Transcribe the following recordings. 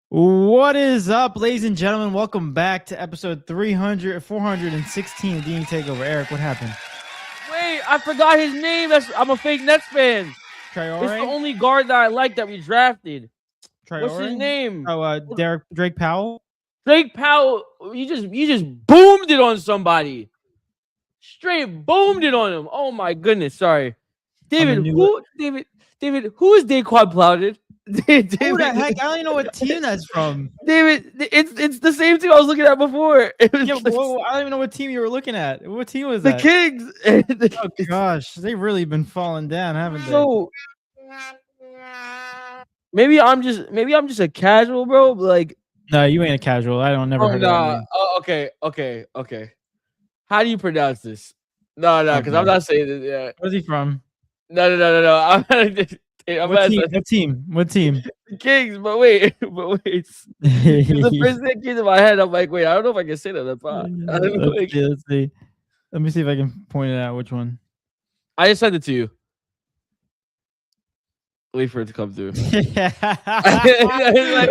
What is up, ladies and gentlemen? Welcome back to episode 416 of D&E Takeover. Eric, what happened? Wait, I forgot his name. I'm a fake Nets fan. Traore? It's the only guard that I like that we drafted. Traore? What's his name? Oh, Drake Powell? Drake Powell. You just boomed it on somebody. Straight boomed it on him. Oh my goodness. Sorry. David, who is Daquan Plowden? Who the heck? I don't even know what team that's from. David, it's the same team I was looking at before. I don't even know what team you were looking at. What team was that? The Kings. Oh gosh, they've really been falling down, haven't they? So maybe I'm just a casual, bro. But like, no, you ain't a casual. I don't never heard of that name. Oh, okay. How do you pronounce this? No, because I'm not saying it. Yeah. Where's he from? No. What team? The Kings, but wait. The first thing that came to my head, I'm like, wait, I don't know if I can say that. Let's see. Let me see if I can point it out. Which one? I just sent it to you. Wait for it to come through.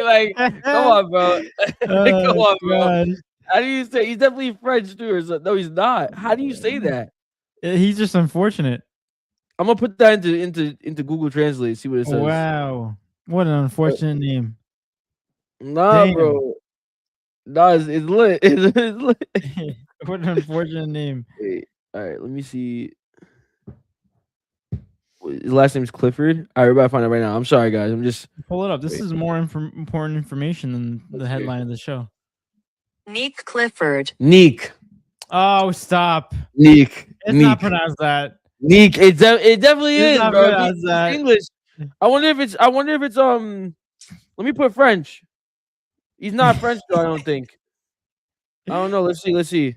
like, come on, bro. Come on, bro. How do you say he's definitely French too? Or something? No, he's not. How do you say that? He's just unfortunate. I'm gonna put that into Google Translate. See what it says. Wow, what an unfortunate name. Nah, damn. Bro. Nah, it's lit. It's lit. What an unfortunate name. Wait, all right, let me see. His last name is Clifford. All right, we're about to find it right now. I'm sorry, guys. I'm just pull it up. This is more important information than the headline of the show. Nick Clifford. Neek. Oh, stop. Neek. It's not pronounced that. Neek. It definitely is, bro. It's English. I wonder if it's let me put French. He's not French though, I don't think. I don't know. Let's see.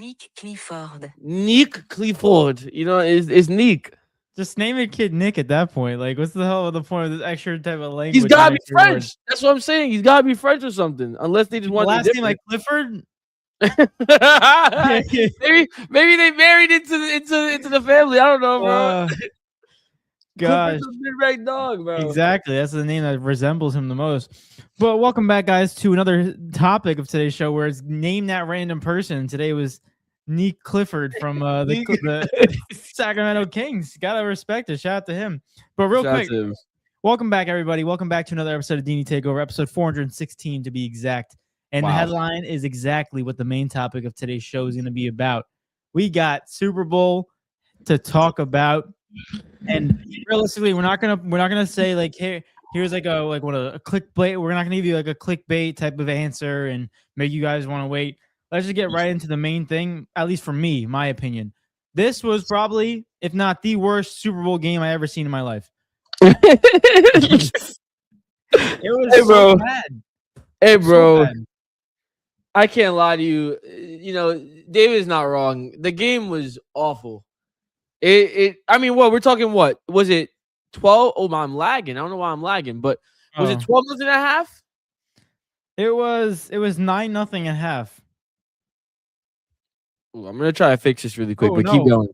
Nick Clifford. Nick Clifford. You know, it's Nick. Just name a kid Nick at that point. Like, what's the hell of the point of this extra type of language? He's gotta be French. Word? That's what I'm saying. He's gotta be French or something. Unless they just want last name like Clifford. maybe they married into the family. I don't know, bro. Gosh, big dog, bro. Exactly. That's the name that resembles him the most. But welcome back, guys, to another topic of today's show, where it's name that random person. Today was Nick Clifford from the Sacramento Kings. Gotta respect it. Shout out to him. But real quick, welcome back, everybody. Welcome back to another episode of D&E Takeover, episode 416 to be exact. And the headline is exactly what the main topic of today's show is going to be about. We got Super Bowl to talk about, and realistically, we're not gonna say like here's like a clickbait. We're not gonna give you like a clickbait type of answer and make you guys want to wait. Let's just get right into the main thing. At least for me, my opinion, this was probably, if not the worst Super Bowl game I ever seen in my life. It was so bad. Hey, bro. So bad. I can't lie to you. You know, David's not wrong. The game was awful. I mean, what we're talking? What was it? 12? Oh, I'm lagging. I don't know why I'm lagging, but was it 12 minutes and a half? It was 9-0 at half. Ooh, I'm gonna try to fix this really quick, keep going.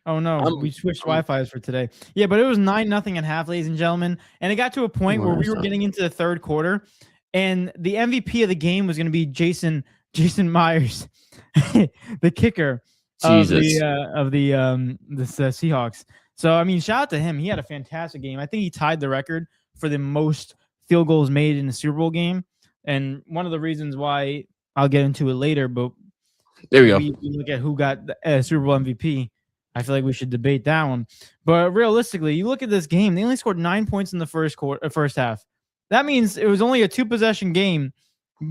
Oh no, we switched Wi-Fi's for today. Yeah, but it was 9-0 at half, ladies and gentlemen, and it got to a point where we were getting into the third quarter, and the MVP of the game was going to be Jason Myers, the kicker of the Seahawks. So I mean, shout out to him. He had a fantastic game. I think he tied the record for the most field goals made in a Super Bowl game, and one of the reasons why, I'll get into it later, but there we go. We look at who got the Super Bowl MVP. I feel like we should debate that one. But realistically, you look at this game, they only scored 9 points in the first half. That means it was only a 2-possession game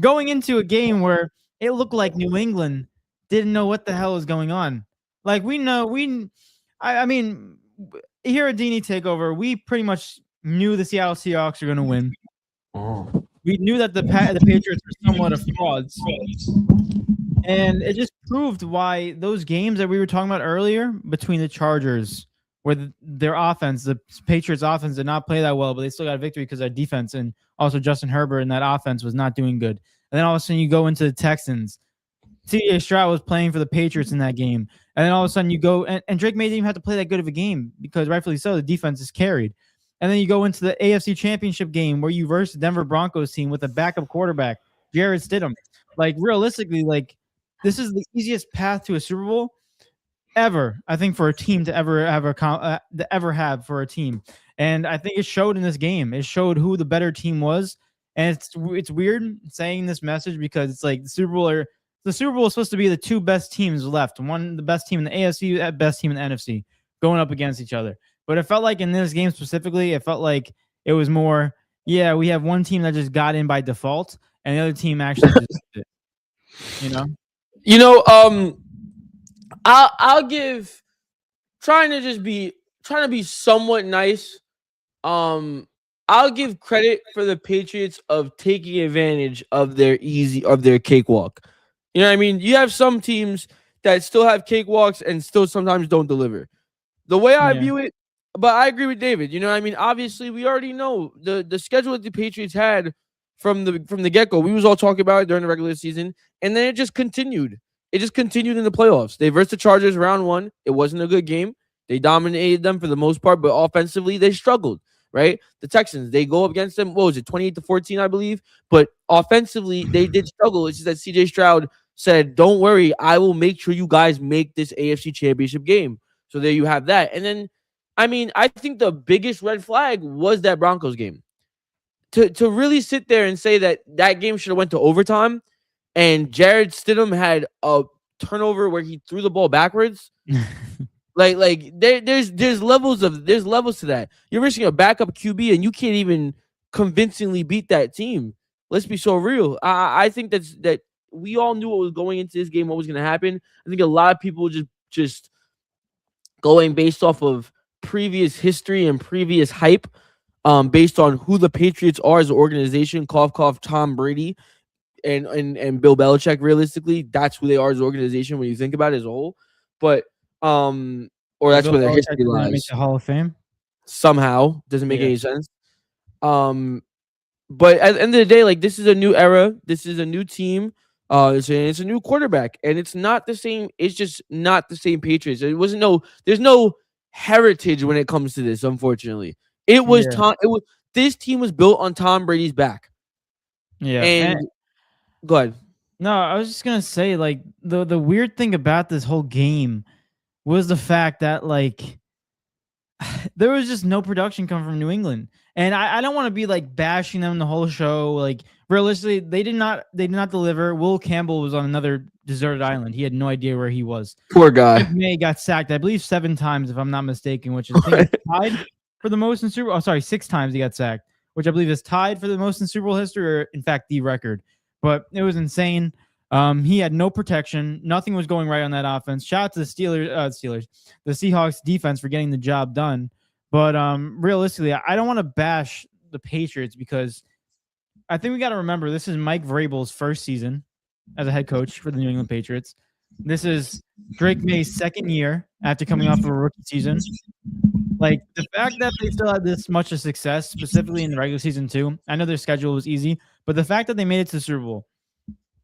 going into a game where it looked like New England didn't know what the hell was going on. Like, I mean, here at D&E Takeover, we pretty much knew the Seattle Seahawks were going to win. We knew that the Patriots were somewhat of frauds. And it just proved why those games that we were talking about earlier between the Chargers, where their offense, the Patriots offense, did not play that well, but they still got a victory because of their defense, and also Justin Herbert and that offense was not doing good. And then all of a sudden you go into the Texans. C.J. Stroud was playing for the Patriots in that game. And then all of a sudden you go, and Drake may didn't even have to play that good of a game because rightfully so, the defense is carried. And then you go into the AFC Championship game where you versus the Denver Broncos team with a backup quarterback, Jarrett Stidham. Like, realistically, like, this is the easiest path to a Super Bowl ever, I think, for a team to ever have for a team. And I think it showed in this game. It showed who the better team was. And it's weird saying this message because it's like the Super Bowl is supposed to be the two best teams left. One, the best team in the AFC, the best team in the NFC, going up against each other. But it felt like in this game specifically, it felt like it was more, yeah, we have one team that just got in by default, and the other team actually just did it. You know, I'll give trying to be somewhat nice. I'll give credit for the Patriots of taking advantage of their cakewalk. You know what I mean? You have some teams that still have cakewalks and still sometimes don't deliver. The way I view it, but I agree with David. You know what I mean? Obviously, we already know the schedule that the Patriots had from the get-go. We was all talking about it during the regular season, and then it just continued. It just continued in the playoffs. They versed the Chargers round 1. It wasn't a good game. They dominated them for the most part, but offensively, they struggled, right? The Texans, they go up against them, what was it, 28-14, I believe? But offensively, they did struggle. It's just that C.J. Stroud said, don't worry, I will make sure you guys make this AFC Championship game. So there you have that. And then, I mean, I think the biggest red flag was that Broncos game. To really sit there and say that game should have went to overtime, and Jarrett Stidham had a turnover where he threw the ball backwards. There's levels to that. You're risking a backup QB and you can't even convincingly beat that team. Let's be so real. I think that we all knew what was going into this game, what was going to happen. I think a lot of people just going based off of previous history and previous hype, based on who the Patriots are as an organization. Cough, cough, Tom Brady and Bill Belichick. Realistically, that's who they are as an organization when you think about it as a whole. But or that's where their history lies. Make the Hall of Fame somehow doesn't make any sense. But at the end of the day, like, this is a new era. This is a new team. It's a new quarterback, and it's not the same. It's just not the same Patriots. There's no heritage when it comes to this. Unfortunately, this team was built on Tom Brady's back. Yeah, and go ahead. No, I was just gonna say, like, the weird thing about this whole game was the fact that, like, there was just no production coming from New England. And I don't want to be like bashing them the whole show. Like, realistically, they did not deliver. Will Campbell was on another deserted island. He had no idea where he was. Poor guy. May got sacked, I believe, 7 times, if I'm not mistaken, which is, I think, tied for the most in Super Bowl. Oh, sorry, 6 times he got sacked, which I believe is tied for the most in Super Bowl history, or in fact the record. But it was insane. He had no protection. Nothing was going right on that offense. Shout out to the the Seahawks defense for getting the job done. But realistically, I don't want to bash the Patriots because I think we got to remember this is Mike Vrabel's first season as a head coach for the New England Patriots. This is Drake May's second year after coming off of a rookie season. Like, the fact that they still had this much of success, specifically in the regular season too. I know their schedule was easy, but the fact that they made it to the Super Bowl.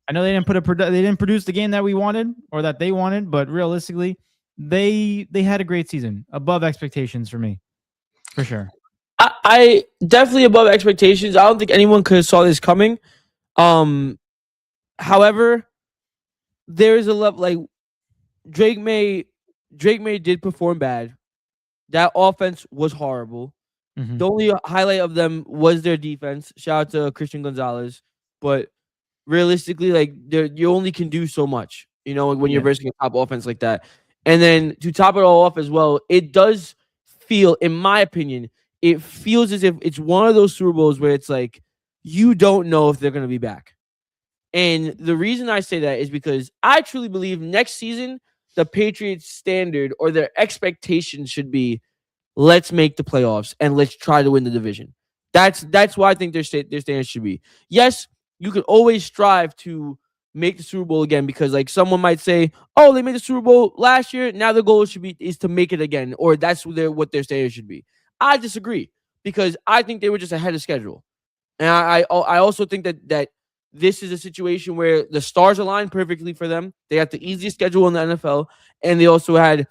I know they didn't produce the game that we wanted or that they wanted, but realistically, they had a great season, above expectations for me, for sure. I definitely above expectations. I don't think anyone could have saw this coming. However, there is a level, like, Drake May did perform bad. That offense was horrible. Mm-hmm. The only highlight of them was their defense. Shout out to Christian Gonzalez, but realistically, like, you only can do so much, you know, when you're versing a top offense like that. And then to top it all off as well, it does feel, in my opinion, it feels as if it's one of those Super Bowls where it's like, you don't know if they're going to be back. And the reason I say that is because I truly believe next season, the Patriots standard or their expectations should be, let's make the playoffs and let's try to win the division. That's why I think their standard should be. Yes, you could always strive to make the Super Bowl again because, like, someone might say, oh, they made the Super Bowl last year. Now the goal is to make it again, or that's what their standard should be. I disagree because I think they were just ahead of schedule. And I also think that this is a situation where the stars aligned perfectly for them. They had the easiest schedule in the NFL, and they also had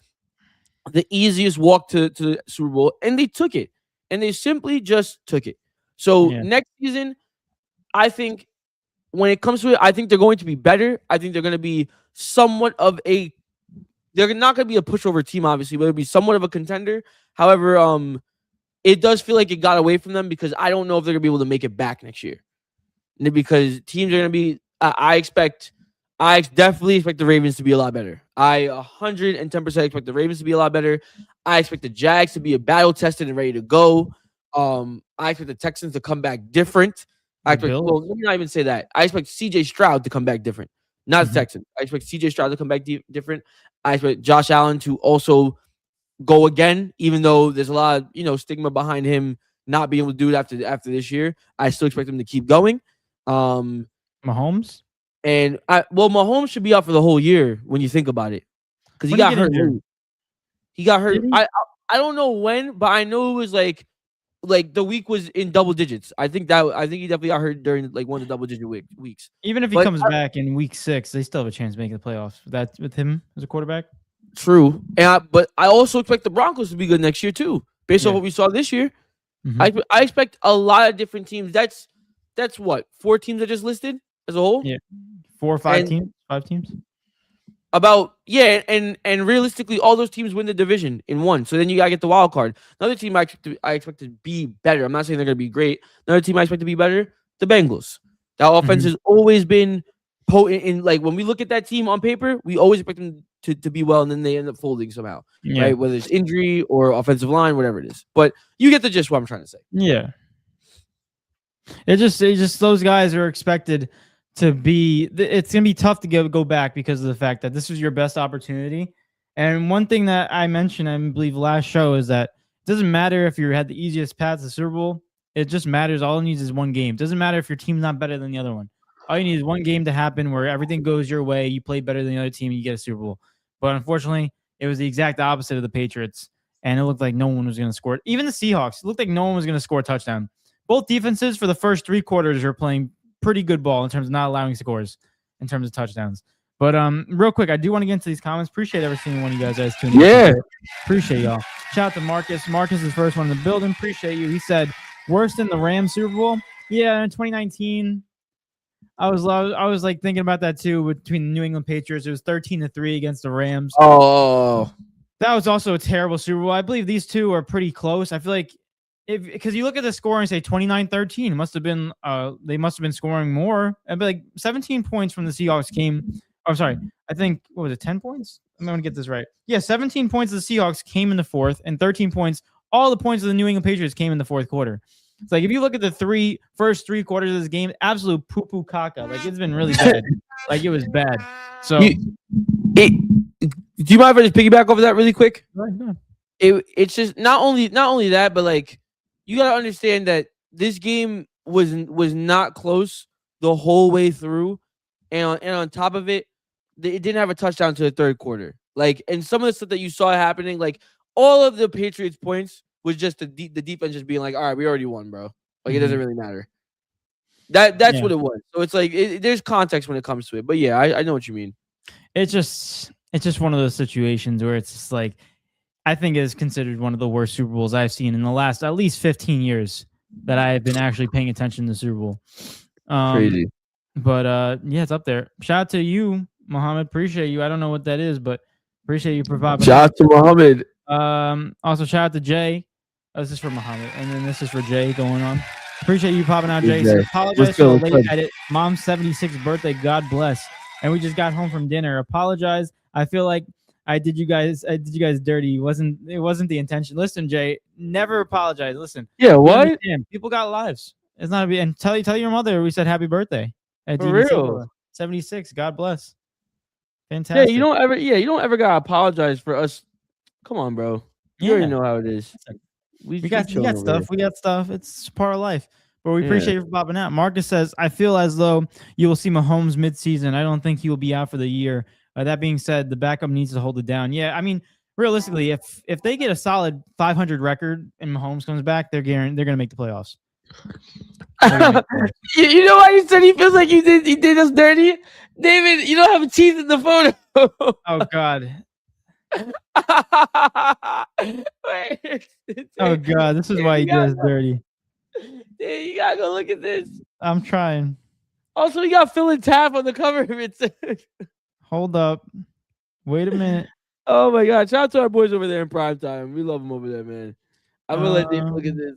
the easiest walk to the Super Bowl, and they took it. and they simply just took it. So Yeah. next season, I think when it comes to it, I think they're going to be better. I think they're going to be somewhat of a. They're not going to be a pushover team, obviously, but it'll be somewhat of a contender. However, it does feel like it got away from them because I don't know if they're going to be able to make it back next year. Because teams are going to be. I definitely expect the Ravens to be a lot better. I 110% expect the Ravens to be a lot better. I expect the Jags to be battle tested and ready to go. I expect the Texans to come back different. Let me not even say that. I expect CJ Stroud to come back different, not the Texans. I expect CJ Stroud to come back different. I expect Josh Allen to also go again, even though there's a lot of stigma behind him not being able to do it after this year. I still expect him to keep going. Mahomes? And Mahomes should be out for the whole year when you think about it, because he got hurt. He got hurt. I don't know when, but I know it was like the week was in double digits. I think he definitely got hurt during like one of the double digit weeks. Even if he comes back in week 6, they still have a chance of making the playoffs. That's with him as a quarterback. True, but I also expect the Broncos to be good next year too, based on what we saw this year. I expect a lot of different teams. That's what 4 teams I just listed as a whole. Yeah, 4 or 5 teams. 5 teams. And realistically, all those teams win the division in one. So then you gotta get the wild card. Another team I expect to be better. I'm not saying they're gonna be great. Another team I expect to be better, the Bengals. That offense has always been potent. In like when we look at that team on paper, we always expect them to be well, and then they end up folding somehow. Yeah. Right? Whether it's injury or offensive line, whatever it is. But you get the gist what I'm trying to say. Yeah. It just those guys are expected to be. It's gonna be tough to go back because of the fact that this was your best opportunity. And one thing that I mentioned, I believe last show, is that it doesn't matter if you had the easiest path to the Super Bowl. It just matters. All it needs is one game. It doesn't matter if your team's not better than the other one. All you need is one game to happen where everything goes your way. You play better than the other team, and you get a Super Bowl. But unfortunately, it was the exact opposite of the Patriots, and it looked like no one was going to score. Even the Seahawks, it looked like no one was going to score a touchdown. Both defenses for the first 3 quarters are playing pretty good ball in terms of not allowing scores, in terms of touchdowns. But real quick, I do want to get into these comments. Appreciate every single one of you guys tuning in. Yeah. Appreciate y'all. Shout out to Marcus. Marcus is the first one in the building. Appreciate you. He said, worse than the Rams Super Bowl? Yeah, in 2019. I was like thinking about that too between the New England Patriots. It was 13-3 against the Rams. Oh. That was also a terrible Super Bowl. I believe these two are pretty close. I feel like because you look at the score and say 29-13, must have been they must have been scoring more. I'd be like 17 points from the Seahawks came. Oh, sorry. I think what was it, 10 points? I'm gonna get this right. Yeah, 17 points of the Seahawks came in the fourth, and 13 points. All the points of the New England Patriots came in the fourth quarter. It's like if you look at the first three quarters of this game, absolute poo-poo caca. Like it's been really bad. Like it was bad. So do you mind if I just piggyback over that really quick? Right, no. It's just not only that, but like you gotta understand that this game was not close the whole way through, and on top of it, it didn't have a touchdown to the third quarter. Like, and some of the stuff that you saw happening, like all of the Patriots points was just the defense just being like, all right, we already won, bro. Like it doesn't really matter. That's what it was. So it's like there's context when it comes to it. But yeah, I know what you mean. It's just one of those situations where it's just like I think it is considered one of the worst Super Bowls I've seen in the last at least 15 years that I have been actually paying attention to the Super Bowl. Crazy. But yeah, it's up there. Shout out to you, Muhammad. Appreciate you. I don't know what that is, but appreciate you for popping. Shout out to Muhammad. Also shout out to Jay. This is for Muhammad, and then this is for Jay going on. Appreciate you popping out, Jay. So apologize for the late edit. Mom's 76th birthday. God bless. And we just got home from dinner. Apologize. I feel like I did you guys dirty. It wasn't the intention. Listen, Jay, never apologize. Listen. Yeah, what? People got lives. It's not a big, and tell your mother we said happy birthday. For real. 76. God bless. Fantastic. Yeah, you don't ever gotta apologize for us. Come on, bro. You already know how it is. We got stuff. We got stuff. It's part of life. But we appreciate you for popping out. Marcus says, I feel as though you will see Mahomes midseason. I don't think he will be out for the year. That being said, the backup needs to hold it down. Yeah, I mean, realistically, if they get a solid 500 record and Mahomes comes back, they're going to make the playoffs. You know why you said he feels like he did us dirty? David, you don't have teeth in the photo. Oh, God. Wait, Oh God, this is why he does dirty. Dude, you gotta go look at this. I'm trying. Also, we got Phil and Taff on the cover of it. Hold up. Wait a minute. Oh my God! Shout out to our boys over there in prime time. We love them over there, man. I'm gonna let Dave look at this.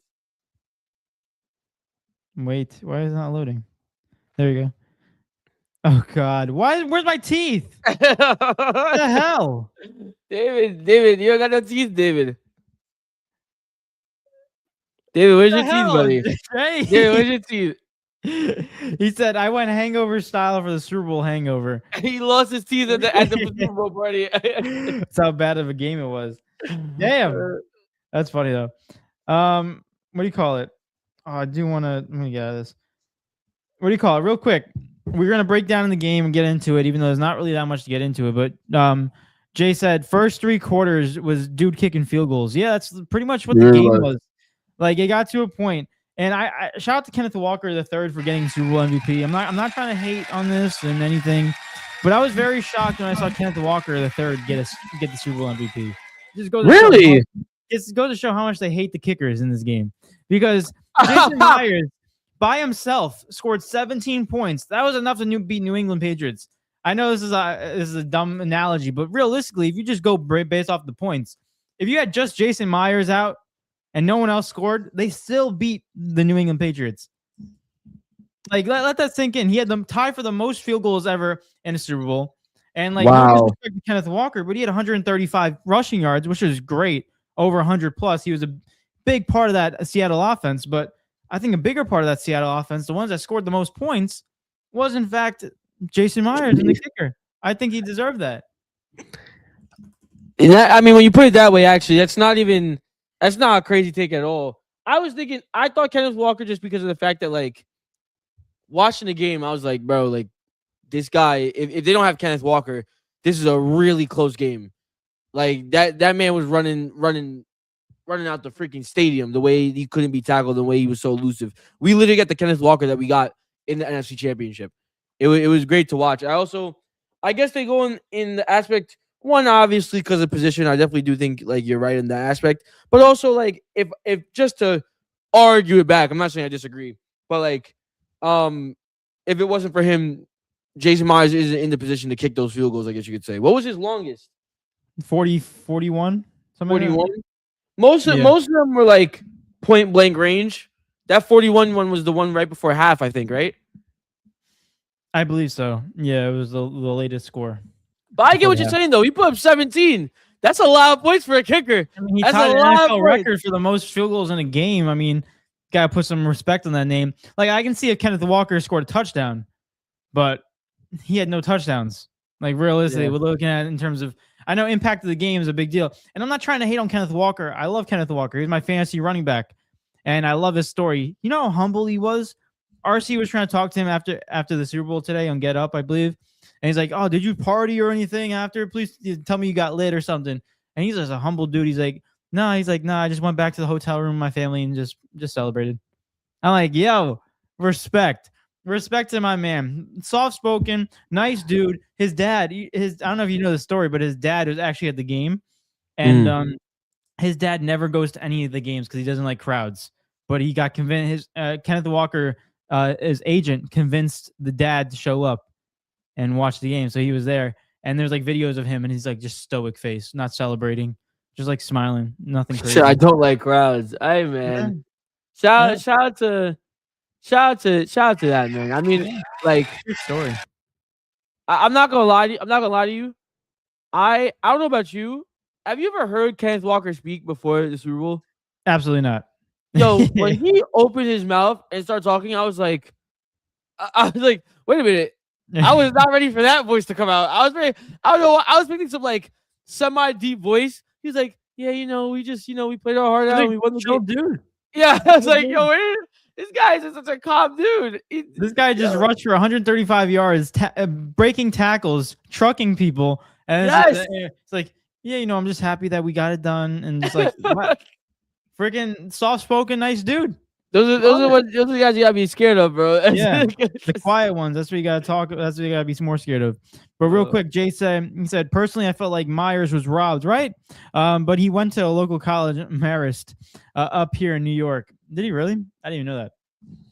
Wait, why is it not loading? There you go. Oh God, where's my teeth? What the hell? David, you don't got no teeth, David. David, where's your teeth, buddy? Hey. David, where's your teeth? He said, I went hangover style for the Super Bowl hangover. He lost his teeth at the Super Bowl party. That's how bad of a game it was. Damn. That's funny though. What do you call it? Oh, I do want to let me get out of this. What do you call it? Real quick. We're gonna break down the game and get into it, even though there's not really that much to get into it. But Jay said first 3 quarters was dude kicking field goals. Yeah, that's pretty much what the game was. Like it got to a point. And I shout out to Kenneth Walker III for getting Super Bowl MVP. I'm not trying to hate on this and anything, but I was very shocked when I saw Kenneth Walker III get the Super Bowl MVP. Just goes to show how much they hate the kickers in this game, because Jason Myers by himself scored 17 points. That was enough to beat New England Patriots. I know this is a dumb analogy, but realistically, if you just go based off the points, if you had just Jason Myers out and no one else scored, they still beat the New England Patriots. Like, let that sink in. He had them tie for the most field goals ever in a Super Bowl. And like, no disrespect to Kenneth Walker, but he had 135 rushing yards, which is great, over 100 plus. He was a big part of that Seattle offense. But I think a bigger part of that Seattle offense, the ones that scored the most points, was in fact Jason Myers and the kicker. I think he deserved that. I mean, when you put it that way, actually, that's not a crazy take at all. I thought Kenneth Walker, just because of the fact that, like, watching the game, I was like, bro, like, this guy, if they don't have Kenneth Walker, this is a really close game. Like, that man was running out the freaking stadium, the way he couldn't be tackled, the way he was so elusive. We literally got the Kenneth Walker that we got in the NFC Championship. It was great to watch. I guess they go in the aspect, one, obviously, because of position. I definitely do think, like, you're right in that aspect. But also, like, if just to argue it back, I'm not saying I disagree, but, like, if it wasn't for him, Jason Myers isn't in the position to kick those field goals, I guess you could say. What was his longest? 41? Something 41? like that? Most of them were, like, point blank range. That 41 one was the one right before half, I think, right? I believe so. Yeah, it was the latest score. But I get what you're saying, though. He put up 17. That's a lot of points for a kicker. I mean, he tied an NFL record for the most field goals in a game. I mean, gotta put some respect on that name. Like, I can see if Kenneth Walker scored a touchdown, but he had no touchdowns. Like, realistically, we're looking at it in terms of, I know impact of the game is a big deal. And I'm not trying to hate on Kenneth Walker. I love Kenneth Walker. He's my fantasy running back. And I love his story. You know how humble he was? RC was trying to talk to him after the Super Bowl today on Get Up, I believe. And he's like, oh, did you party or anything after? Please tell me you got lit or something. And he's just a humble dude. He's like, no, I just went back to the hotel room with my family and just celebrated. I'm like, yo, respect. Respect to my man. Soft-spoken, nice dude. His dad, I don't know if you know the story, but his dad was actually at the game. And his dad never goes to any of the games because he doesn't like crowds. But he got convinced, Kenneth Walker, his agent, convinced the dad to show up and watch the game. So he was there. And there's like videos of him and he's like just stoic face, not celebrating, just like smiling, nothing crazy. Sure, I don't like crowds. Hey, man. Yeah. Shout out to that, man. I mean, like, good story. I'm not gonna lie to you. I don't know about you. Have you ever heard Kenneth Walker speak before the Super Bowl? Absolutely not. Yo, when he opened his mouth and started talking, I was like, wait a minute. I was not ready for that voice to come out. I don't know. I was thinking some like semi-deep voice. He was like, yeah, we just, we played our heart out and we won the game. Dude. Yeah, I was like, yo, this guy is such a calm dude. This guy just rushed for 135 yards, breaking tackles, trucking people. And it's like, yeah, I'm just happy that we got it done. And it's like, freaking soft-spoken, nice dude. Those are the guys you gotta be scared of, bro. Yeah, the quiet ones. That's what you gotta talk. That's what you gotta be more scared of. But real quick, Jay said, he said, personally, I felt like Myers was robbed, right? But he went to a local college, Marist, up here in New York. Did he really? I didn't even know that.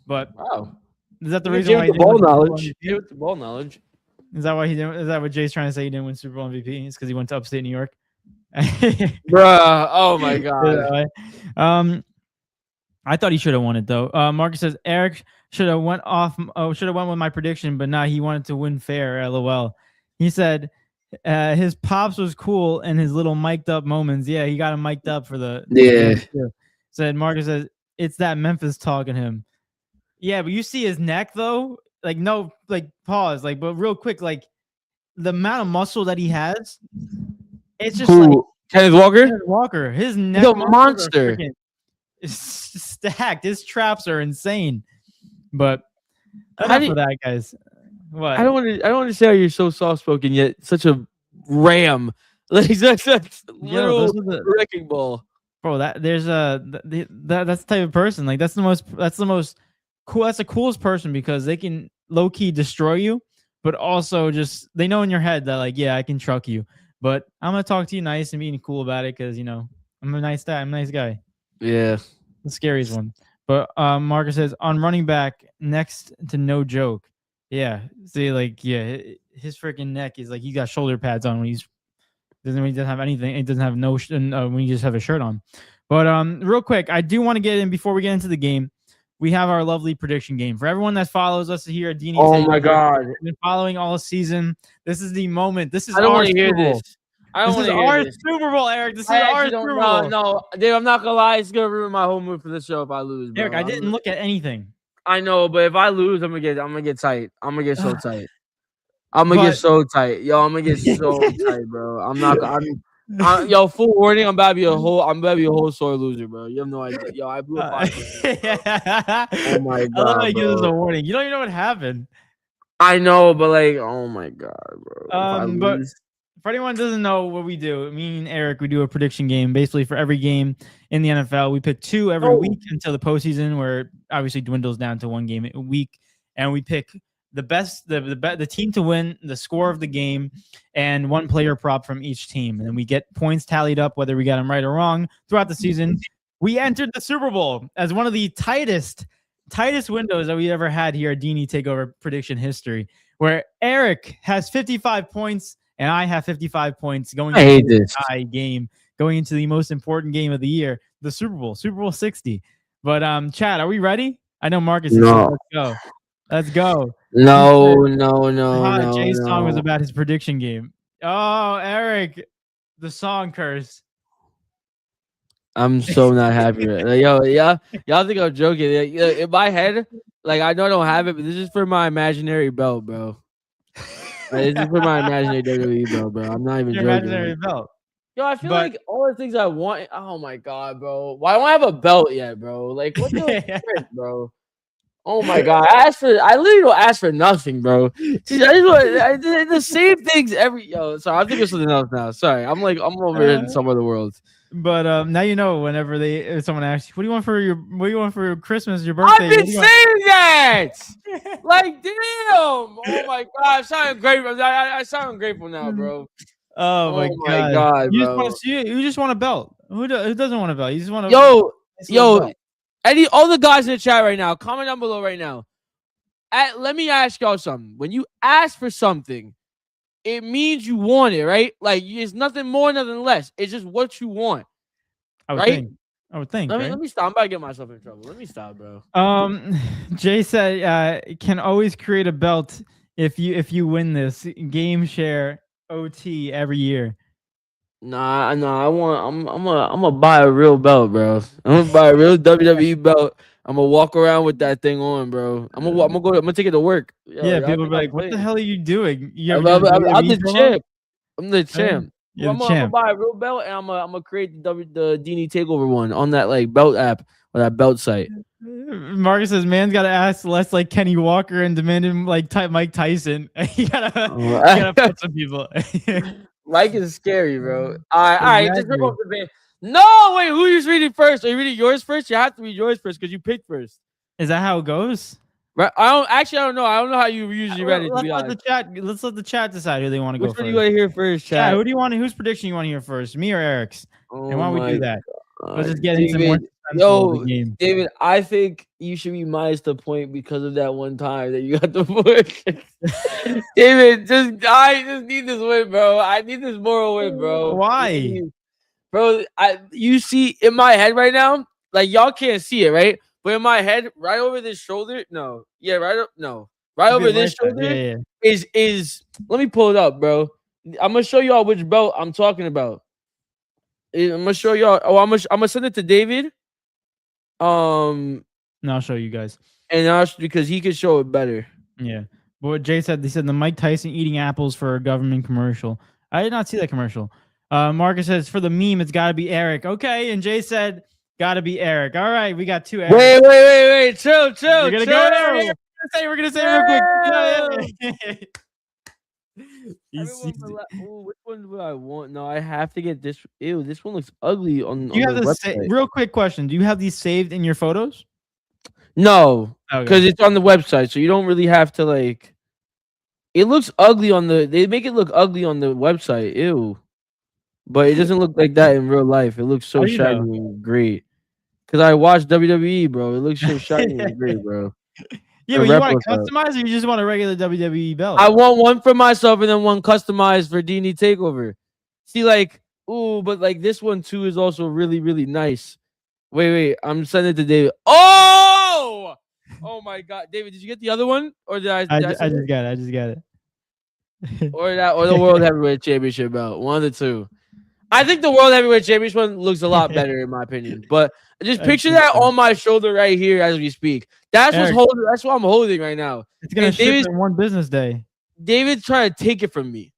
But wow, is that the You reason why he gave didn't the ball win the Super Bowl knowledge? MVP? Give it the ball knowledge. Is that why he didn't? Is that what Jay's trying to say? He didn't win Super Bowl MVP? It's because he went to upstate New York. Bruh, oh my god. I thought he should have won it though. Marcus says Eric should have went off. Oh, should have went with my prediction, but he wanted to win fair. LOL. He said his pops was cool and his little mic'd up moments. Yeah, he got him mic'd up for the Said Marcus says it's that Memphis talking him. Yeah, but you see his neck though. Like no, like pause. Like, but real quick, like the amount of muscle that he has. It's just like Kenneth Walker. Kenneth Walker. His neck. He's a monster. It's stacked. His traps are insane. But How enough of that, guys. What? I don't want to say how you're so soft spoken yet such a ram. Like that's literal wrecking ball. Bro, that's the type of person. Like that's the most cool. That's the coolest person because they can low key destroy you, but also just they know in your head that like, yeah, I can truck you. But I'm gonna talk to you nice and being cool about it because I'm a nice guy. I'm a nice guy. Yeah, the scariest one. But Marcus says on running back next to no joke. Yeah, see, like his freaking neck is like he got shoulder pads on when he doesn't have anything. It doesn't have when you just have a shirt on. But real quick, I do want to get in before we get into the game. We have our lovely prediction game for everyone that follows us here at D&E Takeover. Oh my god! Been following all season. This is the moment. This is I don't want to hear this. I don't want to hear this. Super Bowl, Eric. This is our Super Bowl. No, dude, I'm not gonna lie. It's gonna ruin my whole mood for the show if I lose, bro. Eric, I didn't look at anything. I know, but if I lose, I'm gonna get tight. I'm gonna get so tight. I'm gonna get so tight, yo. I'm gonna get so tight, bro. Yo, full warning. I'm about to be a whole sore loser, bro. You have no idea. Yo, I blew a Oh my god! I love how you give us a warning. You don't even know what happened. I know, but like, oh my god, bro. But for anyone who doesn't know what we do, me and Eric, we do a prediction game basically for every game in the NFL. We pick 2 every week until the postseason, where it obviously dwindles down to 1 game a week, and we pick the best, the team to win, the score of the game, and 1 player prop from each team, and then we get points tallied up whether we got them right or wrong throughout the season. We entered the Super Bowl as one of the tightest windows that we ever had here at D&E Takeover prediction history, where Eric has 55 points. And I have 55 points going into the tie game, going into the most important game of the year, the Super Bowl 60. But Chad, are we ready? I know Marcus is no. Let's go. No. Jay's song was about his prediction game. Oh, Eric, the song curse. I'm so not happy. Like, yo, y'all think I'm joking. In my head, like I know I don't have it, but this is for my imaginary belt, bro. This is for my imaginary WWE belt, bro. I'm not even joking. Imaginary belt. Yo, I feel like all the things I want. Oh my god, bro. Why don't I have a belt yet, bro? Like what the frick, bro? Oh my god. I literally don't ask for nothing, bro. See, I the same things every Sorry, I'm thinking of something else now. Sorry, I'm over in some other world. But now you know whenever someone asks you, what do you want for your Christmas, your birthday? I've been saying that. Like, damn. Oh my god, I sound grateful. I sound ungrateful now, bro. Oh my god, bro. You just want a belt. Who doesn't want a belt? You just want to Yo, all the guys in the chat right now, comment down below right now. Let me ask y'all something. When you ask for something, it means you want it, right? Like it's nothing more, nothing less. It's just what you want. I would think. Let me stop. I'm about to get myself in trouble. Let me stop, bro. Jay said can always create a belt if you win this game share OT every year. Nah. I'm gonna buy a real belt, bro. I'm gonna buy a real WWE belt. I'm gonna walk around with that thing on, bro. I'm gonna take it to work. Yo, people be like, "What the hell are you doing?" I'm the champ. I'm the champ. I'm gonna buy a real belt, and I'm gonna create the D&E Takeover one on that like belt app or that belt site. Marcus says, "Man's got to ask less like Kenny Walker and demand him like Mike Tyson." you gotta put some people. Mike is scary, bro. All right. Just rip off the band. No, wait. Who is reading first? Are you reading yours first? You have to read yours first because you picked first. Is that how it goes? Right? I don't know. I don't know how you usually read it. To be Let's let honest. the chat. Let's let the chat decide who they want to go Which one first. do you want to hear first, Yeah, chat? who do you want? Whose prediction you want to hear first? Me or Eric's? Oh And why don't we do my that? God. Let's just get into more David, suspenseful of the game. David, I think you should be minus the point because of that one time that you got the push. David, I just need this win, bro. I need this moral win, bro. Why? Bro, you see in my head right now, like y'all can't see it, right? But in my head, right over this shoulder, right over this shoulder is. Let me pull it up, bro. I'm gonna show y'all which belt I'm talking about. I'm gonna show y'all. Oh, I'm gonna send it to David. No, I'll show you guys. And because he could show it better. Yeah. But what Jay said, they said the Mike Tyson eating apples for a government commercial. I did not see that commercial. Marcus says for the meme, it's got to be Eric. Okay, and Jay said, got to be Eric. All right, we got two Eric. Wait, chill. We're gonna go there. We're gonna say real quick. Which one would I want? No, I have to get this. Ew, this one looks ugly on You have the this website. real quick question. Do you have these saved in your photos? No, Okay. because it's on the website, so you don't really have to like. It looks ugly on the. They make it look ugly on the website. Ew, but it doesn't look like that in real life. It looks so shiny and great. Because I watched WWE, bro. It looks so shiny and great, bro. Yeah, but you want to customize, or you just want a regular WWE belt? I want one for myself and then one customized for D&E Takeover. See, like, ooh, but like this one too is also really, really nice. Wait, I'm sending it to David. Oh my God, David, did you get the other one, or did I just got it. I just got it. or the World Heavyweight Championship belt, one of the two. I think the World Heavyweight Championship one looks a lot better in my opinion. But just picture that on my shoulder right here as we speak. That's what I'm holding right now. It's gonna ship in one business day. David's trying to take it from me.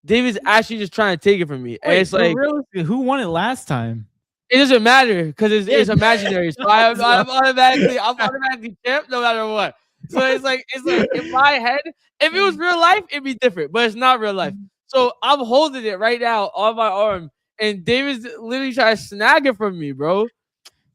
David's actually just trying to take it from me. And it's like, who won it last time? It doesn't matter because it's imaginary. So I'm automatically champ no matter what. So it's like in my head, if it was real life, it'd be different, but it's not real life. So I'm holding it right now on my arm, and David's literally trying to snag it from me, bro.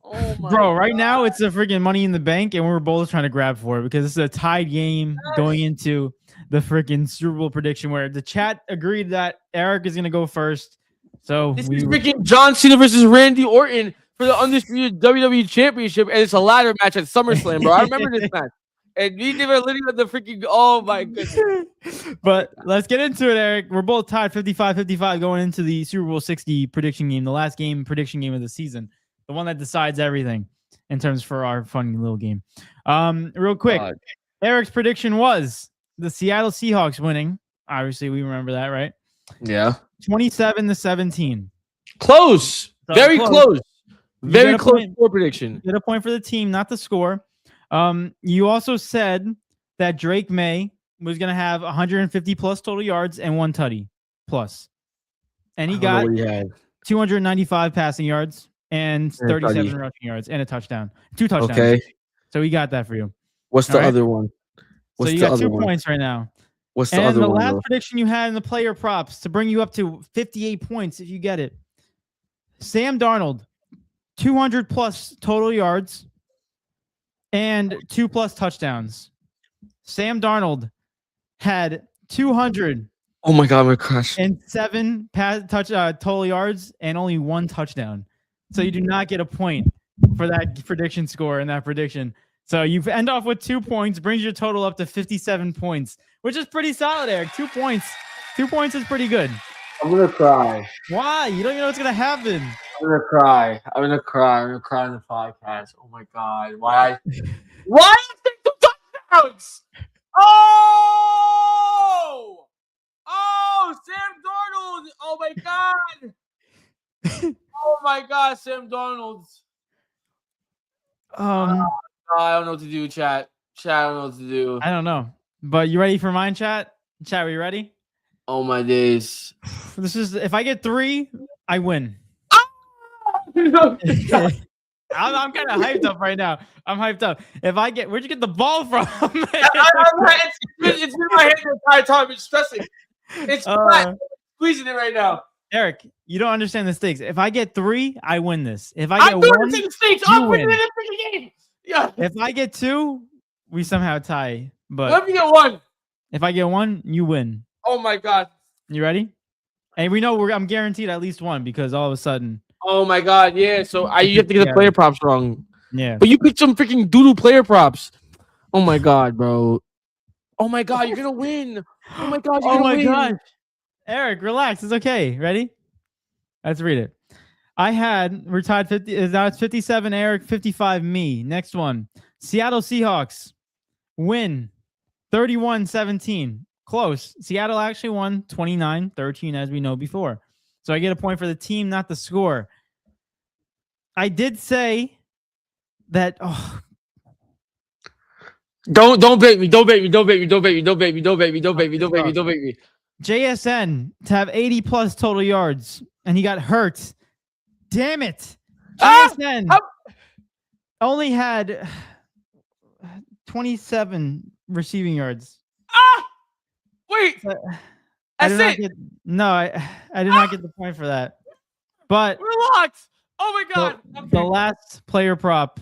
Oh my God. Right now it's a freaking Money in the Bank, and we're both trying to grab for it because it's a tied game going into the freaking Super Bowl prediction where the chat agreed that Eric is gonna go first. So this is freaking John Cena versus Randy Orton for the undisputed WWE Championship, and it's a ladder match at SummerSlam, bro. I remember this match. And we were literally at the freaking, oh my goodness. But let's get into it, Eric. We're both tied 55-55 going into the Super Bowl 60 prediction game, the last prediction game of the season, the one that decides everything in terms for our funny little game. Real quick, Eric's prediction was the Seattle Seahawks winning. Obviously, we remember that, right? Yeah. 27-17. Close. Very close. Very close score prediction. Get a point for the team, not the score. You also said that Drake May was going to have 150 plus total yards and 1 tutty plus. And he got 295 passing yards and 37 rushing yards and a touchdown. 2 touchdowns. Okay. So he got that for you. What's the other one? So you got 2 points right now. What's the other one? And the last prediction you had in the player props to bring you up to 58 points if you get it. Sam Darnold, 200 plus total yards and 2 plus touchdowns. Sam Darnold had 200. Oh my God, I'm gonna crash. And 7 total yards and only 1 touchdown. So you do not get a point for that prediction score and that prediction. So you end off with 2 points, brings your total up to 57 points, which is pretty solid, Eric. 2 points. 2 points is pretty good. I'm gonna cry. Why? You don't even know what's gonna happen. I'm gonna cry. I'm gonna cry on the podcast. Oh my God. Why I take 2 touchdowns? Oh, Sam Darnold. Oh my God. Oh my God, Sam Darnold. I don't know what to do, chat. I don't know what to do. I don't know. But you ready for mine, chat? Chat, are you ready? Oh my days. This is if I get 3, I win. I'm kind of hyped up right now. I'm hyped up. If I get, where'd you get the ball from? It's in my hand the entire time. It's stressing. It's flat. Squeezing it right now. Eric, you don't understand the stakes. If I get 3, I win this. If I I get do 1, understand the stakes. you I'm winning win. the freaking game. Yeah. If I get 2, we somehow tie. But Let me get 1. if I get 1, you win. Oh my god. You ready? And we know I'm guaranteed at least 1 because all of a sudden. Oh my god. Yeah. So you have to get the Yeah. player props wrong. Yeah. But you picked some freaking doodle player props. Oh my god, bro. Oh my god, you're gonna win. Oh my god, you're gonna win. God. Eric, relax. It's okay. Ready? Let's read it. We're tied 50. Now it's 57, Eric, 55, me. Next one. Seattle Seahawks win 31-17. Close. Seattle actually won 29-13, as we know before. So I get a point for the team, not the score. I did say that. Oh, Don't bait me. Don't bait me. Don't bait me. Don't bait me. Don't bait me. Don't bait me. Don't bait me. Don't bait me. Don't bait me. JSN to have 80 plus total yards, and he got hurt. Damn it. Ah! JSN only had 27 receiving yards. Ah! Wait. I That's did not it. get, no, I did not get the point for that. But We're locked. Oh my god. the last player prop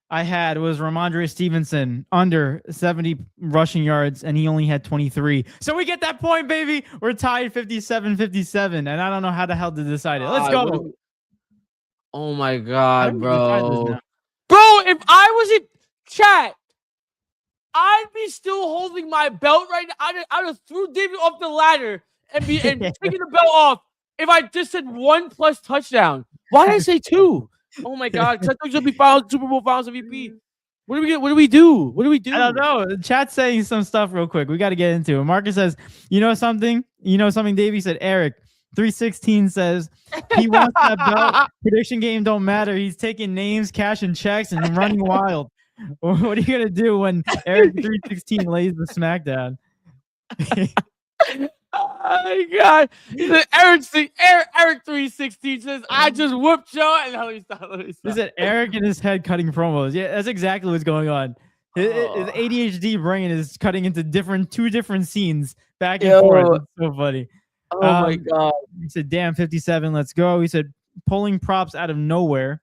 I had was Ramondre Stevenson under 70 rushing yards, and he only had 23. So we get that point, baby. We're tied 57-57, and I don't know how the hell to decide it. Let's go. Oh my How god, do we decide this bro. now? Bro, if I was in chat, I'd be still holding my belt right now. I'd have threw David off the ladder and taking the belt off if I just said 1+ touchdown. Why did I say 2? Oh my god! Because I thought you'd be Super Bowl Finals MVP. What do we get? What do we do? What do we do? I don't know. The chat's saying some stuff real quick. We got to get into it. Marcus says, "You know something? You know something?" Davey said, "Eric." 316 says he wants that belt. Prediction game don't matter. He's taking names, cash, and checks, and running wild. What are you gonna do when Eric 316 lays the smackdown? Oh my god! Eric 316 says, "I just whooped Joe." And let me stop. Is it Eric in his head cutting promos? Yeah, that's exactly what's going on. His ADHD brain is cutting into two different scenes back and forth. It's so funny. Oh my god! He said, "Damn, 57, let's go." He said, "Pulling props out of nowhere."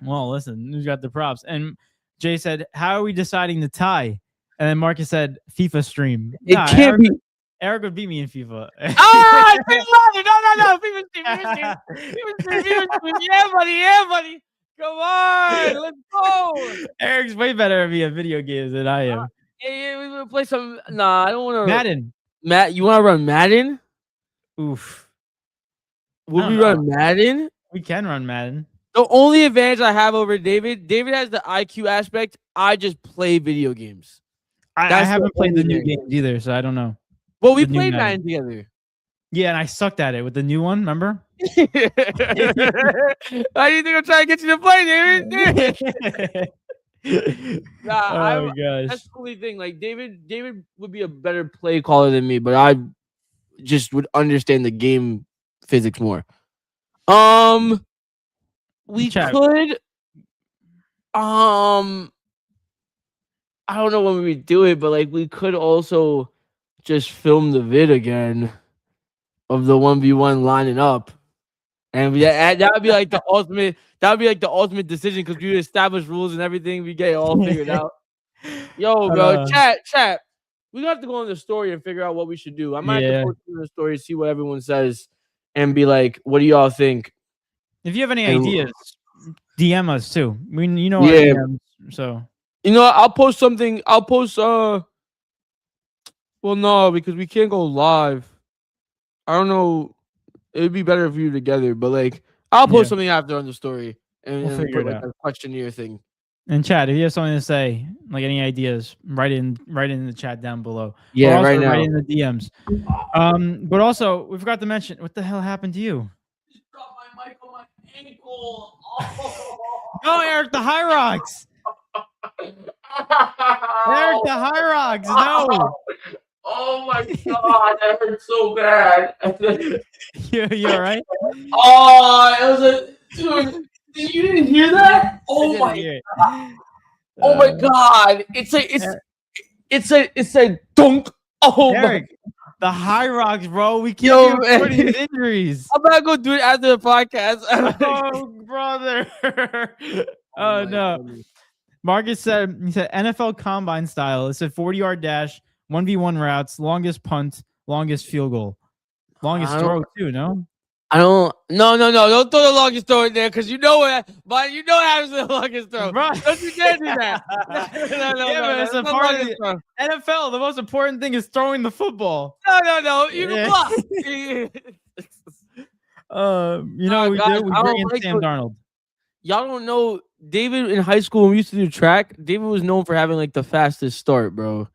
Well, listen, who's got the props? And Jay said, "How are we deciding the tie?" And then Marcus said, "FIFA stream." It can't be. Eric would beat me in FIFA. No. FIFA stream. Yeah, buddy. Come on, let's go. Eric's way better at me at video games than I am. Hey, we will play some. Nah, I don't want to. Madden. You want to run Madden? Oof. Would we run Madden? We can run Madden. The only advantage I have over David has the IQ aspect. I just play video games. I haven't played the new games either, so I don't know. Well, we played Madden together. Yeah, and I sucked at it with the new one, remember? Why do you think I'm trying to get you to play, David? Oh my gosh. That's the only thing. Like David would be a better play caller than me, but I just would understand the game physics more. We could I don't know when we do it, but like we could also just film the vid again of the 1v1 lining up. And that would be like the ultimate. That would be like the ultimate decision because we establish rules and everything. We get it all figured out. Yo, bro, chat. We have to go on the story and figure out what we should do. I might have to post in the story, see what everyone says, and be like, "What do y'all think?" If you have any ideas, DM us too. Our DMs, so I'll post something. I'll post. Well, no, because we can't go live. I don't know. It'd be better if we were together, but like I'll post something after on the story and we'll put like a questionnaire thing. And chat, if you have something to say, like any ideas, write in the chat down below. Yeah, right now. Write in the DMs. But also we forgot to mention what the hell happened to you? Just dropped my mic on my ankle. Oh, Eric, the High Rocks. Eric, the High Rocks. No. Oh my god, that hurt so bad. You all right? Oh, it was dude. You didn't hear that? Oh my god! Oh my god! It's a dunk. Oh Eric, The High Rocks, bro. We Yo, can't be man. avoiding these injuries. I'm gonna go do it after the podcast. Oh, brother. Oh, my no. goodness. Marcus said, he said NFL combine style. It's a 40-yard dash, 1v1 routes, longest punt, longest field goal. Longest I don't- throw, too, no? No. Don't throw the longest throw in there because you know what. But you know what happens with the longest throw. Right. Don't you dare do that. No, Yeah, but it's a no part of longest throw. NFL. The most important thing is throwing the football. No. You Yeah. can block. You know what we guys, do? We I bring don't in like Sam the- Darnold. Y'all don't know David in high school when we used to do track. David was known for having like the fastest start, bro.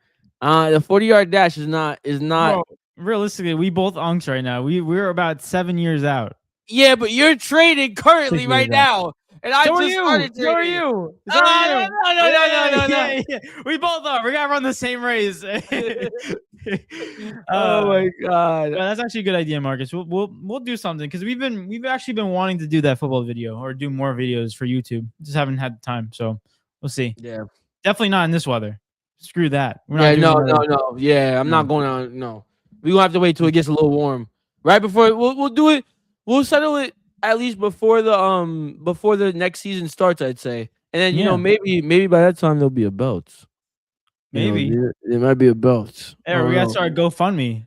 The 40-yard dash is not. Bro, realistically, we both unks right now. We're about 7 years out. Yeah, but you're trading currently Figure right it out. now, and I So are just you. started So are trading. you. No, So are you. no. Yeah. We both are. We gotta run the same race. Oh my god. Well, that's actually a good idea, Marcus. We'll do something because we've actually been wanting to do that football video or do more videos for YouTube. Just haven't had the time, so we'll see. Yeah. Definitely not in this weather. Screw that. We're Yeah. not doing that. No. Yeah, I'm not No. going on. No, we gonna have to wait till it gets a little warm. Right before we'll do it. We'll settle it at least before the next season starts. I'd say, and then you know maybe by that time there'll be a belt. Maybe. There might be a belt. Hey, we gotta start GoFundMe.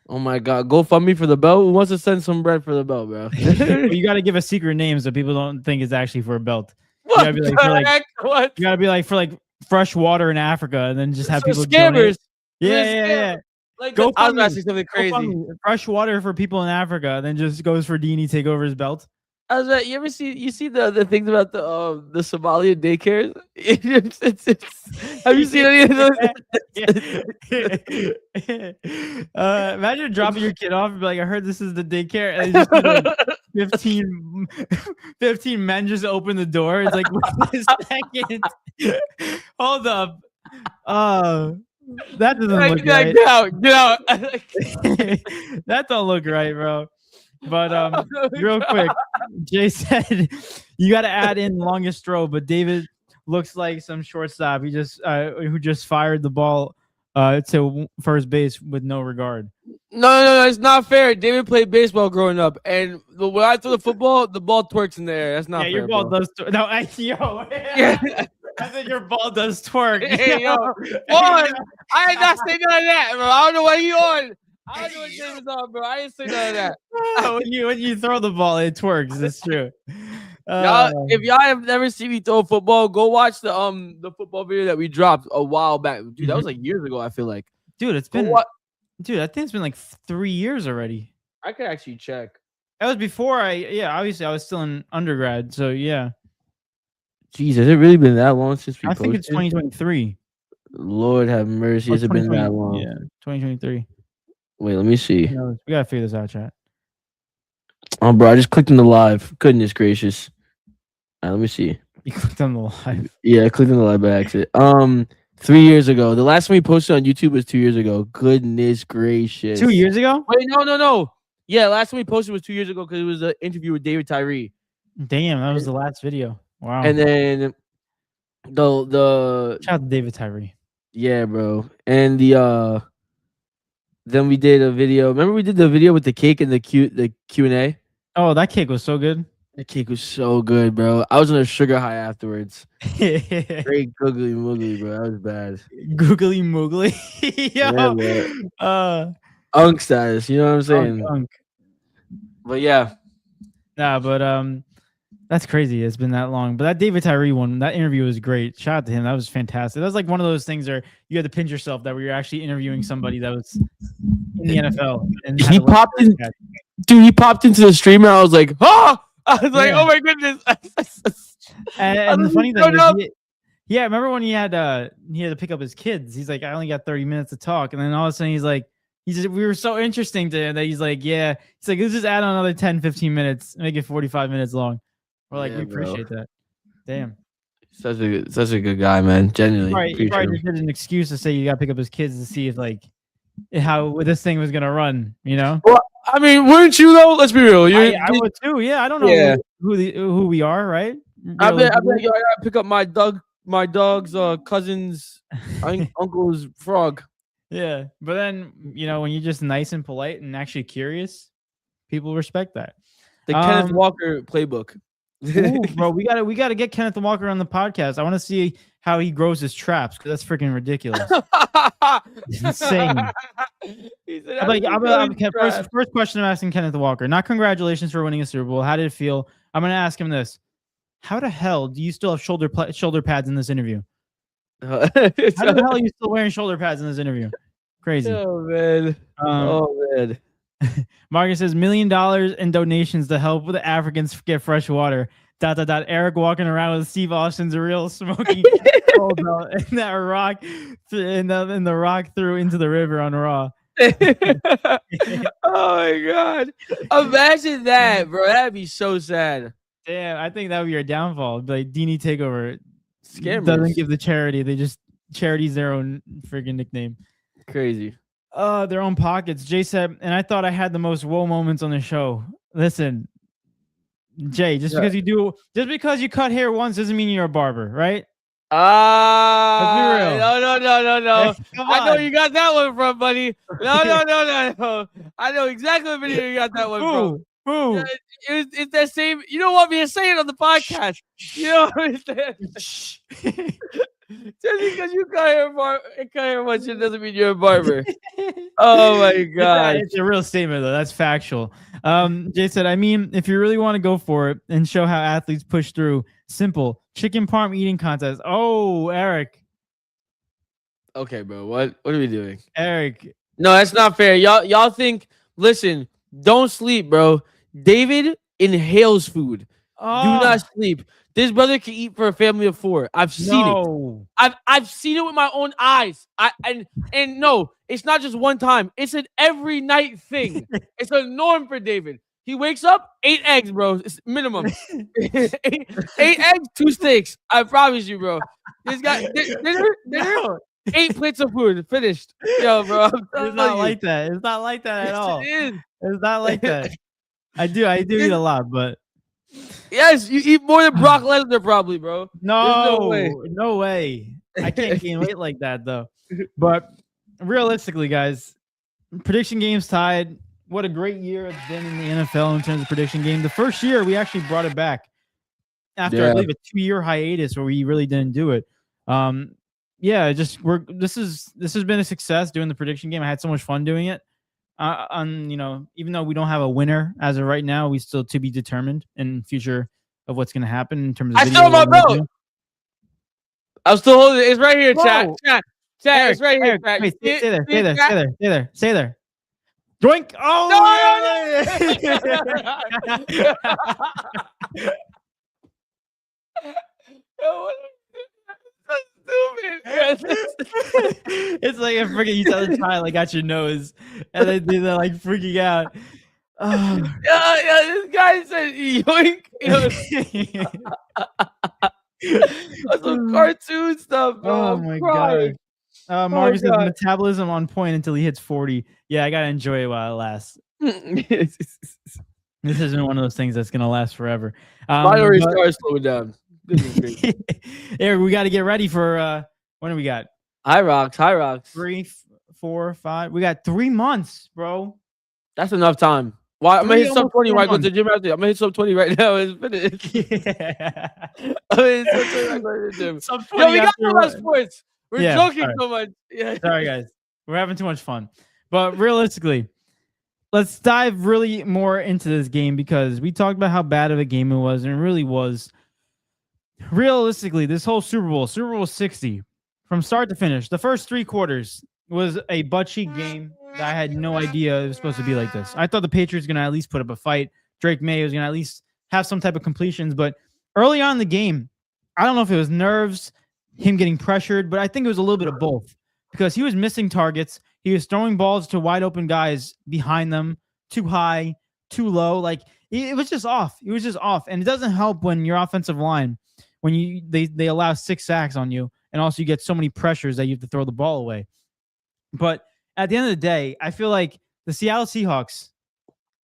Oh my god, GoFundMe for the belt. Who wants to send some bread for the belt, bro? You gotta give a secret name so people don't think it's actually for a belt. What gotta be like, the for, like, heck? What? You gotta be like for like fresh water in Africa, and then just have For people scammers. donate. There's Yeah. Like Go I was fund gonna me. say something crazy. GoFundMe. Fresh water for people in Africa, and then just goes for D&E Takeover's belt. I was you ever see the things about the Somalian daycares? Have you seen any of those? Imagine dropping your kid off and be like, I heard this is the daycare, and just see, like, 15 men just open the door. It's like, wait a second. Hold up. That doesn't look right. Get out. That don't look right, bro. But real quick, Jay said you got to add in longest throw, but David looks like some shortstop. He just who just fired the ball to first base with no regard. No, it's not fair. David played baseball growing up, and when I throw the football, the ball twerks in there. That's not fair. Your ball bro. does. No, I think your ball does twerk. Hey, yo. I did not say none of that, bro. I don't know what you on. I don't know what David's on, bro. I didn't say none of that. when you throw the ball, it twerks. It's true. If y'all have never seen me throw football, go watch the football video that we dropped a while back. Dude, that was like years ago, I feel like. Dude, I think it's been like 3 years already. I could actually check. That was before obviously I was still in undergrad, so yeah. Jeez, has it really been that long since we I think it's 2023. Lord have mercy, has it been that long? Yeah, 2023. Wait, let me see. We gotta figure this out, chat. Oh, bro, I just clicked on the live. Goodness gracious. All right, let me see. You clicked on the live. Yeah, I clicked on the live by accident. 3 years ago. The last one we posted on YouTube was 2 years ago. Goodness gracious. 2 years ago? Wait, no. Yeah, last one we posted was 2 years ago because it was an interview with David Tyree. Damn, that was the last video. Wow. And then the shout out to David Tyree. Yeah, bro. And then we did a video. Remember we did the video with the cake and the Q&A? Oh, that cake was so good. The cake was so good, bro. I was on a sugar high afterwards. Great googly moogly, bro. That was bad. Googly moogly. Yeah, unk status, you know what I'm saying? Unk. But yeah. Nah, but that's crazy. It's been that long. But that David Tyree one, that interview was great. Shout out to him. That was fantastic. That was like one of those things where you had to pinch yourself that you're actually interviewing somebody that was in the NFL. And he popped in, dude. He popped into the stream and I was like, oh! I was like, oh my goodness. and the funny thing is, remember when he had to pick up his kids? He's like, I only got 30 minutes to talk, and then all of a sudden he's like, we were so interesting to him that he's like, let's just add on another 10, 15 minutes, make it 45 minutes long. We're like, we appreciate that. Damn. Such a good guy, man. Genuinely. He probably just did an excuse to say you gotta pick up his kids to see if how this thing was gonna run, you know? Well, I mean, weren't you though? Let's be real. I would too. Yeah, I don't know who we are, right? I bet I gotta pick up my dog's cousin's uncle's frog. Yeah, but then when you're just nice and polite and actually curious, people respect that. The Kenneth Walker playbook. Ooh, bro, we gotta get Kenneth Walker on the podcast. I want to see how he grows his traps because that's freaking ridiculous. It's insane. He said, First question I'm asking Kenneth Walker. Not congratulations for winning a Super Bowl. How did it feel? I'm gonna ask him this: how the hell do you still have shoulder pads in this interview? How the hell are you still wearing shoulder pads in this interview? Crazy. Oh man. Marcus says $1 million in donations to help with the Africans get fresh water. ... Eric walking around with Steve Austin's real smoking cold and that rock and the rock threw into the river on Raw. Oh my god! Imagine that, bro. That'd be so sad. Damn, I think that would be your downfall. Like D&E Takeover Scammers. Doesn't give the charity. They just charity's their own freaking nickname. Crazy. Their own pockets. Jay said, and I thought I had the most whoa moments on the show. Listen, Jay, just because you cut hair once doesn't mean you're a barber, right? No. I know you got that one from, buddy. No. I know exactly what video you got that one from. Boo. It's that same. You don't want me to say it on the podcast. You know what I'm saying? Just because you cut hair once, it doesn't mean you're a barber. Oh my god, it's a real statement though. That's factual. Jay said, I mean, if you really want to go for it and show how athletes push through, simple chicken parm eating contest. Oh, Eric. Okay, bro. What are we doing, Eric? No, that's not fair. Y'all think? Listen, don't sleep, bro. David inhales food. Do not sleep. This brother can eat for a family of 4. I've seen it. I've seen it with my own eyes. And no, it's not just one time. It's an every night thing. It's a norm for David. He wakes up, 8 eggs, bro. It's minimum. 8 eggs, 2 steaks. I promise you, bro. This guy dinner 8 plates of food finished. Yo, bro. It's not like that. It's not like that at all. It is. It's not like that. I do eat a lot, but yes, you eat more than Brock Lesnar, probably, bro. No way. I can't gain weight like that, though. But realistically, guys, prediction games tied. What a great year it's been in the NFL in terms of prediction game. The first year we actually brought it back after I believe a 2-year hiatus where we really didn't do it. This has been a success doing the prediction game. I had so much fun doing it. Even though we don't have a winner as of right now, we still to be determined in future of what's going to happen in terms of. I still have my belt. I'm still holding it. It's right here, chat. Eric, it's right here. Wait, stay there. Drink. Oh no. It's like a freaking you tell the child, I got your nose, and they're like freaking out. Oh. Yeah, this guy said yoink. That's some cartoon stuff, bro. Oh my god. Marcus says metabolism on point until he hits 40. Yeah, I gotta enjoy it while it lasts. This isn't one of those things that's gonna last forever. Mine already started slowing down. Eric, we got to get ready for when do we got? High rocks. 3, 4, 5. We got 3 months, bro. That's enough time. Why? I'm gonna hit sub 20 when I go to the gym after. I'm gonna hit sub 20 right now. It's finished. Yeah. I'm gonna hit sub 20 right now to the gym. Sub 20 we got a lot of sports. We're joking so much. Yeah. Sorry, guys. We're having too much fun. But realistically, let's dive really more into this game because we talked about how bad of a game it was, and it really was. Realistically, this whole Super Bowl 60, from start to finish, the first 3 quarters was a butt cheek game that I had no idea it was supposed to be like this. I thought the Patriots were going to at least put up a fight. Drake May was going to at least have some type of completions. But early on in the game, I don't know if it was nerves, him getting pressured, but I think it was a little bit of both because he was missing targets. He was throwing balls to wide open guys behind them, too high, too low. Like it was just off. It was just off. And it doesn't help when your offensive line, when they allow 6 sacks on you, and also you get so many pressures that you have to throw the ball away. But at the end of the day, I feel like the Seattle Seahawks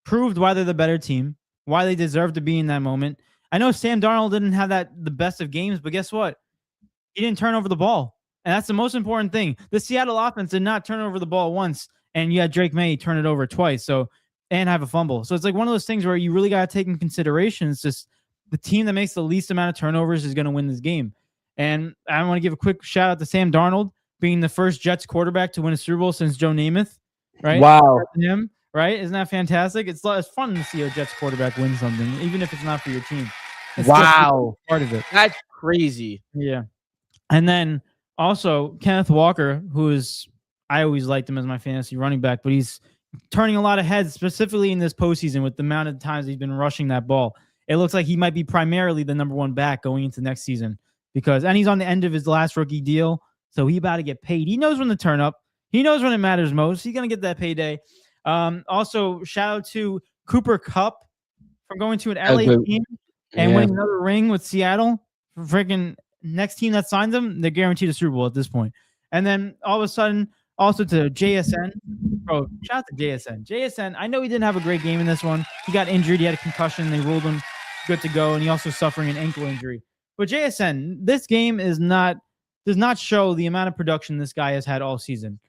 proved why they're the better team, why they deserve to be in that moment. I know Sam Darnold didn't have the best of games, but guess what? He didn't turn over the ball. And that's the most important thing. The Seattle offense did not turn over the ball once, and you had Drake May turn it over twice. And have a fumble. So it's like one of those things where you really got to take in consideration. It's just the team that makes the least amount of turnovers is going to win this game. And I want to give a quick shout out to Sam Darnold being the first Jets quarterback to win a Super Bowl since Joe Namath. Right? Wow. Him, right? Isn't that fantastic? It's fun to see a Jets quarterback win something, even if it's not for your team. It's wow. Part of it. That's crazy. Yeah. And then also Kenneth Walker, I always liked him as my fantasy running back, but he's turning a lot of heads, specifically in this postseason with the amount of times he's been rushing that ball. It looks like he might be primarily the number one back going into next season and he's on the end of his last rookie deal. So he about to get paid. He knows when to turn up. He knows when it matters most. He's going to get that payday. Also, shout out to Cooper Kupp from going to an LA team and winning another ring with Seattle. Freaking next team that signs him, they're guaranteed a Super Bowl at this point. And then all of a sudden, also to JSN. Bro, shout out to JSN. JSN, I know he didn't have a great game in this one. He got injured. He had a concussion. They ruled him good to go, and he also suffering an ankle injury. But JSN, this game does not show the amount of production this guy has had all season.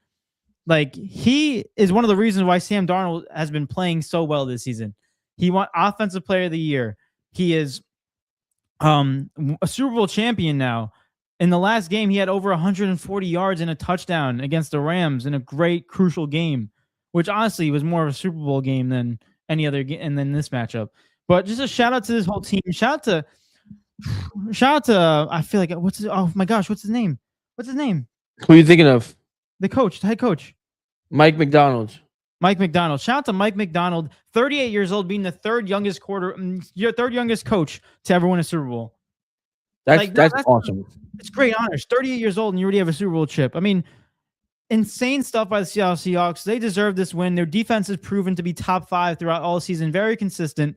Like, he is one of the reasons why Sam Darnold has been playing so well this season. He won Offensive Player of the Year. He is a Super Bowl champion now. In the last game, he had over 140 yards and a touchdown against the Rams in a great, crucial game, which honestly was more of a Super Bowl game than any other game and then this matchup. But just a shout out to this whole team. Shout out to I feel like oh my gosh, what's his name? Who are you thinking of? The head coach. Mike McDonald. Shout out to Mike McDonald, 38 years old, being the third youngest coach to ever win a Super Bowl. That's awesome. It's great honors. 38 years old and you already have a Super Bowl chip. I mean, insane stuff by the Seattle Seahawks. They deserve this win. Their defense has proven to be top 5 throughout all season. Very consistent.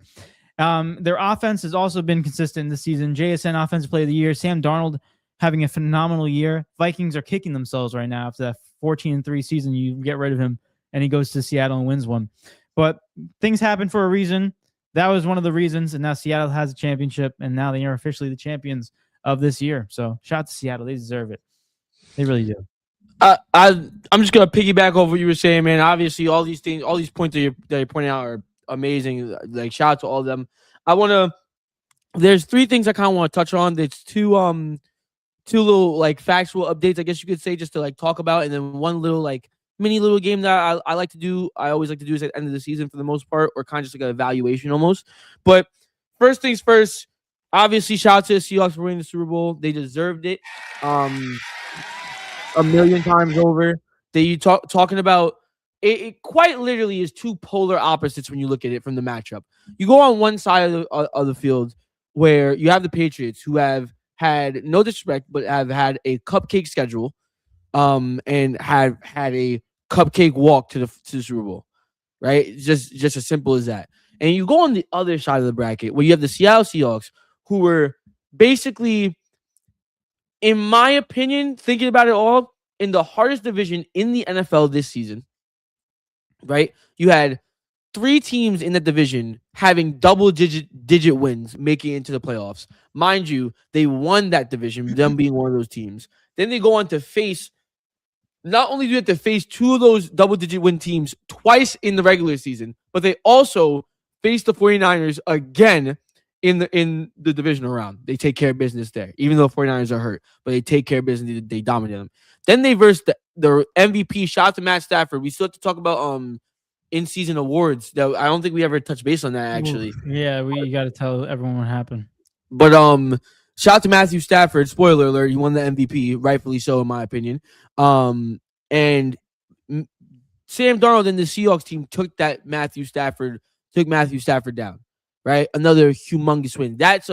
Their offense has also been consistent this season. JSN Offensive Player of the Year. Sam Darnold having a phenomenal year. Vikings are kicking themselves right now after that 14-3 season. You get rid of him and he goes to Seattle and wins one. But things happen for a reason. That was one of the reasons. And now Seattle has a championship and now they are officially the champions of this year. So shout out to Seattle. They deserve it. They really do. I'm just gonna piggyback over what you were saying, man. Obviously, all these points that you're pointing out are amazing. Like, shout out to all of them. There's 3 things I kind of want to touch on. There's two little like factual updates, I guess you could say, just to like talk about, and then one little like mini little game that I like to do. I always like to do is at the end of the season for the most part, or kind of just like an evaluation almost. But first things first. Obviously, shout out to the Seahawks for winning the Super Bowl. They deserved it. A million times over. Talking about it quite literally is 2 polar opposites when you look at it from the matchup. You go on one side of the field where you have the Patriots, who have had, no disrespect, but have had a cupcake schedule, and have had a cupcake walk to the Super Bowl, right? Just as simple as that. And you go on the other side of the bracket where you have the Seattle Seahawks, who were basically, in my opinion, thinking about it all, in the hardest division in the NFL this season, right? You had 3 teams in that division having double-digit wins making it into the playoffs. Mind you, they won that division, them being one of those teams. Then they go on to face, not only do they have to face 2 of those double-digit win teams twice in the regular season, but they also face the 49ers again in the divisional round. They take care of business there, even though the 49ers are hurt, but they take care of business. They dominate them. Then they verse the MVP. Shout out to Matt Stafford. We still have to talk about in-season awards. That I don't think we ever touched base on that, actually. Yeah, we got to tell everyone what happened. But shout out to Matthew Stafford. Spoiler alert, he won the MVP, rightfully so, in my opinion. And Sam Darnold and the Seahawks team took Matthew Stafford down. Right, another humongous win. That's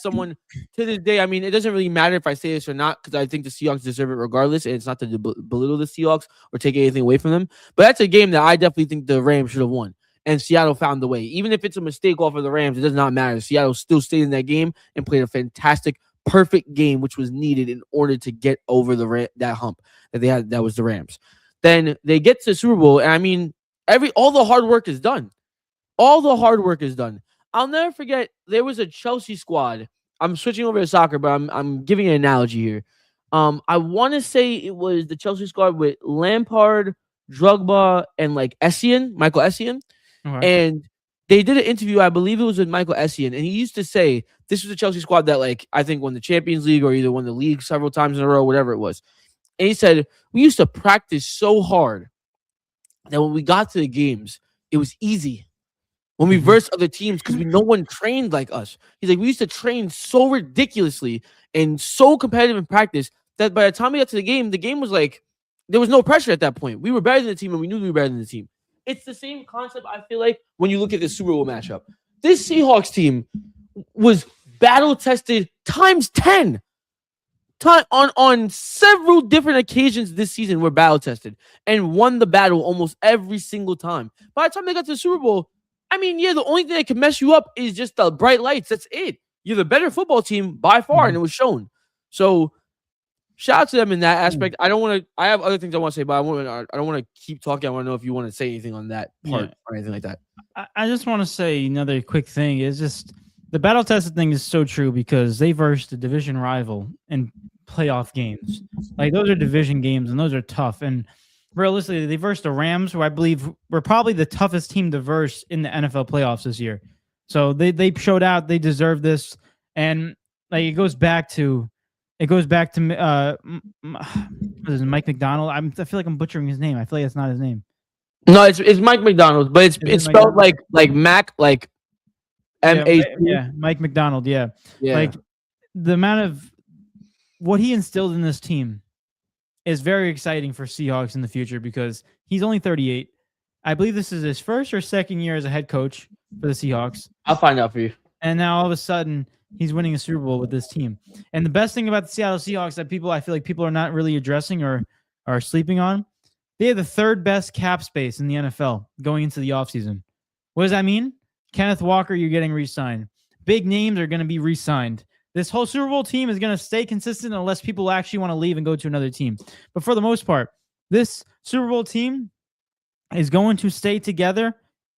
someone to this day. I mean, it doesn't really matter if I say this or not, because I think the Seahawks deserve it regardless, and it's not to belittle the Seahawks or take anything away from them. But that's a game that I definitely think the Rams should have won, and Seattle found the way. Even if it's a mistake off of the Rams, it does not matter. Seattle still stayed in that game and played a fantastic, perfect game, which was needed in order to get over that hump that they had. That was the Rams. Then they get to the Super Bowl, and I mean, all the hard work is done. All the hard work is done. I'll never forget, there was a Chelsea squad. I'm switching over to soccer, but I'm giving an analogy here. I want to say it was the Chelsea squad with Lampard, Drogba, and like Michael Essien. Okay. And they did an interview, I believe it was with Michael Essien, and he used to say this was the Chelsea squad that like I think won the Champions League or either won the league several times in a row, whatever it was. And he said we used to practice so hard that when we got to the games, it was easy. When we versed other teams, because no one trained like us. He's like, we used to train so ridiculously and so competitive in practice that by the time we got to the game was like there was no pressure at that point. We were better than the team, and we knew we were better than the team. It's the same concept, I feel like, when you look at the Super Bowl matchup. This Seahawks team was battle tested times 10. On several different occasions this season were battle tested and won the battle almost every single time. By the time they got to the Super Bowl, I mean, yeah, the only thing that can mess you up is just the bright lights. That's it. You're the better football team by far, and it was shown. So shout out to them in that aspect. I have other things I want to say, but I don't want to keep talking. I want to know if you want to say anything on that part or anything like that. I just want to say another quick thing is just the battle tested thing is so true because they versed a division rival in playoff games. Like those are division games and those are tough. And realistically, they versed the Rams, who I believe were probably the toughest team to verse in the NFL playoffs this year. So they showed out. They deserve this. And like it goes back to what is it, Mike McDonald. I feel like I'm butchering his name. I feel like it's not his name. No, it's Mike McDonald, but it's spelled like Mac, like M-A-C. Yeah, Mike McDonald. Yeah. Like the amount of what he instilled in this team is very exciting for Seahawks in the future because he's only 38. I believe this is his first or second year as a head coach for the Seahawks. I'll find out for you. And now all of a sudden he's winning a Super Bowl with this team. And the best thing about the Seattle Seahawks that I feel like people are not really addressing or are sleeping on, they have the third best cap space in the NFL going into the offseason. What does that mean? Kenneth Walker, you're getting re-signed. Big names are going to be re-signed. This whole Super Bowl team is going to stay consistent unless people actually want to leave and go to another team. But for the most part, this Super Bowl team is going to stay together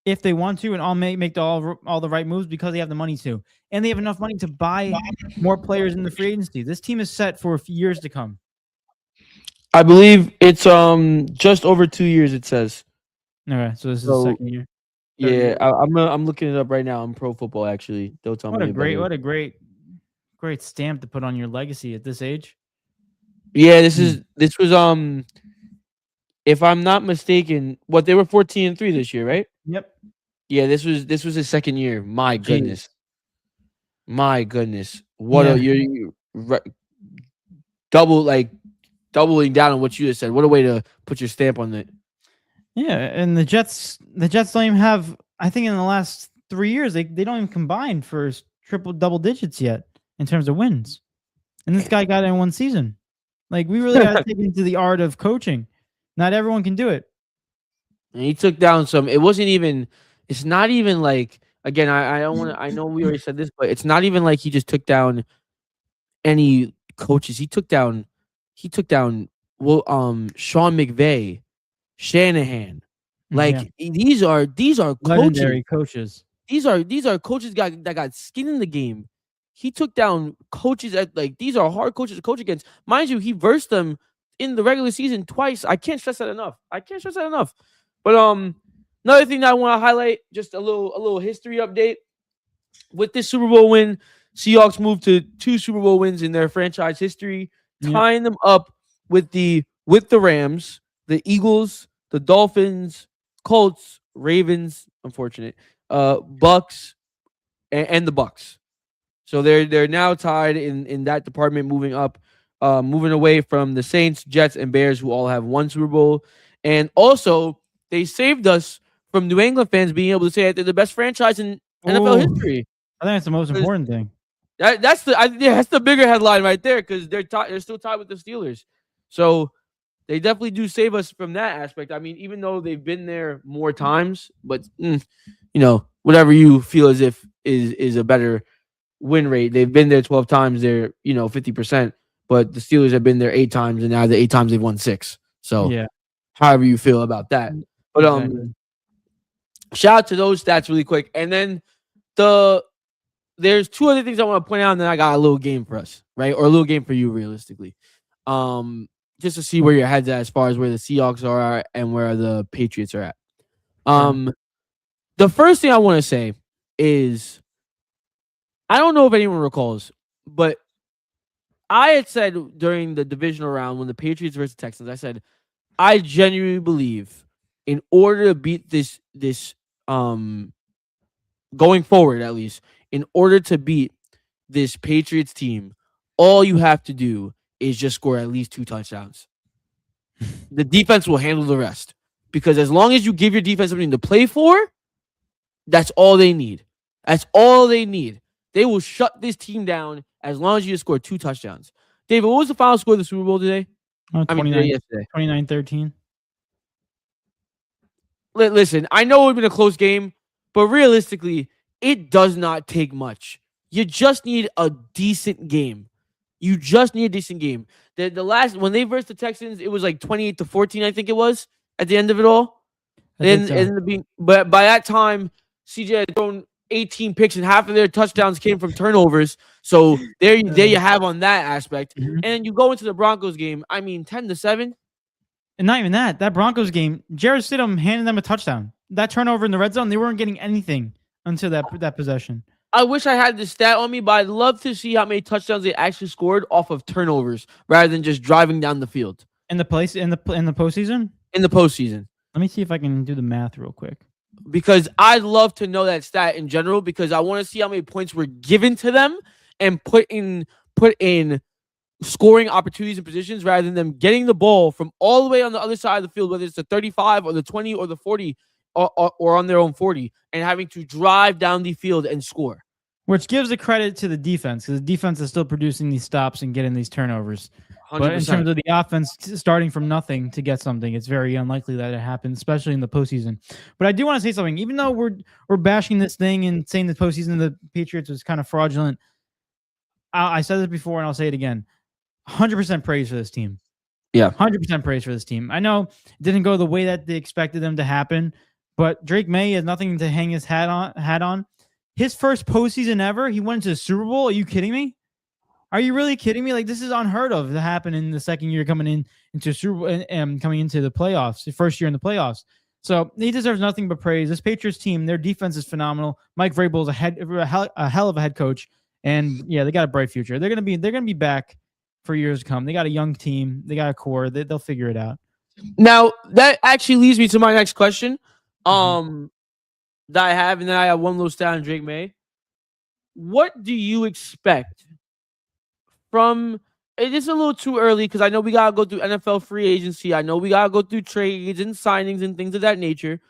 if they want to and all make all the right moves because they have the money to. And they have enough money to buy more players in the free agency. This team is set for years to come. I believe it's just over 2 years, it says. Okay, so this is the second year. Yeah, I'm looking it up right now on Pro Football. Actually, they'll tell me. What a great stamp to put on your legacy at this age. Yeah, this was if I'm not mistaken, they were 14-3 this year, right? Yep. Yeah, this was his second year. My goodness. What a you doubling down on what you just said. What a way to put your stamp on it. Yeah, and the Jets don't even have. I think in the last 3 years they don't even combine for double digits yet in terms of wins. And this guy got it in one season. Like we really got to take into the art of coaching. Not everyone can do it. And he took down some. It wasn't even. It's not even like. Again, I don't want to. I know we already said this, but it's not even like he just took down any coaches. He took down. Sean McVay, Shanahan. Like these are legendary coaches. These are coaches that got skin in the game. He took down coaches these are hard coaches to coach against. Mind you, he versed them in the regular season twice. I can't stress that enough. But another thing that I want to highlight, just a little history update. With this Super Bowl win, Seahawks moved to 2 Super Bowl wins in their franchise history, tying them up with the Rams, the Eagles, the Dolphins, Colts, Ravens, unfortunate, Bucks, and the Bucks. So they're now tied in that department, moving up, moving away from the Saints, Jets, and Bears, who all have 1 Super Bowl. And also, they saved us from New England fans being able to say that they're the best franchise in NFL history. I think that's the most important thing. That's the bigger headline right there because they're still tied with the Steelers. So they definitely do save us from that aspect. I mean, even though they've been there more times, but whatever you feel as if is a better win rate. They've been there 12 times. They're 50%, but the Steelers have been there 8 times, and now the 8 times they've won 6. So however you feel about that. But shout out to those stats really quick, and then there's 2 other things I want to point out, and then I got a little game for us, right, or a little game for you, realistically. just to see where your head's at as far as where the Seahawks are and where the Patriots are at. The first thing I want to say is, I don't know if anyone recalls, but I had said during the divisional round when the Patriots versus the Texans, I said, I genuinely believe in order to beat this going forward, at least, in order to beat this Patriots team, all you have to do is just score at least 2 touchdowns. The defense will handle the rest. Because as long as you give your defense something to play for, that's all they need. That's all they need. They will shut this team down as long as you just score 2 touchdowns. David, what was the final score of the Super Bowl today? 29-13. Listen, I know it would have been a close game, but realistically, it does not take much. You just need a decent game. You just need a decent game. The last, when they versed the Texans, it was like 28-14, I think it was, at the end of it all. But by that time, CJ had thrown 18 picks and half of their touchdowns came from turnovers. So there you have on that aspect. Mm-hmm. And you go into the Broncos game, 10-7. And not even that Broncos game, Jarrett Stidham handed them a touchdown. That turnover in the red zone, they weren't getting anything until that possession. I wish I had the stat on me, but I'd love to see how many touchdowns they actually scored off of turnovers rather than just driving down the field. In the postseason? In the postseason. Let me see if I can do the math real quick. Because I'd love to know that stat in general, because I want to see how many points were given to them and put in scoring opportunities and positions rather than them getting the ball from all the way on the other side of the field, whether it's the 35 or the 20 or the 40 or on their own 40, and having to drive down the field and score. Which gives the credit to the defense, because the defense is still producing these stops and getting these turnovers. 100%. But in terms of the offense starting from nothing to get something, it's very unlikely that it happens, especially in the postseason. But I do want to say something. Even though we're bashing this thing and saying the postseason the Patriots was kind of fraudulent, I said this before and I'll say it again. 100% praise for this team. Yeah. 100% praise for this team. I know it didn't go the way that they expected them to happen, but Drake May has nothing to hang his hat on. His first postseason ever, he went into the Super Bowl. Are you kidding me? Are you really kidding me? Like, this is unheard of to happen in the second year coming into Super Bowl and coming into the playoffs, the first year in the playoffs. So he deserves nothing but praise. This Patriots team, their defense is phenomenal. Mike Vrabel is a hell of a head coach, and yeah, they got a bright future. They're gonna be back for years to come. They got a young team. They got a core. They'll figure it out. Now that actually leads me to my next question. That I have, and then I have one little stat on Drake May. What do you expect from? It is a little too early because I know we gotta go through NFL free agency. I know we gotta go through trades and signings and things of that nature.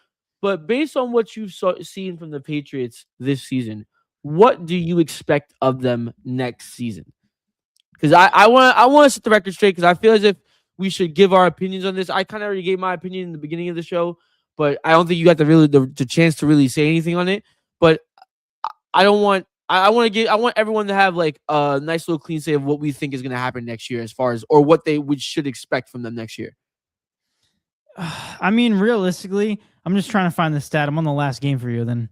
But based on what you've seen from the Patriots this season, what do you expect of them next season? Because I want to set the record straight, because I feel as if we should give our opinions on this. I kind of already gave my opinion in the beginning of the show, but I don't think you got the chance to really say anything on it. But I want everyone to have like a nice little clean say of what we think is going to happen next year, as far as, or what they should expect from them next year. I mean, realistically, I'm just trying to find the stat. I'm on the last game for you, then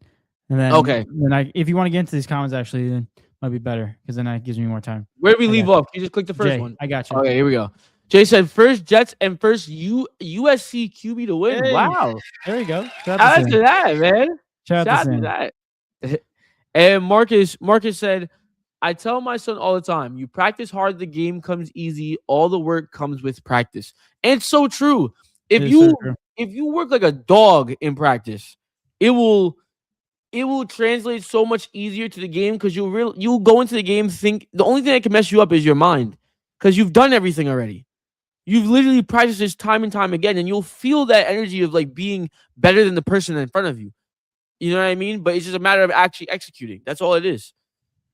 okay. Then if you want to get into these comments, actually, then might be better, because then that gives me more time. Where do we leave off? Can you just click the first one? I got you. Okay, here we go. Jay said first Jets and first USC QB to win. Hey, wow. There you go. Shout out to that, man. Shout out to that. And Marcus said, I tell my son all the time, you practice hard, the game comes easy. All the work comes with practice. And it's so true. If you work like a dog in practice, it will translate so much easier to the game, because you'll go into the game think the only thing that can mess you up is your mind, because you've done everything already. You've literally practiced this time and time again, and you'll feel that energy of like being better than the person in front of you. You know what I mean? But it's just a matter of actually executing. That's all it is.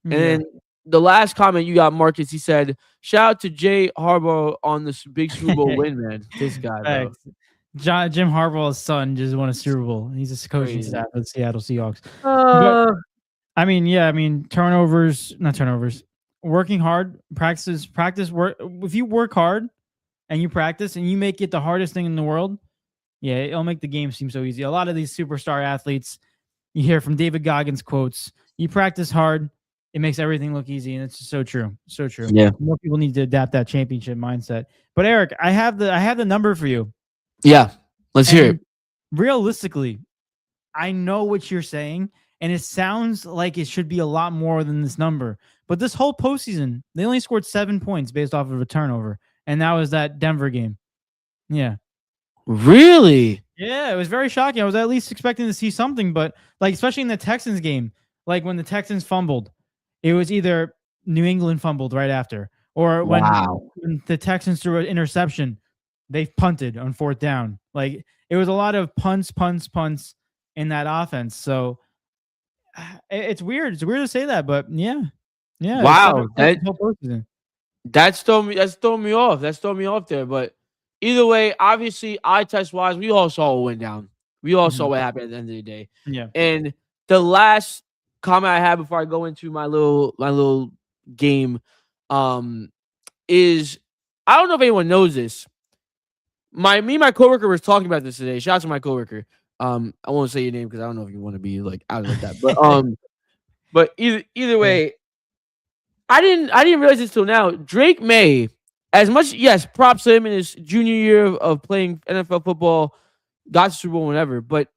Yeah. And then the last comment you got, Marcus, he said, shout out to Jay Harbaugh on this big Super Bowl win, man. This guy, bro. Jim Harbaugh's son just won a Super Bowl. He's a coaching staff of the Seattle Seahawks. Not turnovers. Working hard, practice work. If you work hard and you practice and you make it the hardest thing in the world, yeah, it'll make the game seem so easy. A lot of these superstar athletes, you hear from David Goggins quotes, you practice hard, it makes everything look easy, and it's so true. So true. Yeah. More people need to adapt that championship mindset. But Eric, I have the number for you. Yeah. Let's hear it. Realistically, I know what you're saying, and it sounds like it should be a lot more than this number. But this whole postseason, they only scored 7 points based off of a turnover, and that was that Denver game. Yeah. Really? Yeah, it was very shocking. I was at least expecting to see something, but like especially in the Texans game, like when the Texans fumbled, it was either New England fumbled right after, or when the Texans threw an interception, they punted on 4th down. Like it was a lot of punts in that offense. So it's weird. It's weird to say that, but yeah. Wow. That's thrown me off. That's thrown me off there. But either way, obviously, eye test wise, we all saw what went down. We all saw what happened at the end of the day. Yeah. And the last comment I have before I go into my little game, is I don't know if anyone knows this. My coworker was talking about this today. Shout out to my coworker. I won't say your name because I don't know if you want to be like out like that. But either way, I didn't realize this till now. Drake May, as much props to him in his junior year of playing NFL football, got to Super Bowl, whatever. But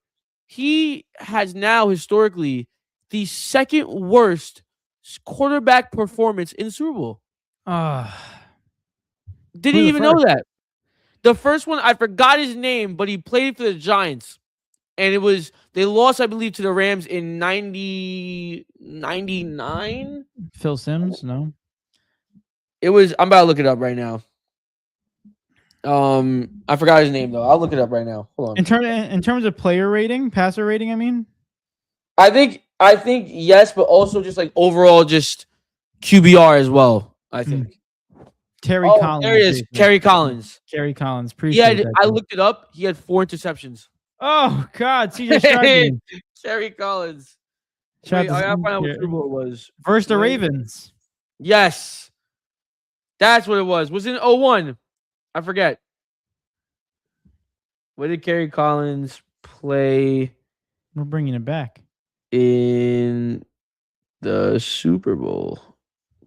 he has now historically the second worst quarterback performance in the Super Bowl. Didn't even know that. The first one, I forgot his name, but he played for the Giants. And they lost, I believe, to the Rams in 99. Phil Simms, no. I'm about to look it up right now. I forgot his name though. I'll look it up right now. Hold on. In terms of player rating, passer rating, I mean, I think yes, but also just like overall, just QBR as well. I think. Terry Collins. There he is. Kerry Collins. Kerry Collins. I looked it up. He had 4 interceptions. Oh God, CJ Stroud. Kerry Collins. Wait, I gotta find out what Super Bowl it was. Versus the Ravens. Yes. That's what it was. Was it 01? I forget. Where did Kerry Collins play? We're bringing it back. In the Super Bowl.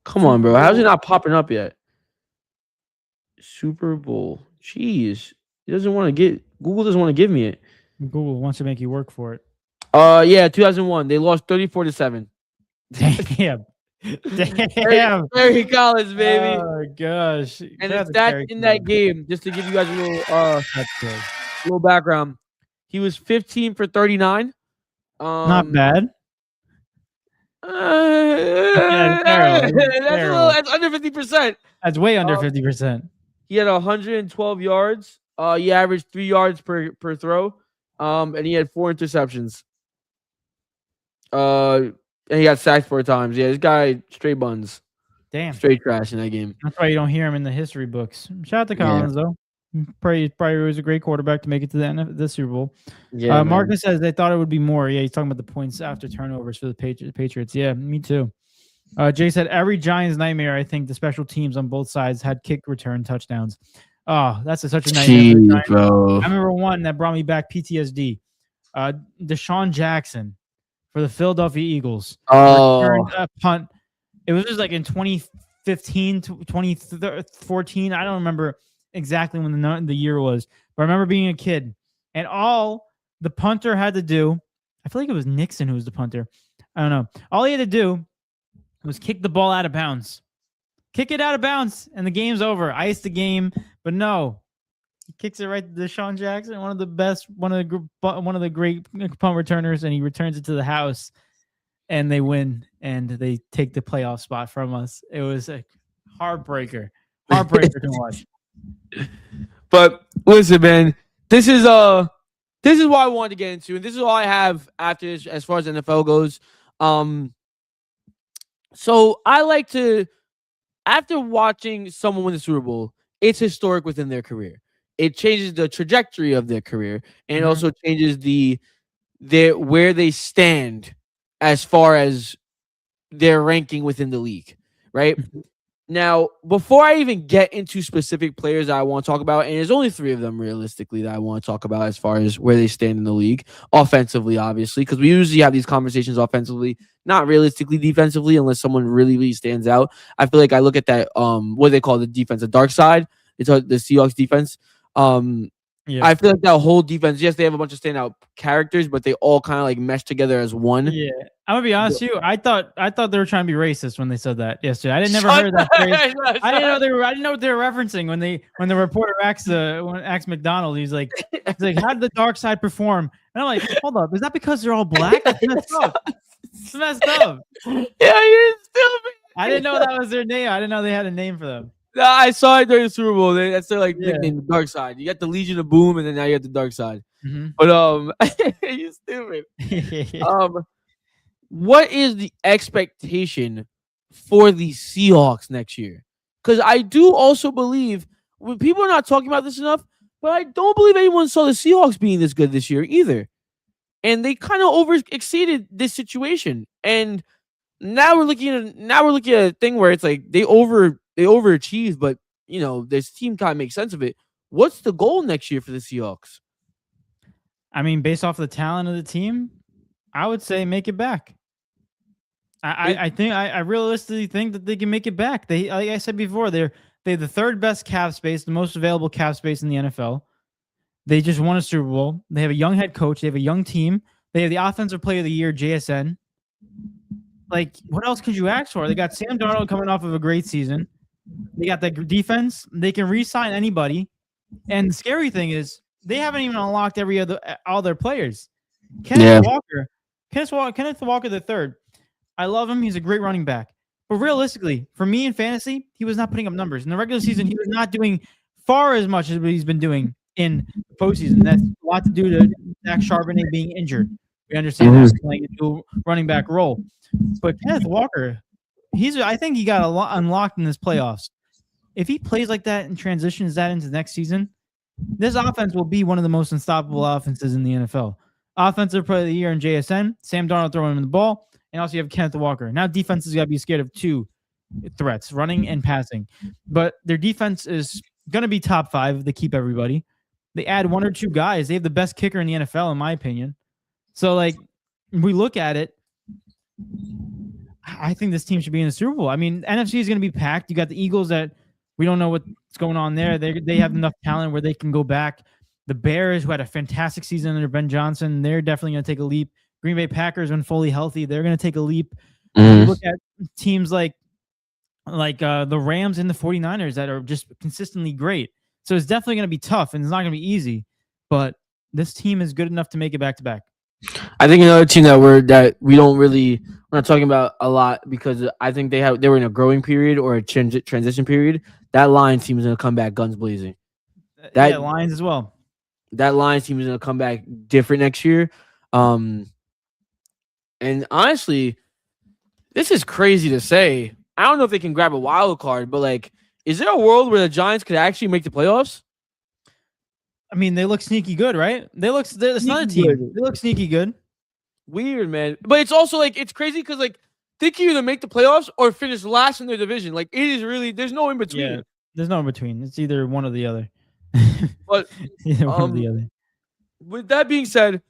Come on, bro. How's it not popping up yet? Super Bowl. Jeez. Google doesn't want to give me it. Google wants to make you work for it. 2001. They lost 34-7. Damn. Kerry Collins, baby. Oh gosh. And it's that in that game, just to give you guys a little background. He was 15 for 39. Not bad. That's under 50%. That's way under 50%. He had 112 yards. He averaged 3 yards per throw. And he had 4 interceptions. And he got sacked 4 times. Yeah, this guy straight buns. Damn. Straight trash in that game. That's why you don't hear him in the history books. Shout out to Collins though. Probably was a great quarterback to make it to the Super Bowl. Yeah. Marcus says they thought it would be more. Yeah, he's talking about the points after turnovers for the Patriots. Yeah, me too. Jay said every Giants nightmare. I think the special teams on both sides had kick return touchdowns. Oh, that's such a nightmare. Bro. I remember one that brought me back PTSD. Deshaun Jackson for the Philadelphia Eagles. Returned a punt. It was just like in 2015 to 2014. I don't remember exactly when the year was, but I remember being a kid, and all the punter had to do, I feel like it was Nixon who was the punter. I don't know. All he had to do was kick the ball out of bounds. Kick it out of bounds, and the game's over. Ice the game, but no. He kicks it right to Deshaun Jackson, one of the great punt returners, and he returns it to the house, and they win, and they take the playoff spot from us. It was a heartbreaker to watch. But listen, man, this is what I wanted to get into, and this is all I have after this as far as NFL goes. So I like to, after watching someone win the Super Bowl, it's historic within their career. It changes the trajectory of their career, and it also changes where they stand as far as their ranking within the league, right? Now, before I even get into specific players that I want to talk about, and there's only 3 of them realistically that I want to talk about as far as where they stand in the league, offensively, obviously, because we usually have these conversations offensively, not realistically defensively, unless someone really, really stands out. I feel like I look at that, what they call the defense, the dark side. It's the Seahawks defense. Yeah. I feel like that whole defense, yes, they have a bunch of standout characters, but they all kind of like mesh together as one. Yeah, I'm gonna be honest with you. I thought they were trying to be racist when they said that yesterday. I never heard that phrase. I didn't know what they were referencing when the reporter asked McDonald. He's like, how did the dark side perform? And I'm like, hold up, is that because they're all black? That's messed up. It's messed up. Yeah, you're stupid. I didn't know that was their name. I didn't know they had a name for them. No, I saw it during the Super Bowl. That's their nickname, the Dark Side. You got the Legion of Boom, and then now you have the Dark Side. Mm-hmm. But you stupid. What is the expectation for the Seahawks next year? Because I do also believe when people are not talking about this enough, but I don't believe anyone saw the Seahawks being this good this year either. And they kind of exceeded this situation. And now we're looking at a thing where it's like they overachieved, but this team kind of makes sense of it. What's the goal next year for the Seahawks? I mean, based off the talent of the team, I would say make it back. I realistically think that they can make it back. They, like I said before, they have the 3rd best cap space, the most available cap space in the NFL. They just won a Super Bowl. They have a young head coach. They have a young team. They have the Offensive Player of the Year, JSN. Like, what else could you ask for? They got Sam Darnold coming off of a great season. They got the defense. They can re-sign anybody. And the scary thing is they haven't even unlocked all their players. Kenneth Walker the third. I love him. He's a great running back. But realistically, for me in fantasy, he was not putting up numbers. In the regular season, he was not doing far as much as what he's been doing in the postseason. That's a lot to do to Zach Charbonnet being injured. We understand he's playing a dual running back role. But Kenneth Walker, I think he got a lot unlocked in this playoffs. If he plays like that and transitions that into next season, this offense will be one of the most unstoppable offenses in the NFL. Offensive Player of the Year in JSN, Sam Darnold throwing him the ball, and also you have Kenneth Walker. Now defenses got to be scared of 2 threats, running and passing. But their defense is going to be top 5 if they keep everybody. They add 1 or 2 guys. They have the best kicker in the NFL, in my opinion. So, we look at it, I think this team should be in the Super Bowl. I mean, NFC is going to be packed. You got the Eagles that we don't know what's going on there. They have enough talent where they can go back. The Bears, who had a fantastic season under Ben Johnson, they're definitely going to take a leap. Green Bay Packers, when fully healthy, they're going to take a leap. You look at teams like the Rams and the 49ers that are just consistently great. So it's definitely going to be tough, and it's not going to be easy. But this team is good enough to make it back-to-back. I think another team we're not talking about a lot because I think they were in a growing period or a transition period. That Lions team is going to come back guns blazing. Lions as well. That Lions team is going to come back different next year. And honestly, this is crazy to say. I don't know if they can grab a wild card, but is there a world where the Giants could actually make the playoffs? I mean, they look sneaky good, right? It's not a team. They look sneaky good. Weird, man. But it's also it's crazy because they can either make the playoffs or finish last in their division. It is really, there's no in between. Yeah, there's no in between. It's either one or the other. But either one or the other. With that being said,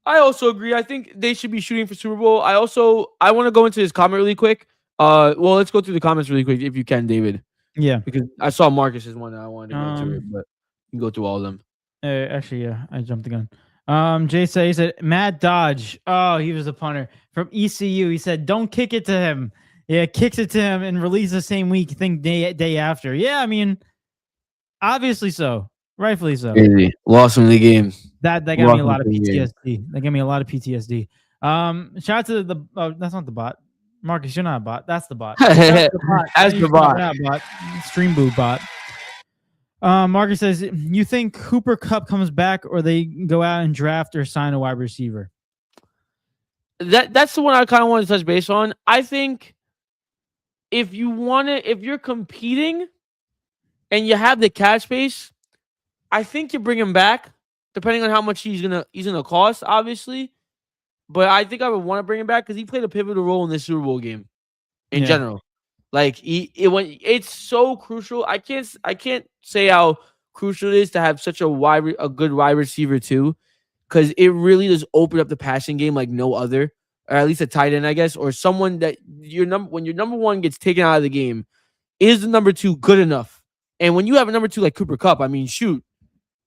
I also agree. I think they should be shooting for Super Bowl. I want to go into this comment really quick. Let's go through the comments really quick if you can, David. Yeah. Because I saw Marcus's one and I wanted to go into it, but you can go through all of them. Actually, yeah, I jumped the gun. Jay said, Matt Dodge. Oh, he was a punter from ECU. He said, don't kick it to him. Yeah, kicks it to him and release the same week, think day after. Yeah, I mean, obviously so. Rightfully so. Crazy. Lost him in the game. That got me a lot of PTSD. That gave me a lot of PTSD. Shout out to that's not the bot. Marcus, you're not a bot. That's the bot. That's the bot. Not bot. Stream Boo bot. Marcus says, you think Cooper Kupp comes back or they go out and draft or sign a wide receiver? That's the one I kind of want to touch base on. I think if you're competing and you have the cap space, I think you bring him back, depending on how much he's gonna cost, obviously. But I think I would want to bring him back because he played a pivotal role in this Super Bowl game in general. Like it's so crucial. I can't say how crucial it is to have such a good wide receiver too, because it really does open up the passing game like no other, or at least a tight end, I guess, or someone that when your number one gets taken out of the game, is the number two good enough? And when you have a number two like Cooper Kupp, I mean, shoot,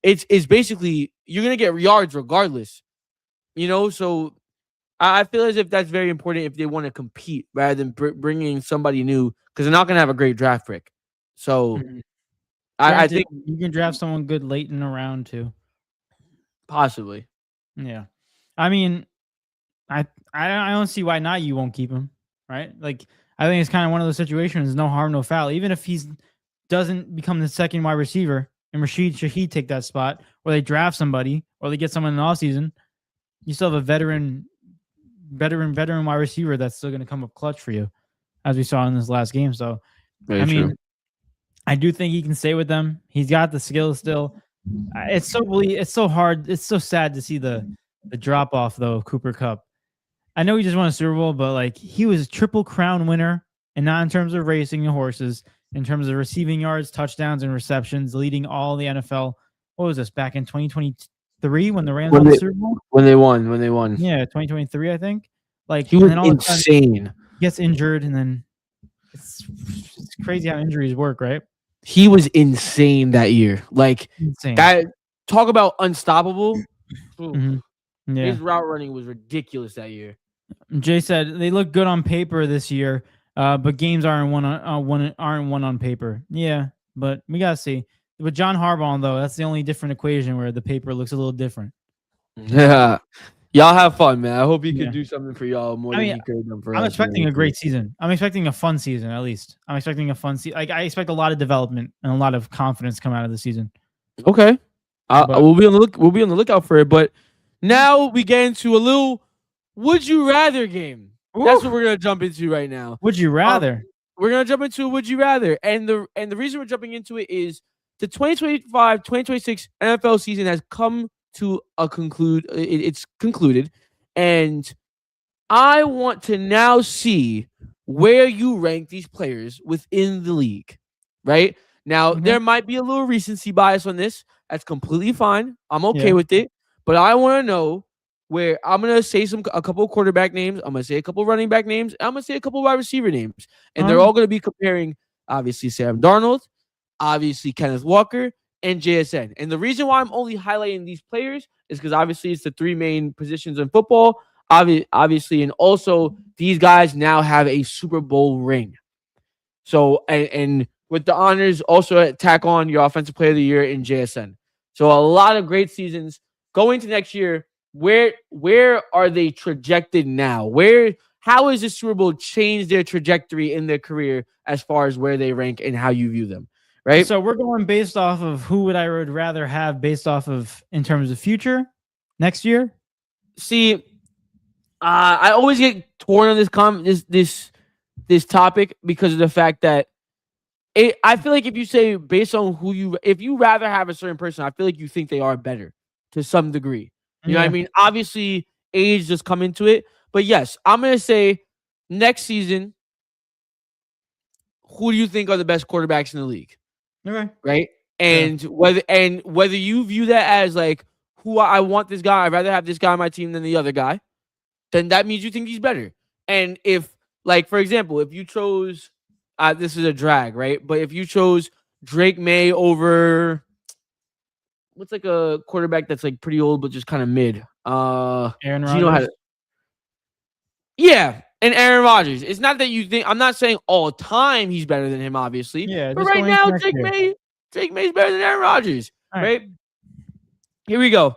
it's basically you're gonna get yards regardless, So I feel as if that's very important if they want to compete rather than bringing somebody new, because they're not going to have a great draft pick. So I think you can draft someone good late in the round too. Possibly. Yeah. I mean, I don't see why not you won't keep him, right? Like, I think it's kind of one of those situations, no harm, no foul. Even if he's doesn't become the second wide receiver and Rashid Shaheed take that spot, or they draft somebody, or they get someone in the offseason, you still have a veteran wide receiver that's still going to come up clutch for you, as we saw in this last game. So, Very true. I do think he can stay with them. He's got the skills still. It's so hard. It's so sad to see the drop off though of Cooper Kupp. I know he just won a Super Bowl, but like he was a Triple Crown winner, and not in terms of racing the horses, in terms of receiving yards, touchdowns, and receptions, leading all the NFL. What was this back in 2023 when the Rams won the Super Bowl? When they won. Yeah, 2023, I think. Like he was insane. Gets injured, and then it's crazy how injuries work, right? He was insane that year. Like insane. That talk about unstoppable. Mm-hmm. Yeah. His route running was ridiculous that year. Jay said they look good on paper this year, but games aren't won on paper. Yeah, but we gotta see. With John Harbaugh, though, that's the only different equation where the paper looks a little different. Yeah. Y'all have fun, man. I hope he can do something for y'all more than he could have done for us. I'm expecting a great season. I'm expecting a fun season, at least. I'm expecting a fun season. Like, I expect a lot of development and a lot of confidence come out of the season. Okay. We'll be on the lookout for it. But now we get into a little would you rather game. Ooh. That's what we're gonna jump into right now. Would you rather? We're gonna jump into would you rather. And the reason we're jumping into it is the 2025-2026 NFL season has come to a it's concluded, and I want to now see where you rank these players within the league. Right now, there might be a little recency bias on this. That's completely fine. I'm okay with it, but I want to know where I'm gonna say a couple of quarterback names. I'm gonna say a couple of running back names. I'm gonna say a couple of wide receiver names, and they're all gonna be comparing obviously Sam Darnold, obviously Kenneth Walker, and JSN. And the reason why I'm only highlighting these players is because obviously it's the three main positions in football, obviously, and also these guys now have a Super Bowl ring. So, and with the honors, also tack on your offensive player of the year in JSN. So a lot of great seasons going to next year. Where are they trajected now? How has this Super Bowl changed their trajectory in their career as far as where they rank and how you view them? Right. So we're going based off of who would rather have based off of in terms of future next year. See, I always get torn on this topic because of the fact that I feel like if you say based on if you rather have a certain person, I feel like you think they are better to some degree. You know what I mean? Obviously, age does come into it, but yes, I'm gonna say next season, who do you think are the best quarterbacks in the league? Okay. Right. And whether you view that as like who I want this guy, I'd rather have this guy on my team than the other guy, then that means you think he's better. And if, like, for example, if you chose, this is a drag, right? But if you chose Drake May over, what's like a quarterback that's like pretty old but just kind of mid? Aaron Rodgers. Yeah. And Aaron Rodgers. It's not that you think. I'm not saying all time he's better than him, obviously. Yeah, but right now, Drake May's better than Aaron Rodgers. Right? Here we go.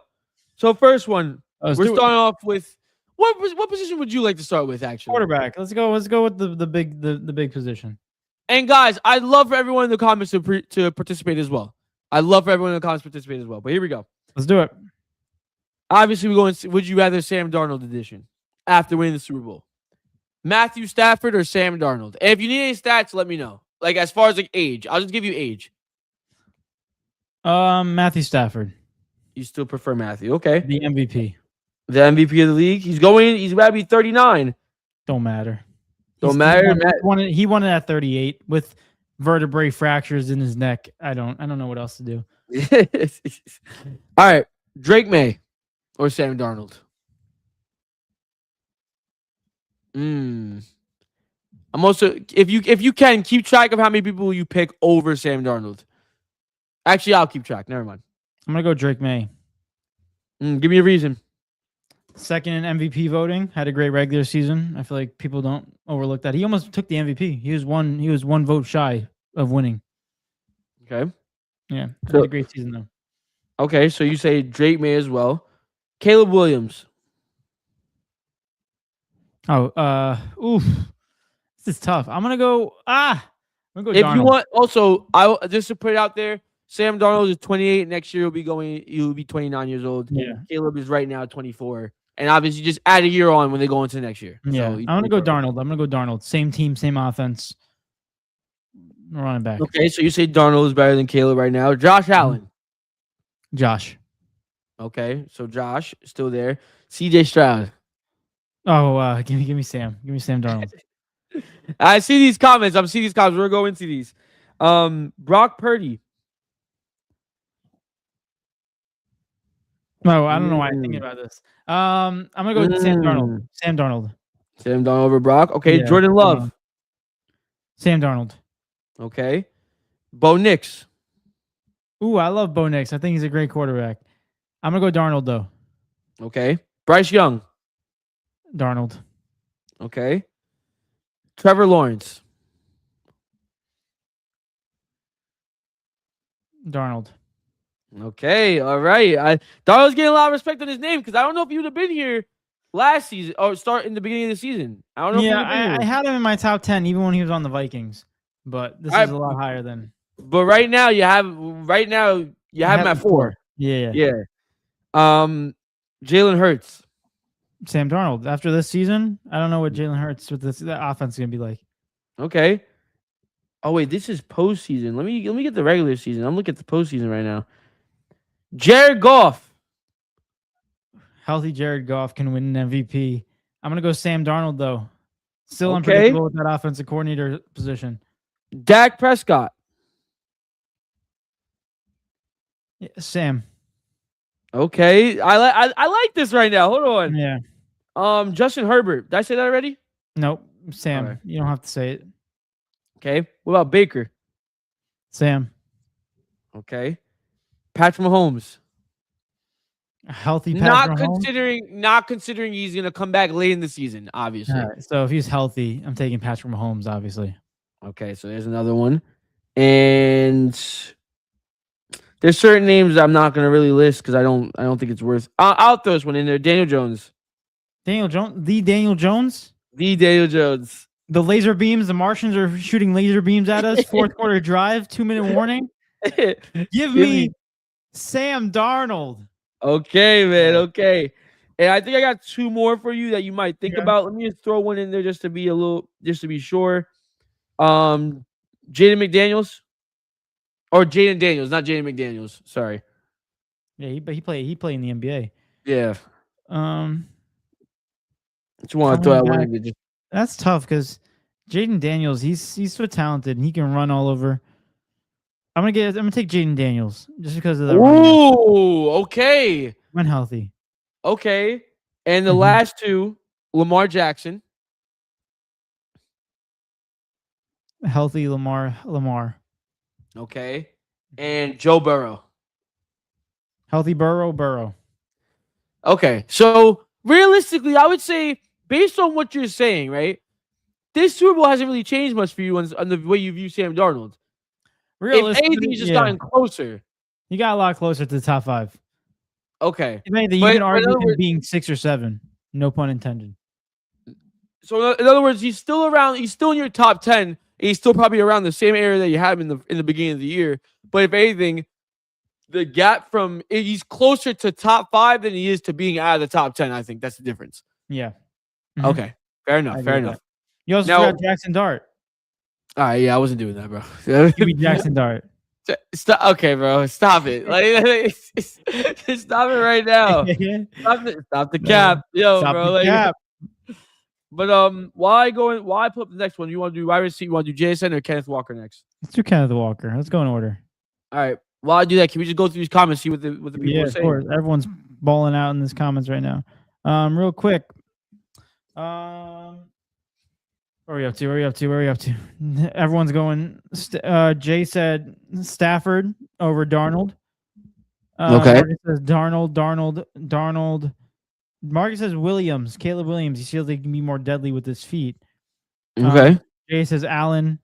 So first one, we're starting off with what position would you like to start with? Actually, quarterback. Let's go with the big position. And guys, I'd love for everyone in the comments to participate as well. But here we go. Let's do it. Obviously, we're going. Would you rather Sam Darnold edition after winning the Super Bowl? Matthew Stafford or Sam Darnold? And if you need any stats, let me know. Like as far as like age, I'll just give you age. Matthew Stafford. You still prefer Matthew? Okay. The MVP. The MVP of the league. He's about to be 39. Don't matter. So he won it at 38 with vertebrae fractures in his neck. I don't know what else to do. All right, Drake May or Sam Darnold. I'm also if you can keep track of how many people you pick over Sam Darnold. Actually, I'll keep track. Never mind. I'm gonna go Drake May. Give me a reason. Second in MVP voting, had a great regular season. I feel like people don't overlook that. He almost took the MVP. He was one vote shy of winning. Okay. Yeah, had a great season though. Okay, so you say Drake May as well. Caleb Williams. Oh, oof. This is tough. I'm gonna go. I'm gonna go. If Darnold. you want, also, just to put it out there, Sam Darnold is 28. Next year he'll be 29 years old. Yeah. Caleb is right now 24, and obviously just add a year on when they go into next year. Yeah, So I'm gonna go Darnold. Same team, same offense. Running back. Okay, so you say Darnold is better than Caleb right now. Josh Allen. Josh. Okay, so Josh still there. CJ Stroud. Oh, give me Sam. Give me Sam Darnold. I see these comments. We're going into these. Brock Purdy. No, I don't know why I'm thinking about this. I'm gonna go with Sam Darnold. Sam Darnold. Sam Darnold over Brock. Okay, Yeah, Jordan Love. Sam Darnold. Okay. Bo Nix. Ooh, I love Bo Nix. I think he's a great quarterback. I'm gonna go Darnold though. Okay. Bryce Young. Darnold. Okay. Trevor Lawrence. Darnold. Okay. All right. Darnold's getting a lot of respect on his name because I don't know if he would have been here last season or start in the beginning of the season. I don't know. Yeah, if I had him in my top 10 even when he was on the Vikings, but this is a lot higher than. But right now you have him at 4. Yeah. Jalen Hurts. Sam Darnold. After this season, I don't know what Jalen Hurts with that offense is gonna be like. Okay. Oh wait, this is postseason. Let me get the regular season. I'm looking at the postseason right now. Jared Goff. Healthy Jared Goff can win an MVP. I'm gonna go Sam Darnold though. Still Okay. unpredictable with that offensive coordinator position. Dak Prescott. Yeah, Sam. Okay, I like this right now. Hold on. Yeah. Justin Herbert. Did I say that already? Nope. Sam. Right. You don't have to say it. Okay. What about Baker? Sam. Okay. Patrick Mahomes. A healthy Patrick Not considering he's gonna come back late in the season, obviously. All right, so if he's healthy, I'm taking Patrick Mahomes, obviously. Okay, so there's another one. And there's certain names I'm not gonna really list because I don't think it's worth. I'll throw this one in there. Daniel Jones. Daniel Jones. The Daniel Jones. The laser beams. The Martians are shooting laser beams at us. Fourth quarter drive. 2-minute warning. Give me Sam Darnold. Okay, man. Okay. And I think I got 2 more for you that you might think about. Let me just throw one in there just to be sure. Jaden McDaniels. Or Jaden Daniels, not Jaden McDaniels. Sorry. Yeah, he played in the NBA. Yeah. Just want to throw that one in there. That's tough because Jaden Daniels, he's so talented and he can run all over. I'm gonna take Jaden Daniels just because of that. Ooh, okay. When healthy. Okay. And the last 2, Lamar Jackson. Healthy Lamar. Okay. And Joe Burrow. Healthy Burrow. Okay. So realistically, I would say, based on what you're saying, right? This Super Bowl hasn't really changed much for you on the way you view Sam Darnold. If anything, he's just gotten closer. He got a lot closer to the top 5. Okay. If anything, you can argue him being 6 or 7. No pun intended. So in other words, he's still around. He's still in your top 10. And he's still probably around the same area that you had him in the beginning of the year. But if anything, the gap from he's closer to top 5 than he is to being out of the top 10. I think that's the difference. Yeah. Okay. Fair enough. You also got Jackson Dart. All right. Yeah, I wasn't doing that, bro. Give me Jackson Dart. Stop. Okay, bro. Stop it. Stop it right now. Stop the cap. Yo, Stop bro. the cap. But why put up the next one? You want to do wide receiver? You want to do JSN or Kenneth Walker next? Let's do Kenneth Walker. Let's go in order. All right. While I do that, can we just go through these comments, see what the people are saying? Of course. Everyone's balling out in these comments right now. Real quick. Where are we up to? Everyone's going. Jay said Stafford over Darnold. Okay. Marcus says Darnold. Marcus says Williams. Caleb Williams. He feels like he can be more deadly with his feet. Okay. Jay says Allen.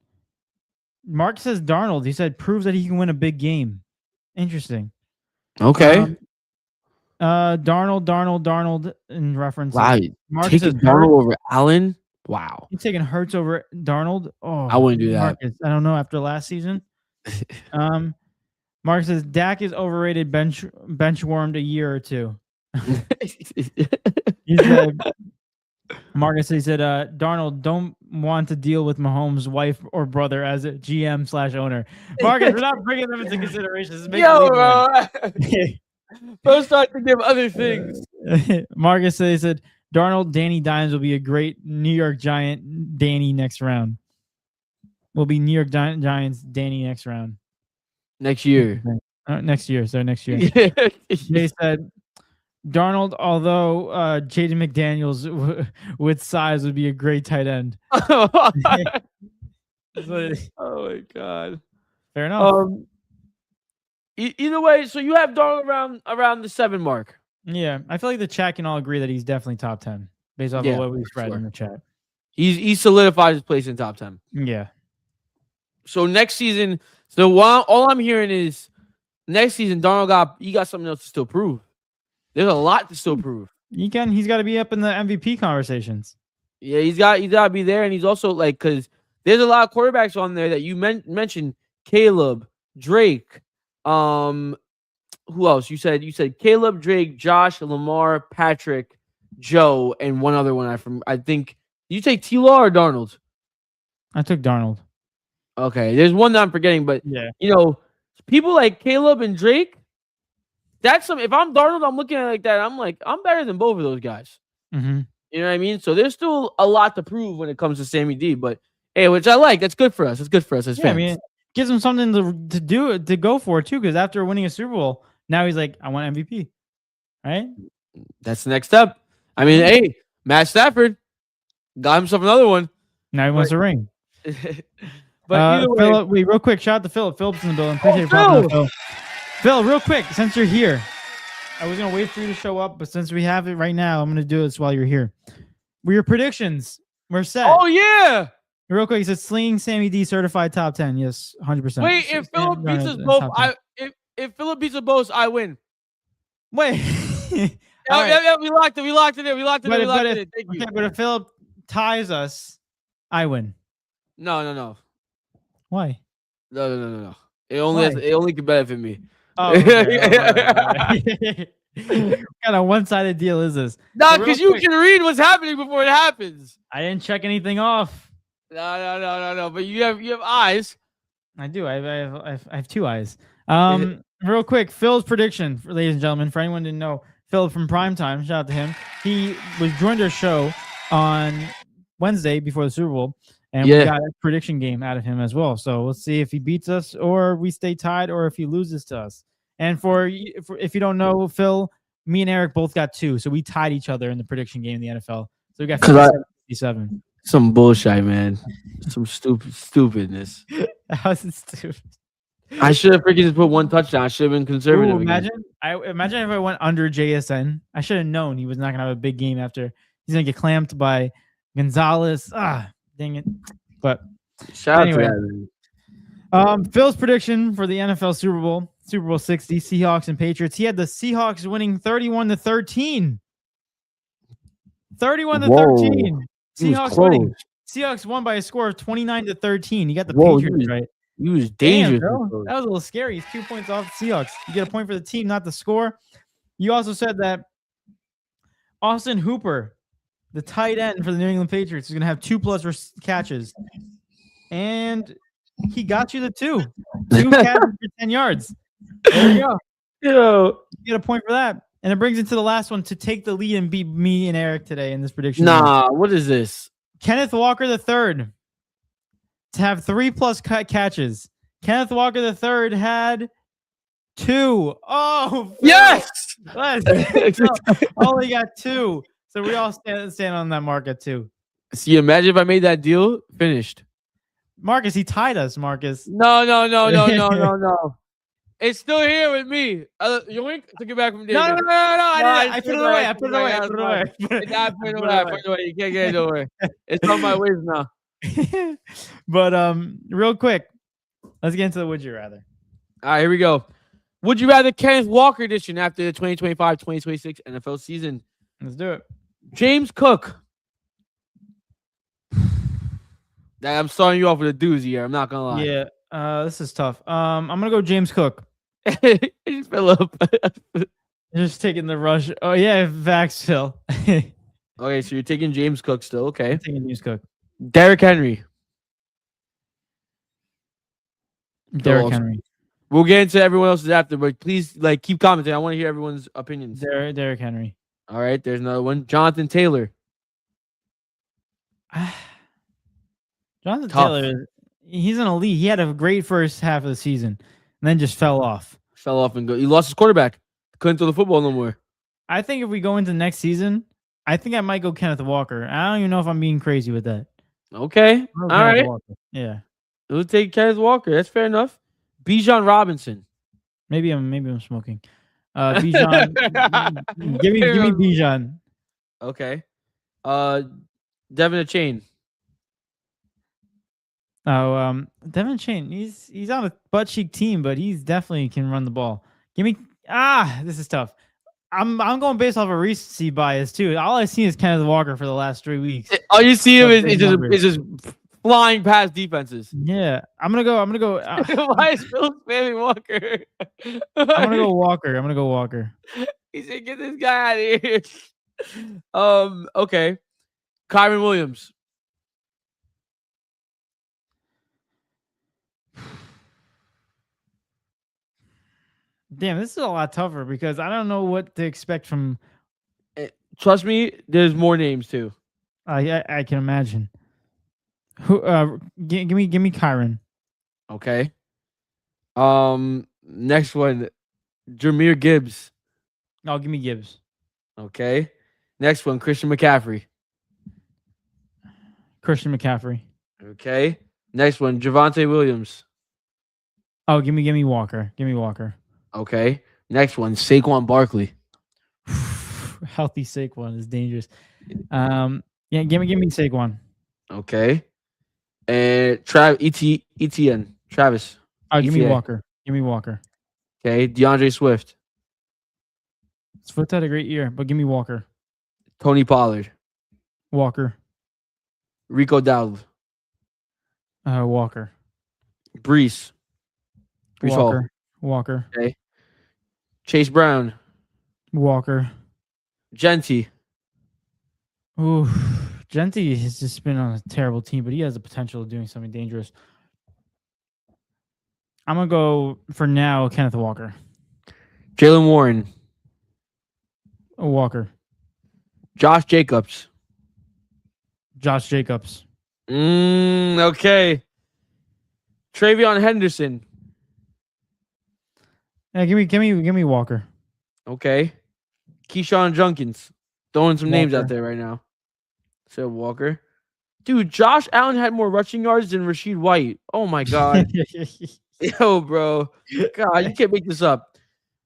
Mark says Darnold. He said proves that he can win a big game. Interesting. Okay. Darnold in reference. Wow. Marcus Taking Darnold over Allen. Wow. He's taking Hurts over Darnold. Oh, I wouldn't do that. Marcus, I don't know after last season. Mark says Dak is overrated. Bench warmed a year or two. He said, Marcus, he said, Darnold don't want to deal with Mahomes' wife or brother as a GM/owner. Marcus, we're not bringing them into consideration. This is making Bro, start to give other things. Marcus said, Darnold, Danny Dimes will be a great New York Giant. Danny next round. Will be New York Giants. Danny next round. Next year. Next year. They said Darnold, although Jaden McDaniels with size would be a great tight end. Oh my god. Fair enough. Either way, so you have Darnold around the 7 mark. Yeah, I feel like the chat can all agree that he's definitely top 10 based off of what we've read in the chat. He solidified his place in top 10. Yeah. So next season, all I'm hearing is next season Darnold got something else to still prove. There's a lot to still prove. He's got to be up in the MVP conversations. Yeah, he's got to be there, and he's also because there's a lot of quarterbacks on there that you mentioned. Caleb, Drake, who else? You said Caleb, Drake, Josh, Lamar, Patrick, Joe, and one other one. I think. Did you take T-Law or Darnold? I took Darnold. Okay, there's one that I'm forgetting, but people like Caleb and Drake. If I'm Darnold, I'm looking at it like that. I'm like, I'm better than both of those guys. Mm-hmm. You know what I mean? So there's still a lot to prove when it comes to Sammy D. But hey, which I like. That's good for us. It's good for us as fans. I mean, gives him something to go for too. Because after winning a Super Bowl, now he's like, I want MVP. Right? That's the next step. I mean, hey, Matt Stafford got himself another one. Now he wants a ring. But either way, Philip, wait, real quick, shout out to Philip. Philip's in the building. Appreciate Phil. Phil, real quick, since you're here, I was gonna wait for you to show up, but since we have it right now, I'm gonna do this while you're here. Your predictions, we're set. Oh yeah. Real quick, he said Sling Sammy D certified top 10. Yes, 100%. Wait, if Philip beats us both, if Philip beats us both, I win. Wait. Yeah, we locked it. We locked it in. Thank you. But if Philip ties us, I win. No. Why? No. It only can benefit me. Oh, okay. What kind of one-sided deal is this? Nah, because you can read what's happening before it happens. I didn't check anything off. No. But you have eyes. I do. I have 2 eyes. Real quick, Phil's prediction, ladies and gentlemen, for anyone who didn't know, Phil from Primetime, shout out to him. He joined our show on Wednesday before the Super Bowl, and we got a prediction game out of him as well. So let's see if he beats us, or we stay tied, or if he loses to us. And for if you don't know, Phil, me and Eric both got 2, so we tied each other in the prediction game in the NFL. So we got 57. Some bullshit, man. Some stupidness. How's it stupid? I should have freaking just put 1 touchdown. I should have been conservative. Imagine if I went under JSN. I should have known he was not gonna have a big game after. He's gonna get clamped by Gonzalez. Dang it. But shout anyway, out to that. Phil's prediction for the NFL Super Bowl 60, Seahawks and Patriots. He had the Seahawks winning 31-13. 31-13. Seahawks winning. Seahawks won by a score of 29-13. You got the Patriots right. He was dangerous. Damn, bro. That was a little scary. He's 2 points off the Seahawks. You get a point for the team, not the score. You also said that Austin Hooper, the tight end for the New England Patriots, is going to have 2+ catches. And he got you the 2. 2 catches for 10 yards. There you go. You get a point for that. And it brings into the last one to take the lead and beat me and Eric today in this prediction. Nah, what is this? Kenneth Walker III to have 3+ catches. Kenneth Walker III had 2. Oh, Yes. only got 2. So we all stand on that mark at 2. See, imagine if I made that deal, finished. Marcus, he tied us, Marcus. No. It's still here with me. Yoink, took it back from David. No. I put it away. I put it away. I put it away. You can't get it away. It's on my ways now. But real quick, let's get into the would you rather. All right, here we go. Would you rather Kenneth Walker edition after the 2025-2026 NFL season? Let's do it. James Cook. I'm starting you off with a doozy here. I'm not gonna lie. Yeah, this is tough. I'm gonna go James Cook. Philip. Just taking the rush. Oh yeah, Vax Phil. Okay, so you're taking James Cook still. Okay. Taking James Cook. Derrick Henry. Derrick Henry. We'll get into everyone else's after, but please keep commenting. I want to hear everyone's opinions. Derrick Henry. All right, there's another one. Jonathan Taylor. Jonathan Taylor, he's an elite. He had a great first half of the season and then just fell off. And he lost his quarterback. Couldn't throw the football no more. I think if we go into next season, I think I might go Kenneth Walker. I don't even know if I'm being crazy with that. Okay. All right. Walker. Yeah. We'll take Kenneth Walker. That's fair enough. Bijan Robinson. Maybe I'm smoking. Bijan. give me Bijan. Okay. Devin Achane. Oh, Devin Chain. He's on a butt cheek team, but he's definitely can run the ball. Give me this is tough. I'm going based off a recency bias too. All I see is Kenneth Walker for the last 3 weeks. All you see him is just flying past defenses. Yeah, I'm gonna go. Why is Phil spamming Walker? I'm gonna go Walker. He said, "Get this guy out of here." Okay. Kyron Williams. Damn, this is a lot tougher because I don't know what to expect from. Trust me, there's more names too. I can imagine. Who? Give me Kyron. Okay. Next one, Jahmyr Gibbs. Oh, give me Gibbs. Okay. Next one, Christian McCaffrey. Okay. Next one, Javonte Williams. Oh, give me Walker. Okay. Next one, Saquon Barkley. Healthy Saquon is dangerous. Yeah, give me Saquon. Okay. And Etienne. Travis. Oh, give me Walker. Okay. DeAndre Swift. Swift had a great year, but give me Walker. Tony Pollard. Walker. Rico Dowdle. Walker. Brees Hall. Walker. Okay. Chase Brown. Walker. Genty. Ooh, Genty has just been on a terrible team, but he has the potential of doing something dangerous. I'm gonna go for now, Kenneth Walker. Jalen Warren. Walker. Josh Jacobs. Okay. Travion Henderson. Yeah, give me Walker. Okay. Keyshawn Jenkins. Throwing some names out there right now. So Walker. Dude, Josh Allen had more rushing yards than Rashid White. Oh my God. Yo, bro. God, you can't make this up.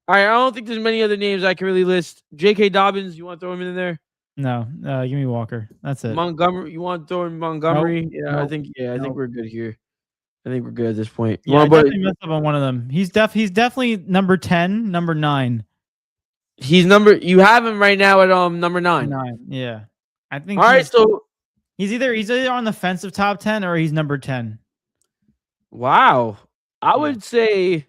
All right, I don't think there's many other names I can really list. J.K. Dobbins, you want to throw him in there? No, give me Walker. That's it. Montgomery, you want to throw in Montgomery? Nope. Yeah, I think we're good here. I think we're good at this point. Yeah, I definitely messed up on one of them. He's definitely number 10, number 9. You have him right now at number 9. 9. Yeah. I think all right, so he's either on the defensive top 10 or he's number 10. Wow. I would say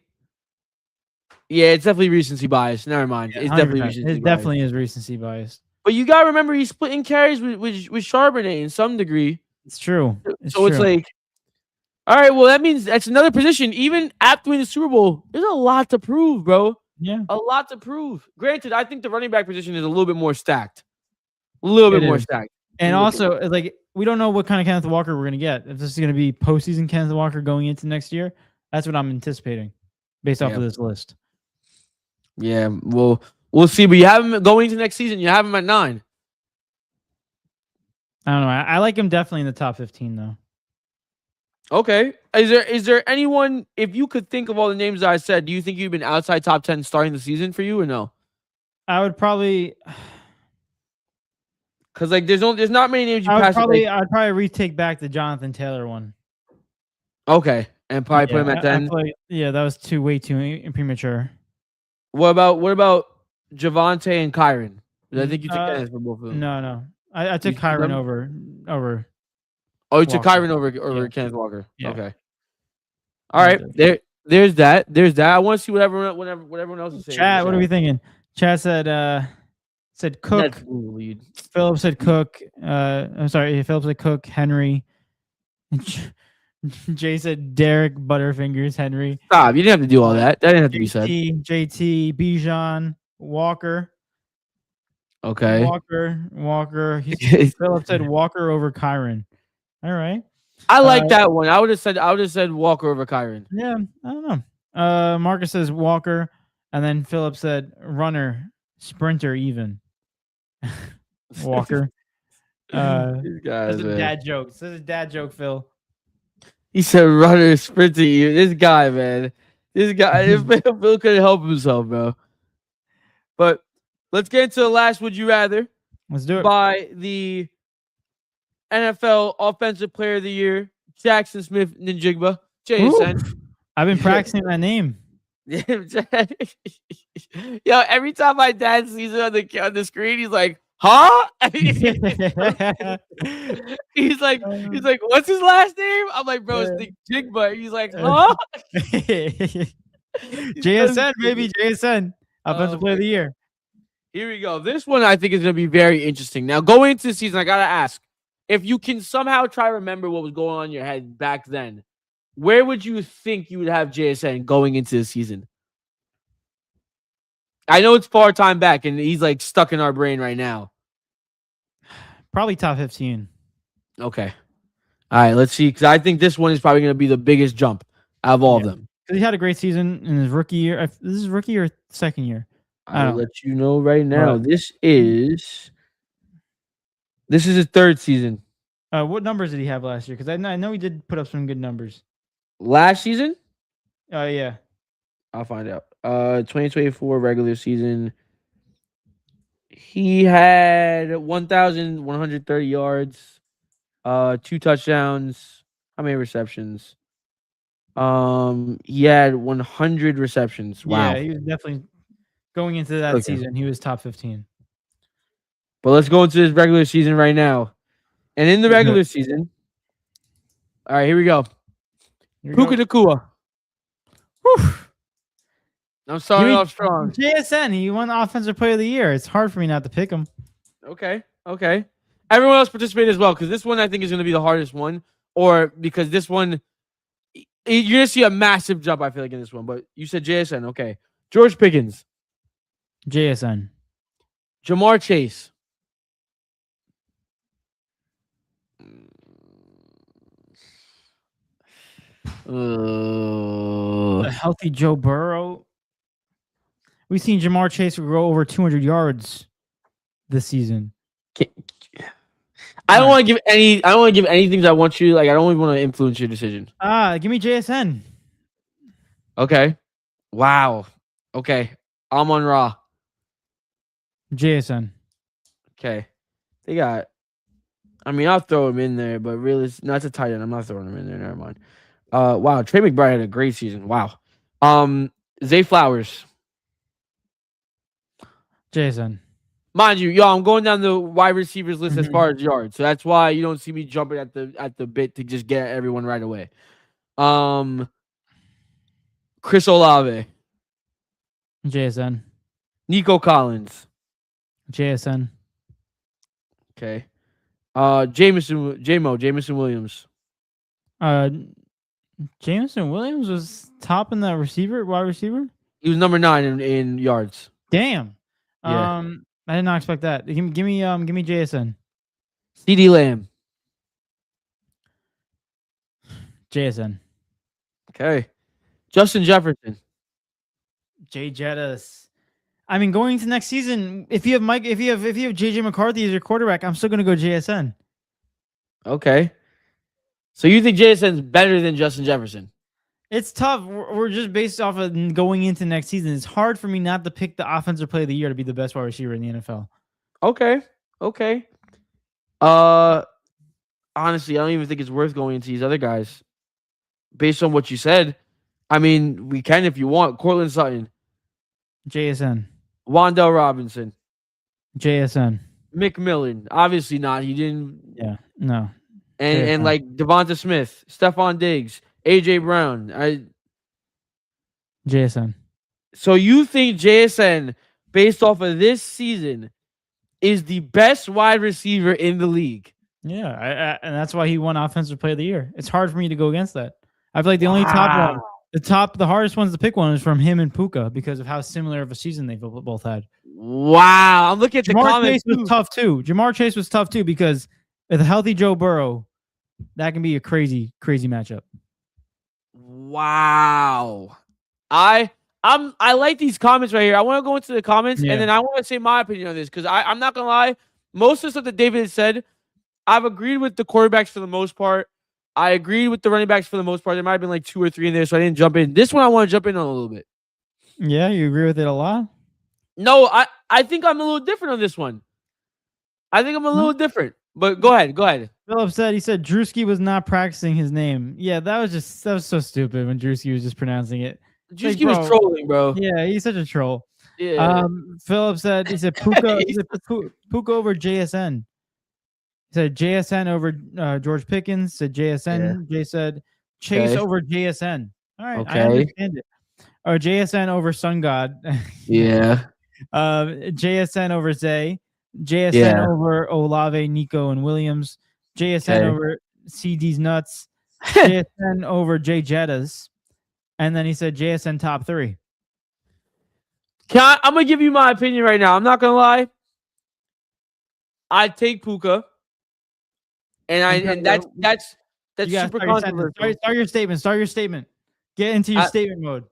it's definitely recency bias. Never mind. Yeah, it's definitely 100%. recency bias. It definitely is recency bias. But you gotta remember he's splitting carries with Charbonnet in some degree. It's true. It's like, all right, well, that means that's another position. Even after winning the Super Bowl, there's a lot to prove, bro. Yeah, a lot to prove. Granted, I think the running back position is a little bit more stacked. A little bit it more is. stacked. And also, like, we don't know what kind of Kenneth Walker we're gonna get. If this is gonna be postseason Kenneth Walker going into next year, that's what I'm anticipating, based off of this list. Yeah, well, we'll see. But you have him going into next season. You have him at 9. I don't know. I like him definitely in the top 15 though. Okay. Is there anyone, if you could think of all the names that I said, do you think you've been outside top 10 starting the season for you or no? I would probably. Because like there's not many names you I'd pass. probably retake back the Jonathan Taylor one. Okay, and probably put him at 10. Yeah, that was way too premature. What about Javante and Kyron? I think you took Dennis for both of them. No. I took Kyron over. Oh, you took Walker. Kyron over Kenneth Walker. Yeah. Okay. All right. There's that. I want to see what everyone else is saying. Chat, what are we thinking? Chat said Cook. Philip said Cook. I'm sorry. Philip said Cook. Henry. Jay said Derek Butterfingers Henry. Stop. You didn't have to do all that. That didn't have to be said. JT, Bijan, Walker. Okay. Walker. Philip said Walker over Kyron. All right. I like that one. I would have said Walker over Kyron. Yeah, I don't know. Marcus says Walker, and then Philip said runner, sprinter, even. Walker. These guys, this is a dad joke. This is a dad joke, Phil. He said runner, sprinter, even. This guy, man. If Phil couldn't help himself, bro. But let's get into the last would you rather. Let's do it. By the NFL Offensive Player of the Year, Jackson Smith Njigba. JSN. I've been practicing that name. Yo, every time my dad sees it on the screen, he's like, huh? he's like, what's his last name? I'm like, bro, it's Njigba. He's like, huh? JSN, baby, JSN. Offensive Player of the Year. Here we go. This one I think is going to be very interesting. Now, going into the season, I got to ask, if you can somehow try to remember what was going on in your head back then, where would you think you would have JSN going into the season? I know it's far time back, and he's like stuck in our brain right now. Probably top 15. Okay. All right, let's see, because I think this one is probably going to be the biggest jump out of all of them. He had a great season in his rookie year. This is rookie or second year? I'll let you know right now. This is his third season. What numbers did he have last year? Because I know he did put up some good numbers. Last season? Yeah. I'll find out. 2024 regular season. He had 1,130 yards, 2 touchdowns. How many receptions? He had 100 receptions. Wow. Yeah, he was definitely going into that season. He was top 15. But let's go into his regular season right now. And in the regular season, all right, here we go. Puka Nacua. I'm starting off strong. JSN, he won Offensive Player of the Year. It's hard for me not to pick him. Okay. Everyone else participated as well, because this one I think is going to be the hardest one. Or because this one, you're going to see a massive jump, I feel like, in this one. But you said JSN. Okay. George Pickens. JSN. Jamar Chase. A healthy Joe Burrow. We've seen Jamar Chase grow over 200 yards this season. I don't want to give anything that I want you. Like, I don't even want to influence your decision. Give me JSN. Okay. Wow. Okay. Amon Ra. JSN. Okay. They got. I mean, I'll throw him in there, but really, not a tight end. I'm not throwing him in there. Never mind. Wow. Trey McBride had a great season. Wow. Zay Flowers. JSN. Mind you, I'm going down the wide receivers list as far as yards, so that's why you don't see me jumping at the bit to just get everyone right away. Chris Olave. JSN. Nico Collins. JSN. Okay. Jameson Williams. Jameson Williams was top in that wide receiver. He was number 9 in yards. Damn. Yeah. I did not expect that. Give me JSN. CD Lamb. JSN. Okay. Justin Jefferson. Jay Jettis. I mean, going into next season, if you have JJ McCarthy as your quarterback, I'm still gonna go JSN. Okay. So you think JSN's better than Justin Jefferson? It's tough. We're just based off of going into next season. It's hard for me not to pick the offensive player of the year to be the best wide receiver in the NFL. Okay. Honestly, I don't even think it's worth going into these other guys. Based on what you said, I mean, we can if you want. Cortland Sutton, JSN. Wan'Dale Robinson, JSN. McMillan. Obviously not. He didn't. Yeah. No. And like Devonta Smith, Stephon Diggs, AJ Brown. JSN. So you think JSN, based off of this season, is the best wide receiver in the league? Yeah, and that's why he won Offensive Player of the Year. It's hard for me to go against that. I feel like the only top one, the hardest ones to pick one is from him and Puka because of how similar of a season they've both had. Wow, I'm looking at the comments. Chase was tough too. Jamar Chase was tough too because with a healthy Joe Burrow, that can be a crazy matchup. Wow, I like these comments right here. I want to go into the comments and then I want to say my opinion on this because I'm not gonna lie. Most of the stuff that David said, I've agreed with the quarterbacks for the most part. I agreed with the running backs for the most part. There might have been like 2 or 3 in there, so I didn't jump in. This one I want to jump in on a little bit. Yeah, you agree with it a lot? No, I think I'm a little different on this one. I think I'm a little different. But go ahead. Philip said Drewski was not practicing his name. Yeah, that was so stupid when Drewski was just pronouncing it. Drewski was trolling, bro. Yeah, he's such a troll. Yeah. Philip said Puka Puka over JSN. He said JSN over George Pickens. Said JSN. Jay said Chase over JSN. All right, I understand it. Or JSN over Sun God. Yeah. JSN over Zay. JSN over Olave, Nico, and Williams. JSN over CD's nuts. JSN over Jay Jettas. And then he said JSN top 3. I'm gonna give you my opinion right now. I'm not gonna lie. I'd take Puka. And that's super controversial. Start your statement. Get into your statement mode.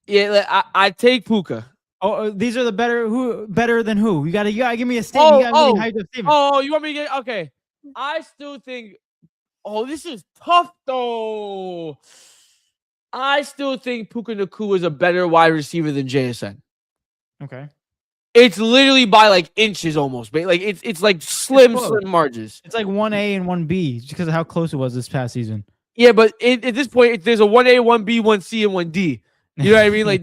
Yeah, I take Puka. Oh, these are the better than who? You gotta give me a statement. You want me to get okay? I still think. Oh, this is tough though. I still think Puka Nacua is a better wide receiver than JSN. Okay. It's literally by like inches almost, but like it's like slim margins. It's like 1A and 1B just because of how close it was this past season. Yeah, but at this point, there's a 1A, 1B, 1C, and 1D. You know what I mean? Like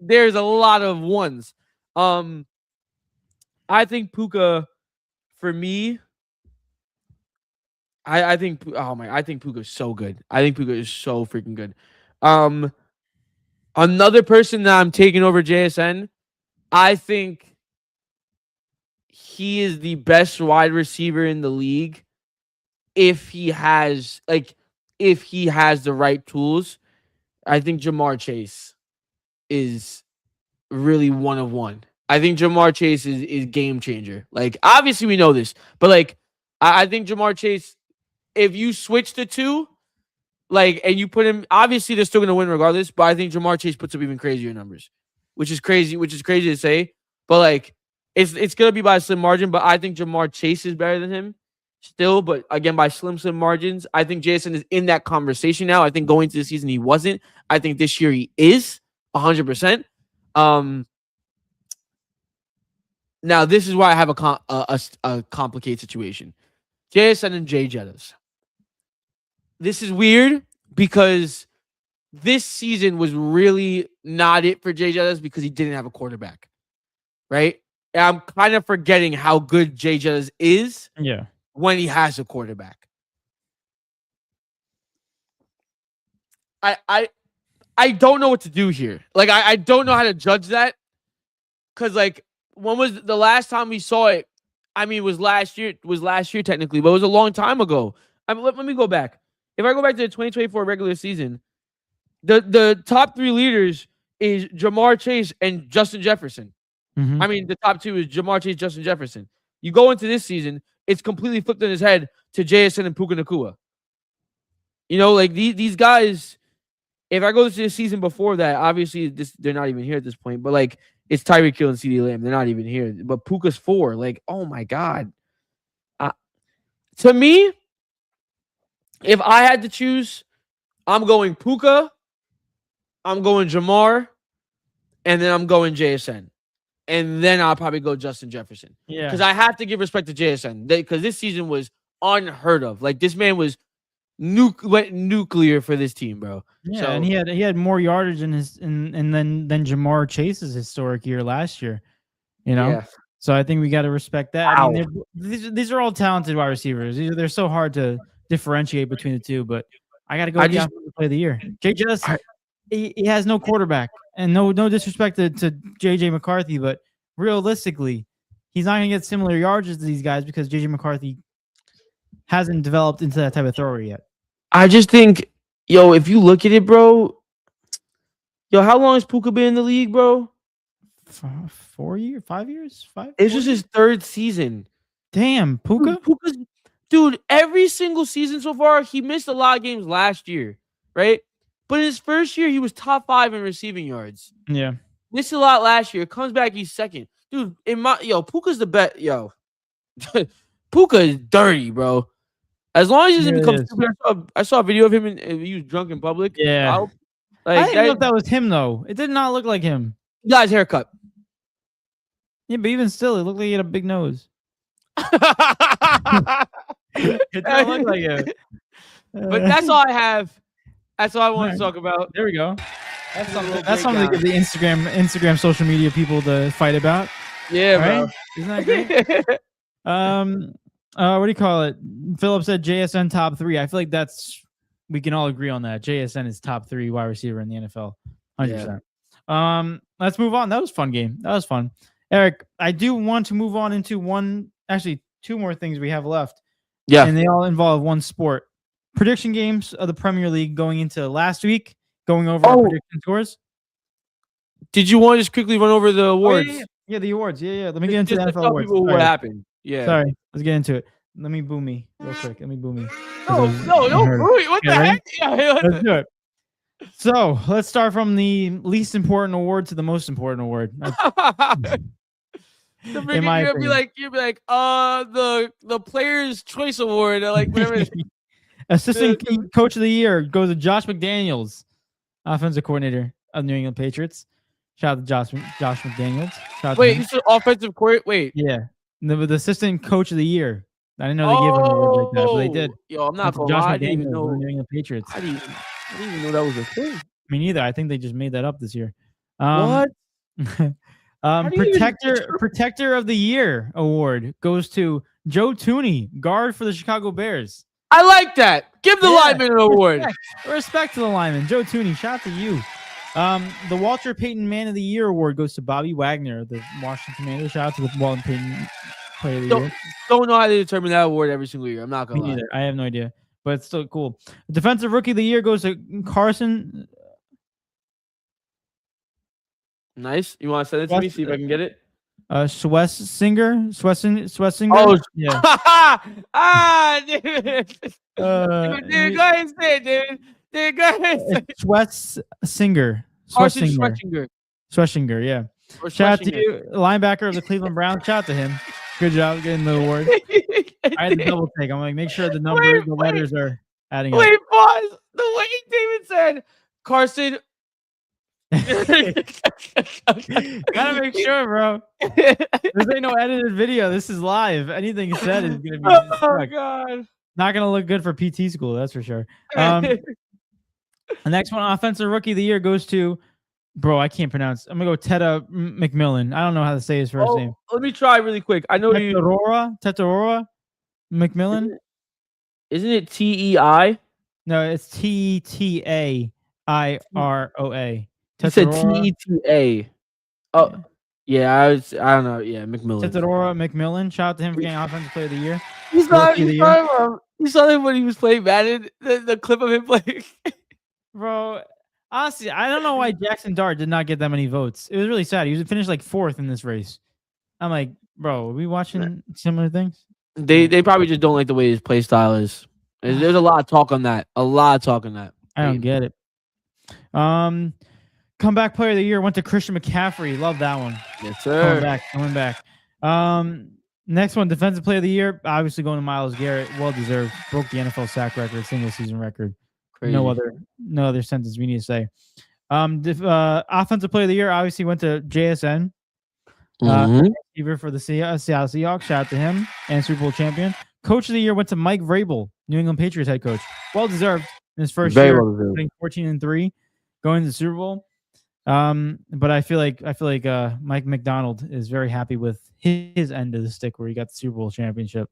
there's a lot of ones. I think Puka, for me, I think Puka is so good. I think Puka is so freaking good. Another person that I'm taking over JSN, I think he is the best wide receiver in the league if he has the right tools. I think Jamar Chase is really one of one. I think Jamar Chase is game changer. Like, obviously we know this, but like I think Jamar Chase, if you switch the two, like, and you put him, obviously they're still gonna win regardless, but I think Jamar Chase puts up even crazier numbers. Which is crazy to say. But like it's gonna be by a slim margin, but I think Jamar Chase is better than him still, but again by slim margins. I think Jason is in that conversation now. I think going into the season he wasn't. I think this year he is 100%. Now this is why I have a complicated situation. JSN and Jay Jettas. This is weird because this season was really not it for Jay Jettas because he didn't have a quarterback, right? And I'm kind of forgetting how good Jay Jettas is when he has a quarterback. I don't know what to do here. Like, I don't know how to judge that because, like, when was the last time we saw it? I mean, it was last year. It was last year technically, but it was a long time ago. Let me go back. If I go back to the 2024 regular season, the top 3 leaders is Jamar Chase and Justin Jefferson. Mhm. I mean, the top two is Jamar Chase, Justin Jefferson. You go into this season, it's completely flipped in his head to JSN and Puka Nacua. You know, like these guys, if I go to the season before that, obviously they're not even here at this point, but like it's Tyreek Hill and CeeDee Lamb. They're not even here. But Puka's 4. Like, oh my God. To me, if I had to choose, I'm going Puka, I'm going Jamar, and then I'm going JSN. And then I'll probably go Justin Jefferson. Yeah. Because I have to give respect to JSN. Because this season was unheard of. Like, this man was went nuclear for this team, bro. Yeah, So, and he had more yardage in his than Jamar Chase's historic year last year. You know? yeah. So I think we got to respect that. Wow. I mean, these are all talented wide receivers. They're so hard to differentiate between the two, but I got to go with the offensive play of the year. He has no quarterback, and no disrespect to JJ McCarthy, but realistically, he's not going to get similar yardage to these guys because JJ McCarthy hasn't developed into that type of thrower yet. I just think, if you look at it, bro, how long has Puka been in the league, bro? 4 years, 5 years, 5. It's just his 3rd season. Damn, Puka. Dude, every single season so far, he missed a lot of games last year, right? But in his first year, he was top 5 in receiving yards. Yeah, missed a lot last year. Comes back, he's 2nd. Dude, Puka's the best. Puka is dirty, bro. As long as he doesn't become stupid. I saw a video of him and he was drunk in public. Yeah, I didn't know if that was him though. It did not look like him. Guy's haircut. Yeah, but even still, it looked like he had a big nose. It didn't look like him. But that's all I have. That's all I want to talk about. There we go. That's something to give the Instagram social media people to fight about. Yeah, right? bro. Isn't that great? What do you call it? Philip said JSN top 3. I feel like we can all agree on that. JSN is top 3 wide receiver in the NFL. 100%. Yeah. Let's move on. That was a fun game. That was fun. Eric, I do want to move on into two more things we have left. Yeah. And they all involve one sport. Prediction games of the Premier League going into last week, going over our prediction scores. Did you want to just quickly run over the awards? Yeah, the awards. Yeah. Let me get into the NFL awards. What happened? Yeah. Sorry. Let's get into it. Let me boo me real quick. Let me boo me. No, don't boo me. What the heck? Let's do it. So let's start from the least important award to the most important award. You'll be like, the Players' Choice Award, like whatever. Assistant Coach of the Year goes to Josh McDaniels, offensive coordinator of New England Patriots. Shout out to Josh McDaniels. Wait, you said offensive coordinator? Wait. Yeah. The Assistant Coach of the Year. I didn't know they gave him an award like that, but they did. Yo, I'm not going to lie. I didn't even know. New England Patriots. I didn't even know that was a thing. Me neither. I think they just made that up this year. What? Protector of the Year award goes to Joe Tooney, guard for the Chicago Bears. I like that. Give the lineman an award. Respect to the lineman. Joe Tooney, shout out to you. The Walter Payton Man of the Year award goes to Bobby Wagner, the Washington Commanders. Shout out to the Walter Payton Player of the Year. Don't know how they determine that award every single year. I'm not going to lie. Neither. I have no idea, but it's still cool. Defensive Rookie of the Year goes to Carson. Nice. You want to send it to me? See if I can get it. Schlesinger. Oh, yeah. Dude, go ahead and say it, dude. Go ahead and say it. Schlesinger, yeah. Shout out to you, linebacker of the Cleveland Browns. Shout out to him. Good job getting the award. I had to double take. I'm like, make sure the letters are adding up. Wait, pause. The way David said, Carson. Gotta make sure, bro. This ain't no edited video. This is live. Anything said is gonna be. Oh God. Not gonna look good for PT school. That's for sure. The next one, Offensive Rookie of the Year goes to, bro. I can't pronounce. I'm gonna go Teta McMillan. I don't know how to say his first name. Let me try really quick. I know Tetorora McMillan. Isn't it TEI? No, it's TETAIROA. You said TETA. Oh, yeah. I don't know. Yeah, McMillan. Tetorora McMillan. Shout out to him for getting Offensive Player of the Year. You saw him when he was playing Madden. The clip of him playing. Bro, Honestly, I don't know why Jackson Dart did not get that many votes. It was really sad. He was finished like 4th in this race. I'm like, bro, are we watching similar things? They probably just don't like the way his play style is. There's a lot of talk on that. A lot of talk on that. I don't get it. Comeback player of the year went to Christian McCaffrey. Love that one. Yes, sir. Coming back. Next one, defensive player of the year, obviously going to Myles Garrett. Well deserved. Broke the NFL sack record, single season record. Crazy. No other sentence we need to say. Offensive player of the year obviously went to JSN. Receiver for the Seattle Seahawks. Shout out to him and Super Bowl champion. Coach of the year went to Mike Vrabel, New England Patriots head coach. Well deserved in his first year, putting 14-3, going to the Super Bowl. But I feel like Mike McDonald is very happy with his end of the stick where he got the Super Bowl championship.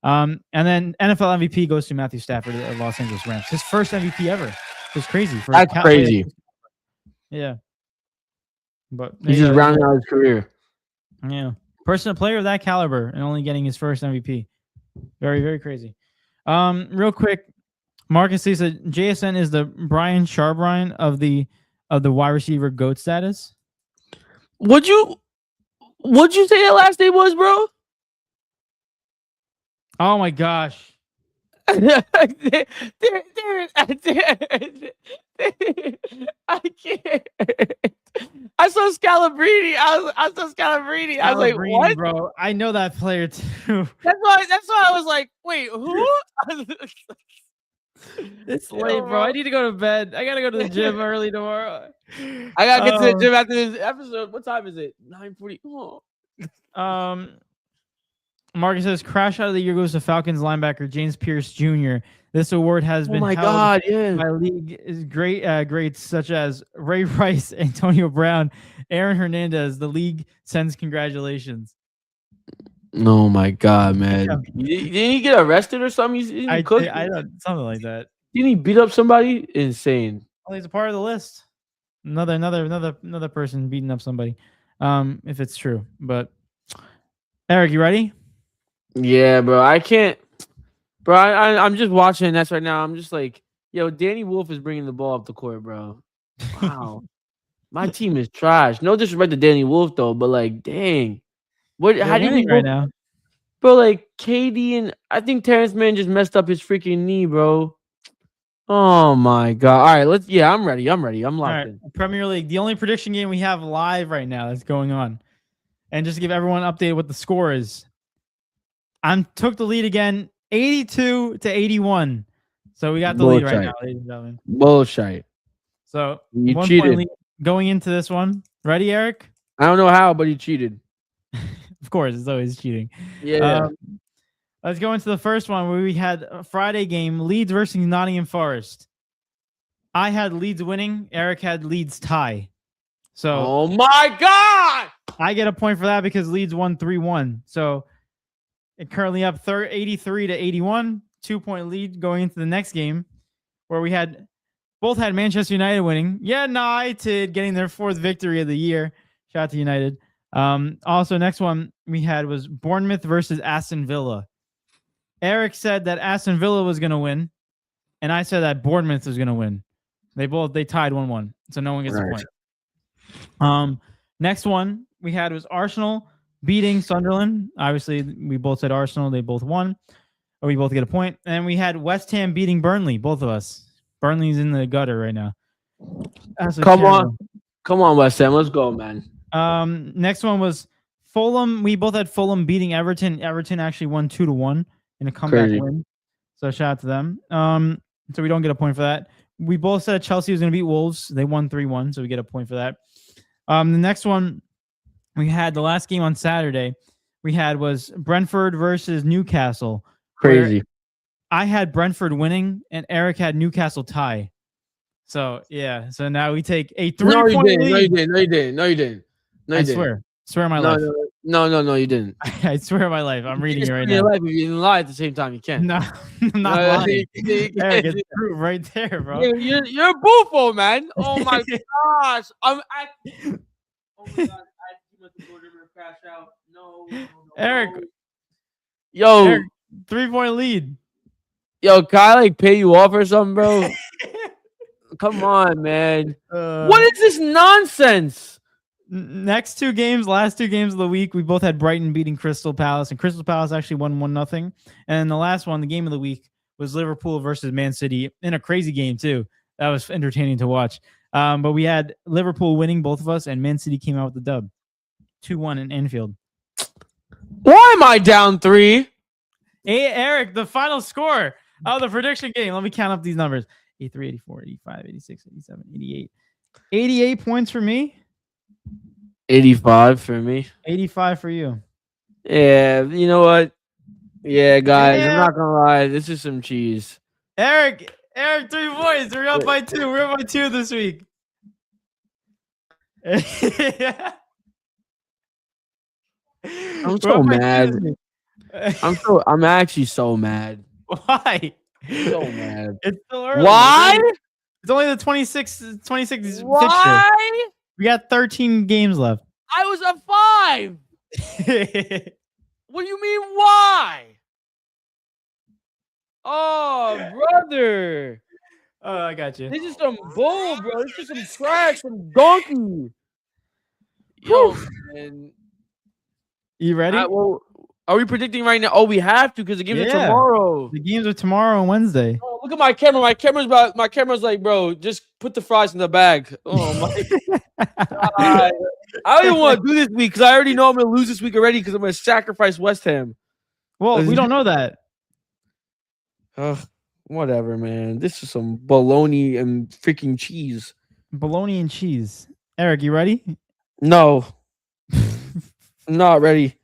And then NFL MVP goes to Matthew Stafford at Los Angeles Rams. His first MVP ever. It's crazy. That's crazy. Yeah. But he's just rounding out his career. Yeah. Personal player of that caliber and only getting his first MVP. Very, very crazy. Real quick, Marcus says that JSN is the Brian Charbonnet of the wide receiver GOAT status. What'd you say that last name was, bro? Oh my gosh. I can't. I saw Scalabrini. I saw Scalabrini. I was like, what? Bro, I know that player too. That's why I was like, wait, who? It's late, bro. I need to go to bed. I gotta go to the gym early tomorrow. I gotta get to the gym after this episode. What time is it? 9:40. Oh. Marcus says, crash out of the year goes to Falcons linebacker James Pierce Jr. This award has been held by league greats such as Ray Rice, Antonio Brown, Aaron Hernandez. The league sends congratulations. Oh my God, man! Didn't he get arrested or something? I don't, something like that. Didn't he beat up somebody? Insane. Well, he's a part of the list. Another person beating up somebody. If it's true, but Eric, you ready? Yeah, bro. I can't, bro. I'm just watching this right now. I'm just like, yo, Danny Wolf is bringing the ball up the court, bro. Wow, my team is trash. No disrespect to Danny Wolf though, but like, dang, what? How do you right now, bro? Like KD and I think Terrence Mann just messed up his freaking knee, bro. Oh my God! All right, Yeah, I'm ready. I'm locked in. Premier League, the only prediction game we have live right now that's going on, and just to give everyone an update what the score is. I took the lead again, 82-81. So we got the lead right now, ladies and gentlemen. Bullshit. So you cheated. Lead going into this one. Ready, Eric? I don't know how, but you cheated. Of course, it's always cheating. Yeah. Let's go into the first one where we had a Friday game, Leeds versus Nottingham Forest. I had Leeds winning. Eric had Leeds tie. So, oh my God! I get a point for that because Leeds won 3-1. So it currently up 83-81, 2-point lead going into the next game where we both had Manchester United winning. Yeah, United getting their 4th victory of the year. Shout out to United. Also, next one we had was Bournemouth versus Aston Villa. Eric said that Aston Villa was going to win, and I said that Bournemouth was going to win. They tied 1-1, so no one gets a point. Next one we had was Arsenal beating Sunderland. Obviously, we both said Arsenal. They both won. We both get a point. And we had West Ham beating Burnley, both of us. Burnley's in the gutter right now. Come on, West Ham. Let's go, man. Next one was Fulham. We both had Fulham beating Everton. Everton actually won 2-1 in a comeback win. So shout out to them. So we don't get a point for that. We both said Chelsea was going to beat Wolves. They won 3-1, so we get a point for that. The next one we had, the last game on Saturday, was Brentford versus Newcastle. Crazy. I had Brentford winning, and Eric had Newcastle tie. So, yeah. So now we take a 3-point lead. No, you didn't. I swear on my life. No, you didn't. I swear on my life. I'm reading it right now. Your life, if you didn't lie at the same time, you can't. No, I'm not lying. Eric, it's proof right there, bro. You're a buffo, man. Oh my gosh. Oh my God. Crash out. No. Eric. Yo. Eric, 3-point lead. Yo, can I pay you off or something, bro? Come on, man. Uh, What is this nonsense? Next last two games of the week, we both had Brighton beating Crystal Palace, and Crystal Palace actually won 1-0. And the last one, the game of the week, was Liverpool versus Man City in a crazy game too. That was entertaining to watch. But we had Liverpool winning, both of us, and Man City came out with the dub, 2-1 in Anfield. Why am I down 3? Hey, Eric, the final score of the prediction game. Let me count up these numbers: 83, 84, 85, 86, 87, 88. 88 points for me. 85 for me. 85 for you. Yeah, you know what? Yeah, guys, Yeah. I'm not gonna lie. This is some cheese. Eric, 3 points. We're up by 2. We're up by 2 this week. I'm so mad. I'm actually so mad. Why? So mad. It's still early. Why? It's only the 26th fixture. Why? We got 13 games left. I was a 5. What do you mean, why? Oh, brother. Oh, I got you. This is some bull, bro. This is some trash, some donkey. Yo, man. You ready? Well, are we predicting right now? Oh, we have to because the games are tomorrow. The games are tomorrow and Wednesday. Oh, look at my camera. My camera's like, bro, just put the fries in the bag. Oh my God. I don't even want to do this week because I already know I'm gonna lose this week already because I'm gonna sacrifice West Ham. Well, we don't know that. Whatever, man. This is some bologna and freaking cheese. Bologna and cheese. Eric, you ready? No. I'm not ready.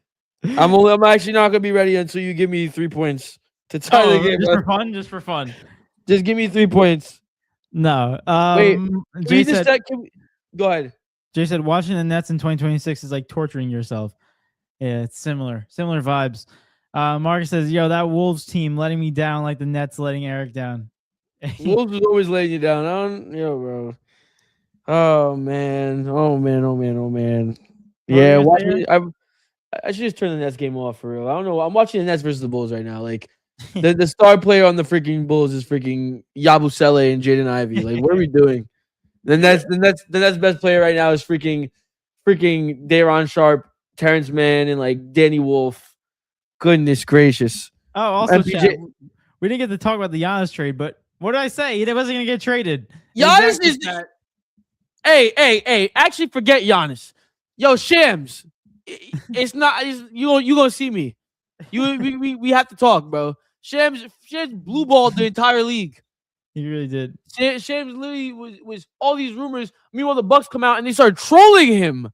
I'm actually not gonna be ready until you give me 3 points to tie the game. Just for fun. Just give me 3 points. No. Wait. Jay said, Go ahead. Jay said watching the Nets in 2026 is like torturing yourself. Yeah, it's similar vibes. Marcus says, "Yo, that Wolves team letting me down like the Nets letting Eric down." Wolves is always letting you down. Bro. Oh man. Yeah, watch me. I should just turn the Nets game off for real. I don't know. I'm watching the Nets versus the Bulls right now. Like the star player on the freaking Bulls is freaking Yabusele and Jaden Ivey. Like, what are we doing? The Nets best player right now is freaking Daron Sharp, Terrence Mann, and like Danny Wolf. Goodness gracious. Oh, also, chat, we didn't get to talk about the Giannis trade, but what did I say? He wasn't gonna get traded. Giannis is. Hey! Actually, forget Giannis. Yo, Shams. It's not. You gonna see me. We have to talk, bro. Shams blue balled the entire league. He really did. Shams literally was all these rumors. Meanwhile, the Bucks come out and they start trolling him.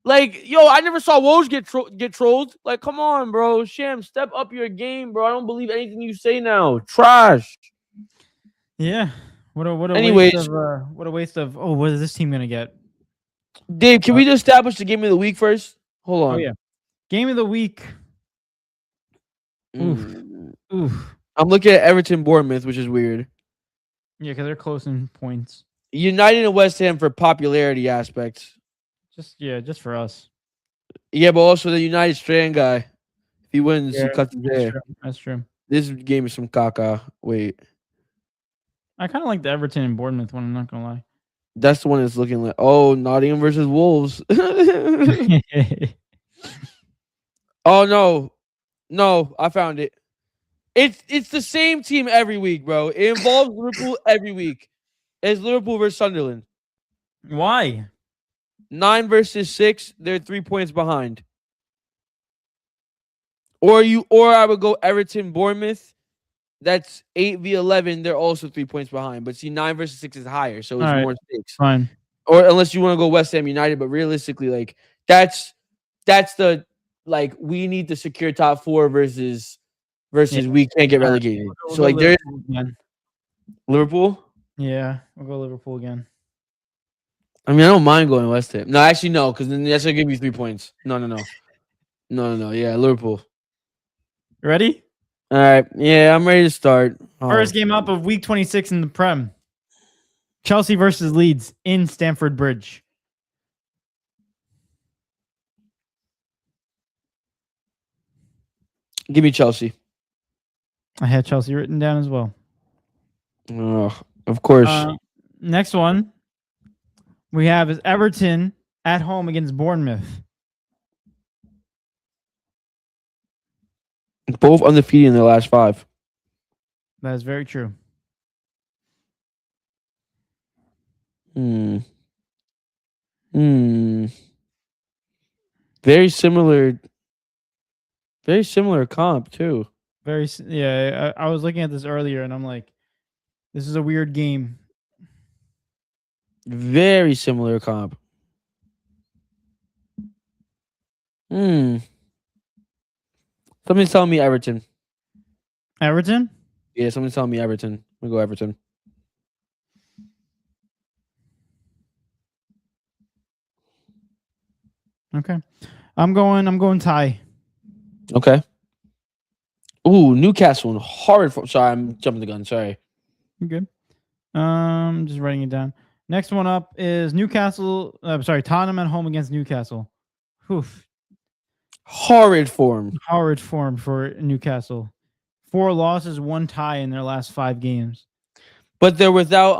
Like, yo, I never saw Woj get trolled. Like, come on, bro. Shams, step up your game, bro. I don't believe anything you say now. Trash. Yeah. What a Anyways, waste of. Oh, what is this team gonna get? Dave, can we just establish the game of the week first? Hold on. Oh yeah. Game of the week. Oof. I'm looking at Everton Bournemouth, which is weird. Yeah, because they're close in points. United and West Ham for popularity aspects. Just for us. Yeah, but also the United Strand guy. If he wins, he cuts his hair. That's true. This game is some caca. Wait. I kind of like the Everton and Bournemouth one, I'm not going to lie. That's the one that's looking like, oh, Nottingham versus Wolves. Oh, no. No, I found it. It's the same team every week, bro. It involves Liverpool every week. It's Liverpool versus Sunderland. Why? 9 versus 6. They're 3 points behind. Or I would go Everton Bournemouth. That's 8v11. They're also 3 points behind. But see, 9 versus 6 is higher, so it's more stakes. Fine. Or unless you want to go West Ham United, but realistically, like that's the like we need to secure top 4 versus we can't get relegated. So like there's Liverpool. Yeah, we'll go Liverpool again. I mean, I don't mind going West Ham. No, actually, no, because then that's gonna give me 3 points. No. Yeah, Liverpool. Ready? All right. Yeah, I'm ready to start. First game up of week 26 in the Prem. Chelsea versus Leeds in Stamford Bridge. Give me Chelsea. I had Chelsea written down as well. Oh, of course. Next one we have is Everton at home against Bournemouth. Both undefeated in their last 5. That is very true. Very similar comp too. I was looking at this earlier and I'm like, this is a weird game. Very similar comp. Somebody's telling me Everton. Everton? Yeah, somebody's telling me Everton. I'm gonna go Everton. Okay. I'm going tie. Okay. Ooh, Newcastle and hard. Sorry, I'm jumping the gun. Sorry. You're good. Just writing it down. Next one up is Newcastle. Tottenham at home against Newcastle. Oof. Horrid form For Newcastle. 4 losses, 1 tie in their last 5 games. But they're without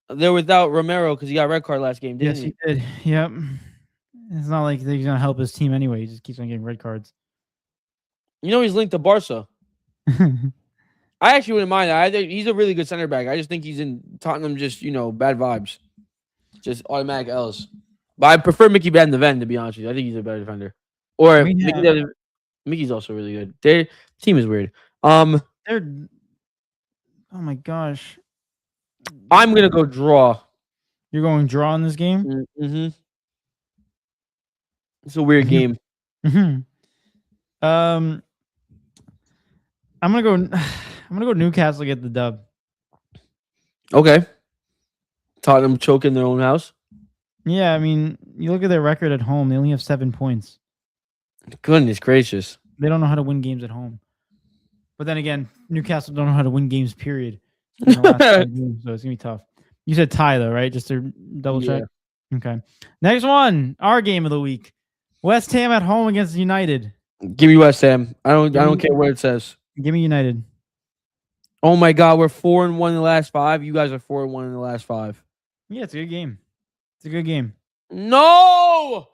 Romero because he got a red card last game, didn't Yes, he did. Yep. It's not like he's gonna help his team anyway. He just keeps on getting red cards. You know he's linked to Barca. I actually wouldn't mind that. I think he's a really good center back. I just think he's in Tottenham just, bad vibes. Just automatic L's. But I prefer Mickey Van de Ven, to be honest with you. I think he's a better defender. Or Mickey's also really good. Their team is weird. Oh my gosh. I'm gonna go draw. You're going draw in this game? Mm-hmm. It's a weird game. I'm gonna go Newcastle to get the dub. Okay. Tottenham choke in their own house. Yeah, I mean, you look at their record at home; they only have 7 points. Goodness gracious! They don't know how to win games at home. But then again, Newcastle don't know how to win games. Period. So it's gonna be tough. You said tie though, right? Just to double check. Okay. Next one, our game of the week: West Ham at home against United. Give me West Ham. I don't care what it says. Give me United. Oh my God, we're 4-1 in the last 5. You guys are 4-1 in the last 5. Yeah, it's a good game. It's a good game. No!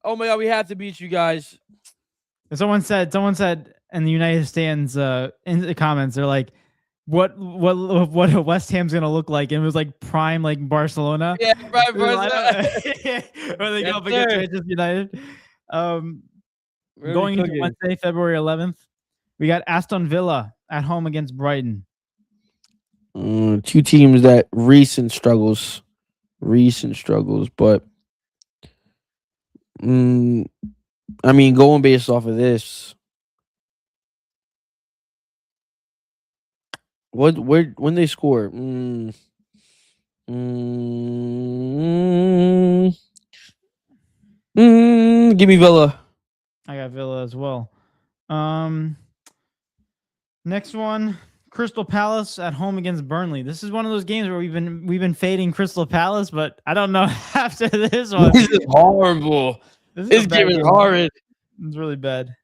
Oh my God, we have to beat you guys. Someone said in the United stands in the comments, they're like, what West Ham's gonna look like, and it was like prime like Barcelona. Yeah, prime Barcelona. Where they go up against Manchester United. Going into Wednesday, February 11th, we got Aston Villa at home against Brighton. 2 teams that recent struggles, but I mean, going based off of this, when they score, give me Villa. I got Villa as well. Next one, Crystal Palace at home against Burnley. This is one of those games where we've been fading Crystal Palace, but I don't know after this one. This is horrible. This game is horrid. It's really bad.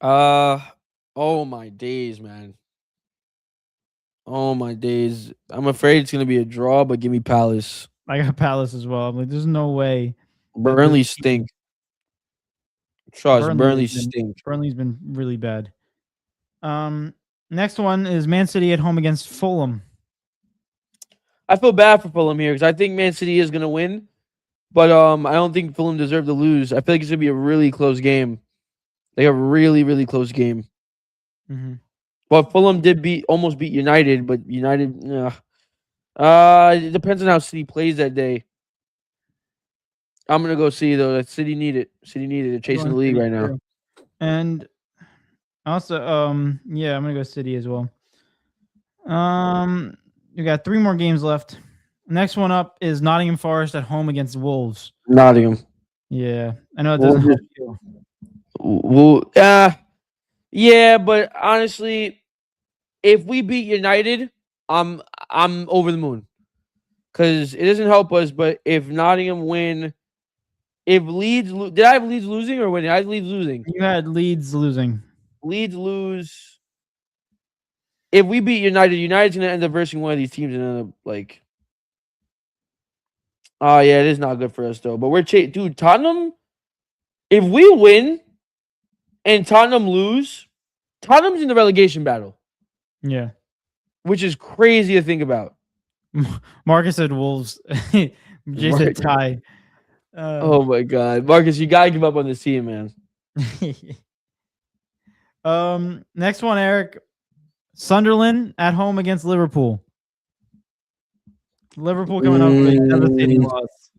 Oh my days, man. Oh my days. I'm afraid it's gonna be a draw, but give me Palace. I got Palace as well. I'm like, there's no way. Burnley stink. Trust, Burnley stink. Burnley's been really bad. Next one is Man City at home against Fulham. I feel bad for Fulham here because I think Man City is gonna win, but I don't think Fulham deserve to lose. I feel like it's gonna be a really close game, like a really, really close game. Mm-hmm. Well, Fulham did almost beat United, but United, it depends on how City plays that day. I'm gonna go City though. City need it. City needed it. Chasing the league right now. And also, I'm gonna go City as well. We got 3 more games left. Next one up is Nottingham Forest at home against Wolves. Nottingham. Yeah, I know it doesn't help you. Well, yeah, but honestly, if we beat United, I'm over the moon. Because it doesn't help us, but if Nottingham win, if Leeds did I have Leeds losing or winning? I had Leeds losing. You had Leeds losing. Leeds lose. if we beat United, United's gonna end up versing one of these teams and end up like. Oh yeah, it is not good for us though. But dude, Tottenham. If we win, and Tottenham lose, Tottenham's in the relegation battle. Yeah. Which is crazy to think about. Marcus said Wolves. Jay said tie. Oh my God, Marcus, you gotta give up on this team, man. Next one, Eric. Sunderland at home against Liverpool. Liverpool coming up with a devastating loss.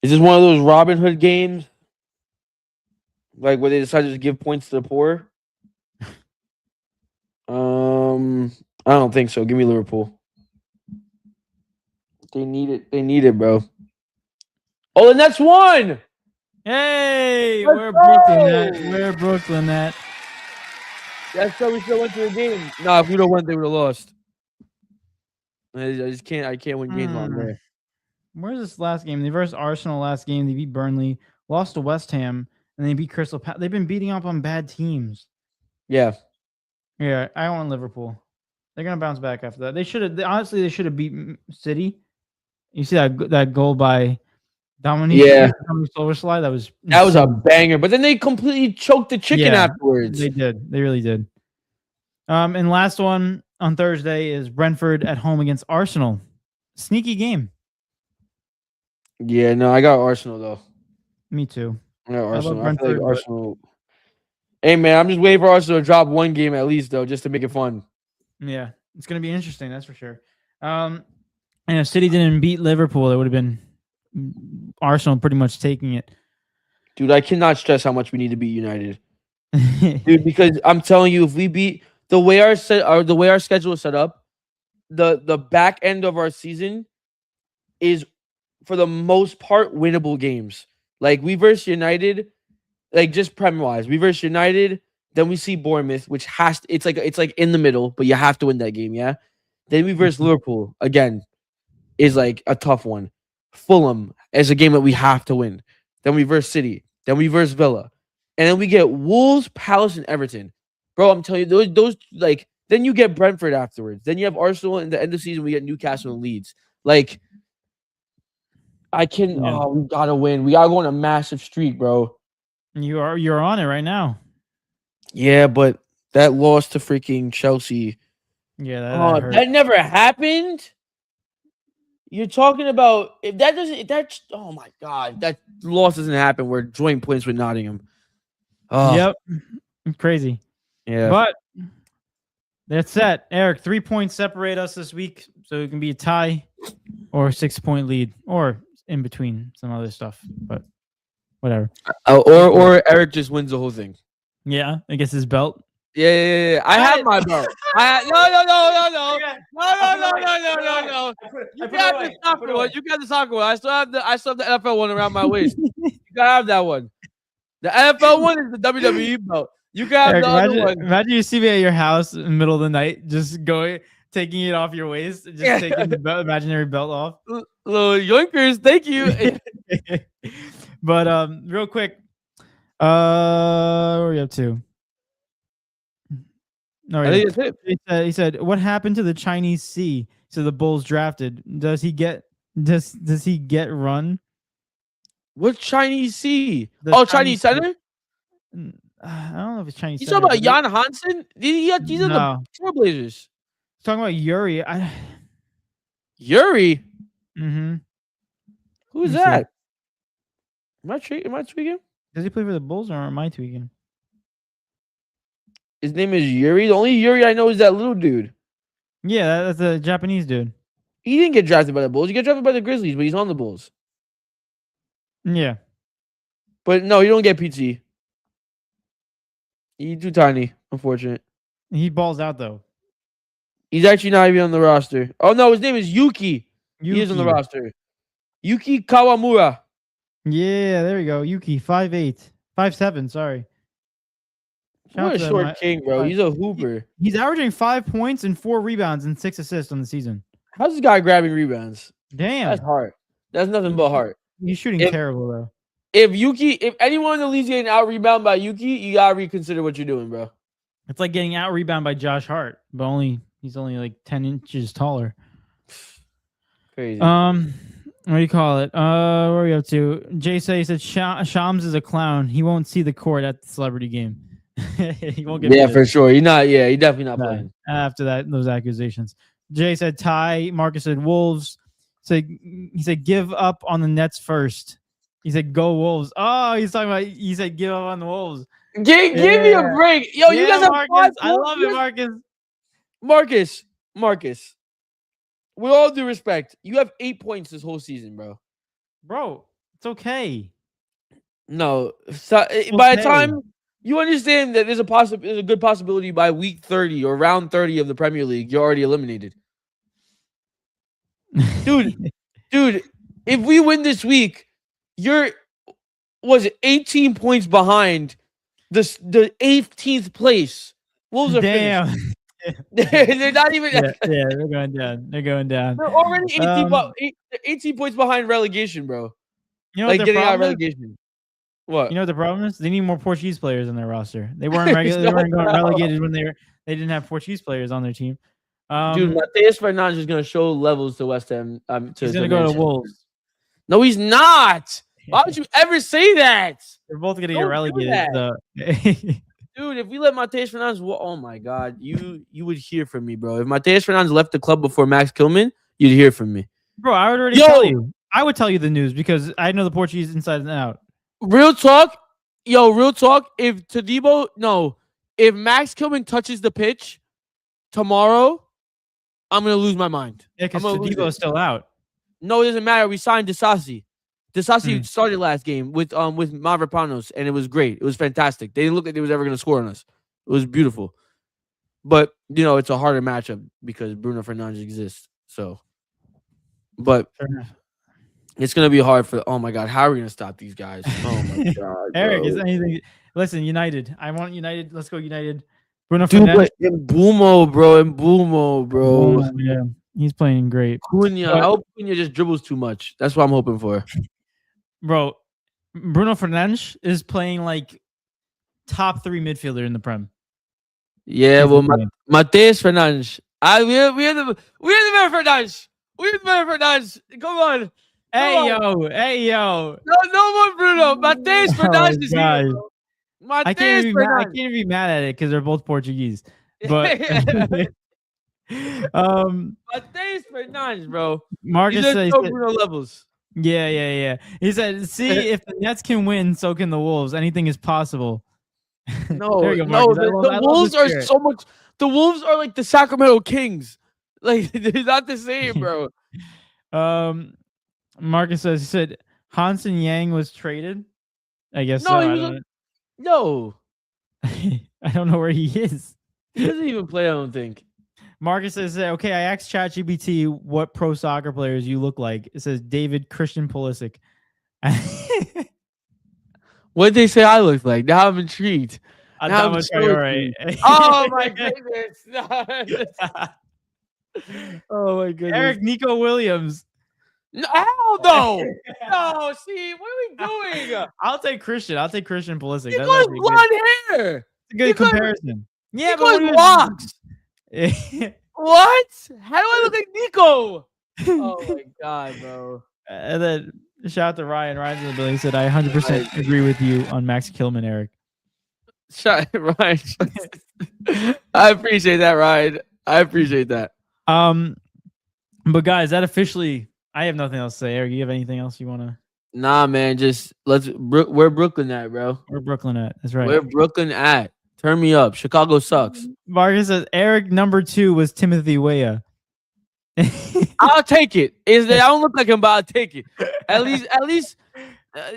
Is this one of those Robin Hood games? Like where they decide to just give points to the poor? I don't think so. Give me Liverpool. They need it. They need it, bro. Oh, the Nets won! Hey, Let's where go! Brooklyn at? Where Brooklyn at? That's why we still went to the game. Nah, if we don't win, they would have lost. I just can't. I can't win games on there. Where's this last game? They versed Arsenal last game. They beat Burnley, lost to West Ham, and they beat Crystal Palace. They've been beating up on bad teams. Yeah. Yeah, I want Liverpool. They're gonna bounce back after that. They should have. Honestly, they should have beat City. You see that goal by Dominic? Yeah. Slide. That was a banger. But then they completely choked the chicken afterwards. They did. They really did. And last one on Thursday is Brentford at home against Arsenal. Sneaky game. Yeah, no, I got Arsenal though. Me too. I got Arsenal. I Brentford, feel like Arsenal. Hey man, I'm just waiting for Arsenal to drop one game at least though, just to make it fun. Yeah, it's gonna be interesting, that's for sure. And if City didn't beat Liverpool, it would have been Arsenal pretty much taking it. Dude, I cannot stress how much we need to beat United. Dude, because I'm telling you, if we beat the way our schedule is set up, the back end of our season is for the most part winnable games. Like we versus United, like just Premier wise, we versus United, then we see Bournemouth, which it's like in the middle, but you have to win that game, yeah. Then we versus Liverpool again, is like a tough one. Fulham is a game that we have to win. Then we versus City, then we versus Villa, and then we get Wolves, Palace, and Everton. Bro, I'm telling you, those like then you get Brentford afterwards. Then you have Arsenal in the end of the season. We get Newcastle and Leeds. Like we gotta win. We gotta go on a massive streak, bro. You're on it right now. Yeah, but that loss to freaking Chelsea. Yeah, that never happened. You're talking about oh my God, that loss doesn't happen. We're joint points with Nottingham. Yep, crazy. Yeah, but that's it. Eric, 3 points separate us this week, so it can be a tie or a 6-point lead, or in between some other stuff. But whatever. Or Eric just wins the whole thing. Yeah, I guess his belt. Yeah. I have my belt. No. You got the soccer one. You got the soccer one. I still have the NFL one around my waist. You gotta have that one. The NFL one is the WWE belt. You got the other one. Imagine you see me at your house in the middle of the night, just taking it off your waist, just taking the imaginary belt off. Little yoinkers, thank you. But real quick, what are we up to? No, I think that's it. He said, "What happened to the Chinese Sea?" So the Bulls drafted. Does he get run? What Chinese Sea? Chinese Center? I don't know if it's Chinese. You talking about Jan Hansen? These are the Trailblazers. Talking about Yuri. Yuri? Mm-hmm. Who is that? Am I tweaking? Does he play for the Bulls or am I tweaking? His name is Yuri. The only Yuri I know is that little dude. Yeah, that's a Japanese dude. He didn't get drafted by the Bulls. He got drafted by the Grizzlies, but he's on the Bulls. Yeah. But no, you don't get PT. He's too tiny. Unfortunate. He balls out, though. He's actually not even on the roster. Oh, no, his name is Yuki. He is on the roster. Yuki Kawamura. Yeah, there we go. Yuki, 5'8". 5'7", sorry. What a short king, bro. He's a hooper. He's averaging 5 points and 4 rebounds and 6 assists on the season. How's this guy grabbing rebounds? Damn. That's hard. That's nothing but heart. He's shooting terrible, though. If anyone in the league's getting out rebounded by Yuki, you gotta reconsider what you're doing, bro. It's like getting out rebounded by Josh Hart, but he's only like 10 inches taller. Crazy. What do you call it? Where are we up to? Jay said Shams is a clown. He won't see the court at the celebrity game. He won't get. Yeah, for sure. He's not. Yeah, he's definitely not playing after those accusations. Jay said Ty. Marcus said Wolves. He said give up on the Nets first. He said go Wolves. Oh, he's talking about. He said give up on the Wolves. Give me a break, yo. You guys have Marcus. I love it, Marcus. Marcus. With all due respect, you have 8 points this whole season, bro. Bro, it's okay. No, so, by the time you understand that there's a good possibility by week 30 or round 30 of the Premier League, you're already eliminated. Dude, if we win this week, you're 18 points behind the 18th place. Wolves are finished. They're not even. Yeah, they're going down. They're going down. They're already 18 points behind relegation, bro. You know like what getting out of relegation. What? You know what the problem is? They need more Portuguese players on their roster. They weren't regular. They weren't going relegated when they didn't have Portuguese players on their team. Dude, Mateus Fernandes is going to show levels to West Ham. He's going to go to Wolves. No, he's not. Why would you ever say that? They're both going to get relegated. Dude, if we let Mateus Fernandes, oh my God, you would hear from me, bro. If Mateus Fernandes left the club before Max Kilman, you'd hear from me, bro. I would already tell you. I would tell you the news because I know the Portuguese inside and out. Real talk, real talk. If Max Kilman touches the pitch tomorrow, I'm gonna lose my mind. Yeah, because Todibo is still out. No, it doesn't matter. We signed Disasi. Disasi started last game with Mavropanos, and it was great. It was fantastic. They didn't look like they was ever going to score on us. It was beautiful. But, it's a harder matchup because Bruno Fernandes exists. So, but it's going to be hard for, oh my God, how are we going to stop these guys? Oh my God. Eric, is anything, listen, United. I want United. Let's go United. Bruno Dude, Fernandes. Mbumo, bro. Yeah, he's playing great. Cunha, I hope Cunha just dribbles too much. That's what I'm hoping for. Bro, Bruno Fernandes is playing like top 3 midfielder in the Prem. Yeah, well, Mateus Fernandes. We are the better Fernandes. We're the better Fernandes. Come on. Hey yo. No more Bruno. Mateus Fernandes is here. I can't even be mad at it because they're both Portuguese. But Mateus Fernandes, bro. Marcus says Bruno levels. Yeah. He said, "See, if the Nets can win, so can the Wolves. Anything is possible." No, the Wolves are so much. The Wolves are like the Sacramento Kings. Like they're not the same, bro. Marcus said Hansen Yang was traded. I guess no. I don't know where he is. He doesn't even play. I don't think. Marcus says, okay, I asked ChatGPT what pro soccer players you look like. It says David Christian Pulisic. What did they say I look like? Now I'm intrigued. Now I'm so right. Oh, my goodness. Oh, my goodness. Eric Nico Williams. No, hell no. No, see, what are we doing? I'll take Christian Pulisic. He got blonde hair. It's a good comparison. Yeah, but locks. What? How do I look like Nico? Oh my God, bro. And then shout out to Ryan. Ryan's in the building. He said, I 100% agree with you on Max Kilman, Eric. Ryan. I appreciate that, Ryan. I appreciate that. But guys, that officially, I have nothing else to say. Eric, you have anything else you want to? Nah, man. Just where Brooklyn at, bro? Where Brooklyn at? That's right. Where Brooklyn at? Turn me up. Chicago sucks. Marcus says Eric number 2 was Timothy Weah. I'll take it. I don't look like him, but I'll take it. At least, I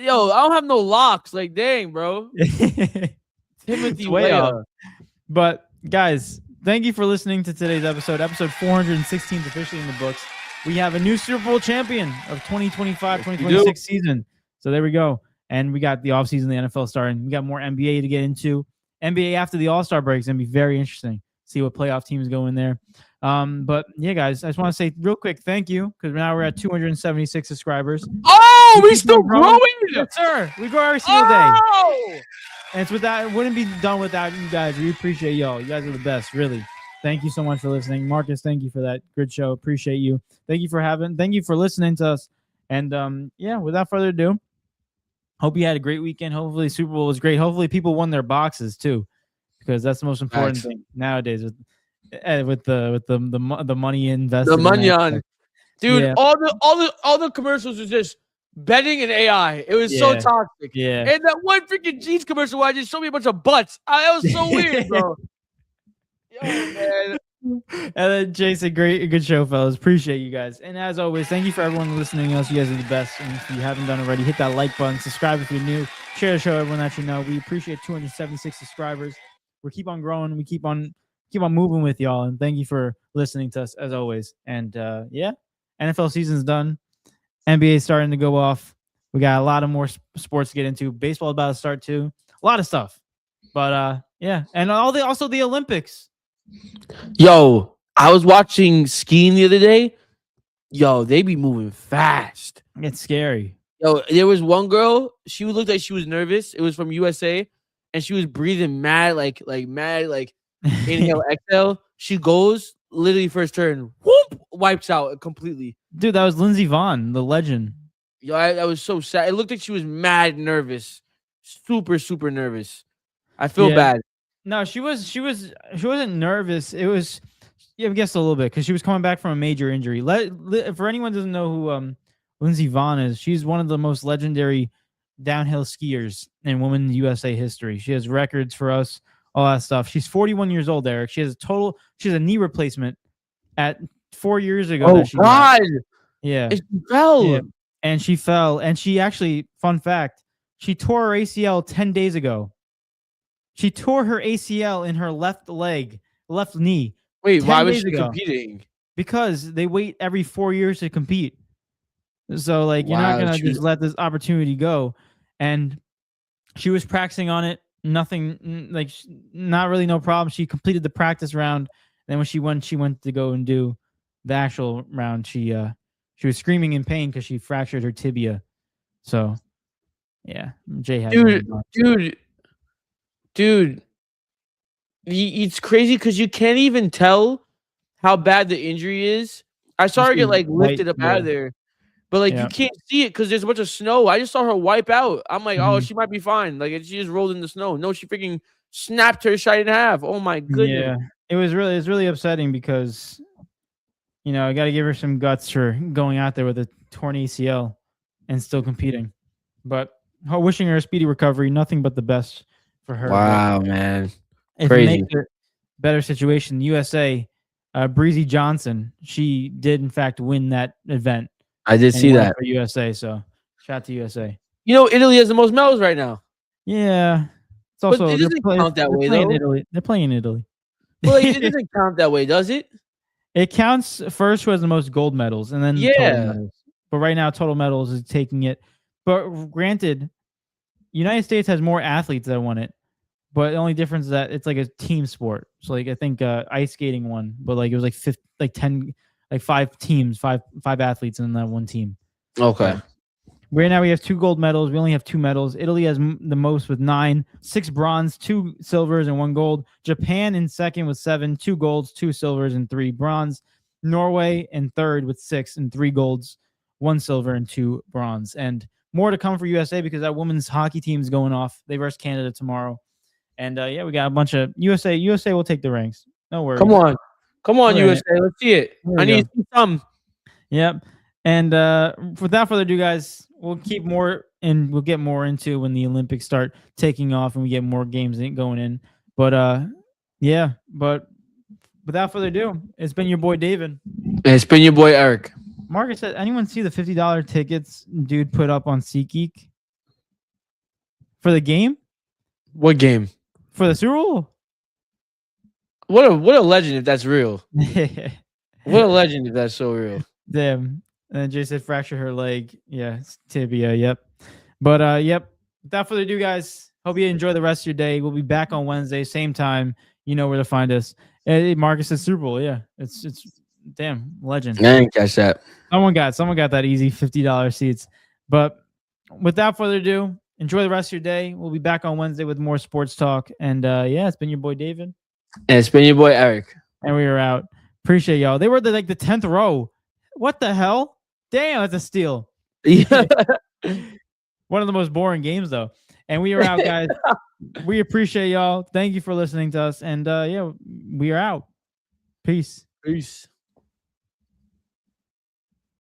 don't have no locks. Like, dang, bro. Timothy Weah. But guys, thank you for listening to today's episode. Episode 416 is officially in the books. We have a new Super Bowl champion of 2025-2026 season. So there we go. And we got the offseason, the NFL starting. We got more NBA to get into. NBA after the All-Star break is going to be very interesting. See what playoff teams go in there. But yeah, guys, I just want to say real quick, thank you, because now we're at 276 subscribers. Oh, we're still growing. Yes, sir. We grow every single day. And it's without, it wouldn't be done without you guys. We appreciate y'all. You guys are the best, really. Thank you so much for listening. Marcus, thank you for that good show. Appreciate you. Thank you for listening to us. And yeah, without further ado, hope you had a great weekend. Hopefully Super Bowl was great. Hopefully people won their boxes too, because that's the most important thing nowadays with the money invested. The money on, dude. Yeah. All the commercials was just betting and AI. It was so toxic. Yeah. And that one freaking jeans commercial where I just showed me a bunch of butts. That was so weird, bro. Yo, man. And then Jason, good show, fellas. Appreciate you guys. And as always, thank you for everyone listening to us. You guys are the best. And if you haven't done already, hit that like button, subscribe if you're new, share the show, everyone that you know. We appreciate 276 subscribers. We keep on growing. We keep on moving with y'all. And thank you for listening to us as always. And yeah, NFL season's done. NBA starting to go off. We got a lot of more sports to get into. Baseball about to start too. A lot of stuff. But yeah, and also the Olympics. Yo, I was watching skiing the other day. Yo, they be moving fast. It's scary. Yo, there was one girl. She looked like she was nervous. It was from USA, and she was breathing mad, like inhale, exhale. She goes literally first turn, whoop, wipes out completely. Dude, that was Lindsey Vonn, the legend. Yo, I was so sad. It looked like she was mad nervous, super nervous. I feel bad. No, she wasn't nervous. It was, I guess a little bit because she was coming back from a major injury. For anyone who doesn't know who Lindsey Vonn is, she's one of the most legendary downhill skiers in women's USA history. She has records for us, all that stuff. She's 41 years old, Eric. She has a knee replacement at 4 years ago. Oh God! Yeah, she fell. Yeah. And she fell. And she actually, fun fact, she tore her ACL 10 days ago. She tore her ACL in her left knee. Wait, why was she competing? Because they wait every 4 years to compete. So, like, you're not going to just let this opportunity go. And she was practicing on it. Nothing, like, not really no problem. She completed the practice round. Then when she went to go and do the actual round, she was screaming in pain because she fractured her tibia. So, yeah. Jay had Dude, it's crazy because you can't even tell how bad the injury is. I saw her get lifted up out of there, but you can't see it because there's a bunch of snow. I just saw her wipe out. I'm like, oh, she might be fine. Like she just rolled in the snow. No, she freaking snapped her side in half. Oh my goodness. Yeah, it was really upsetting because I got to give her some guts for going out there with a torn ACL and still competing. But wishing her a speedy recovery. Nothing but the best for her. Wow, man. If it makes a better situation, USA, Breezy Johnson, she did in fact win that event. I did see that for USA. So shout out to USA. Italy has the most medals right now. Yeah, it's also it doesn't count that way though. Italy. They're playing in Italy. Well, it doesn't count that way, does it? It counts first who has the most gold medals, and then total medals. But right now, total medals is taking it. But granted, United States has more athletes that won it. But the only difference is that it's like a team sport. So I think ice skating won, but it was 5 teams, five athletes in that one team. Okay. Right now we have 2 gold medals. We only have 2 medals. Italy has the most with 9, 6 bronze, 2 silvers, and 1 gold. Japan in second with 7, 2 golds, 2 silvers, and 3 bronze. Norway in third with 6 and 3 golds, 1 silver, and 2 bronze. And more to come for USA because that women's hockey team is going off. They versus Canada tomorrow. And we got a bunch of USA. USA will take the ranks. No worries. Come on, USA. Let's see it. I need to see some. Yep. And without further ado, guys, we'll get more into when the Olympics start taking off and we get more games going in. But but without further ado, it's been your boy David. It's been your boy Eric. Marcus said, anyone see the $50 tickets dude put up on SeatGeek for the game? What game? For the Super Bowl? What a legend if that's real. What a legend if that's so real. Damn. And Jay said fracture her leg. Yeah, tibia. Yep. But yep. Without further ado, guys, hope you enjoy the rest of your day. We'll be back on Wednesday, same time. You know where to find us. Marcus said Super Bowl. Yeah, it's damn legend. I didn't catch that. Someone got that easy $50 seats. But without further ado, enjoy the rest of your day. We'll be back on Wednesday with more sports talk. And yeah, it's been your boy David. And it's been your boy Eric. And we are out. Appreciate y'all. They were the 10th row. What the hell? Damn, that's a steal. Yeah. One of the most boring games though. And we are out, guys. We appreciate y'all. Thank you for listening to us. And yeah, we are out. Peace. Peace.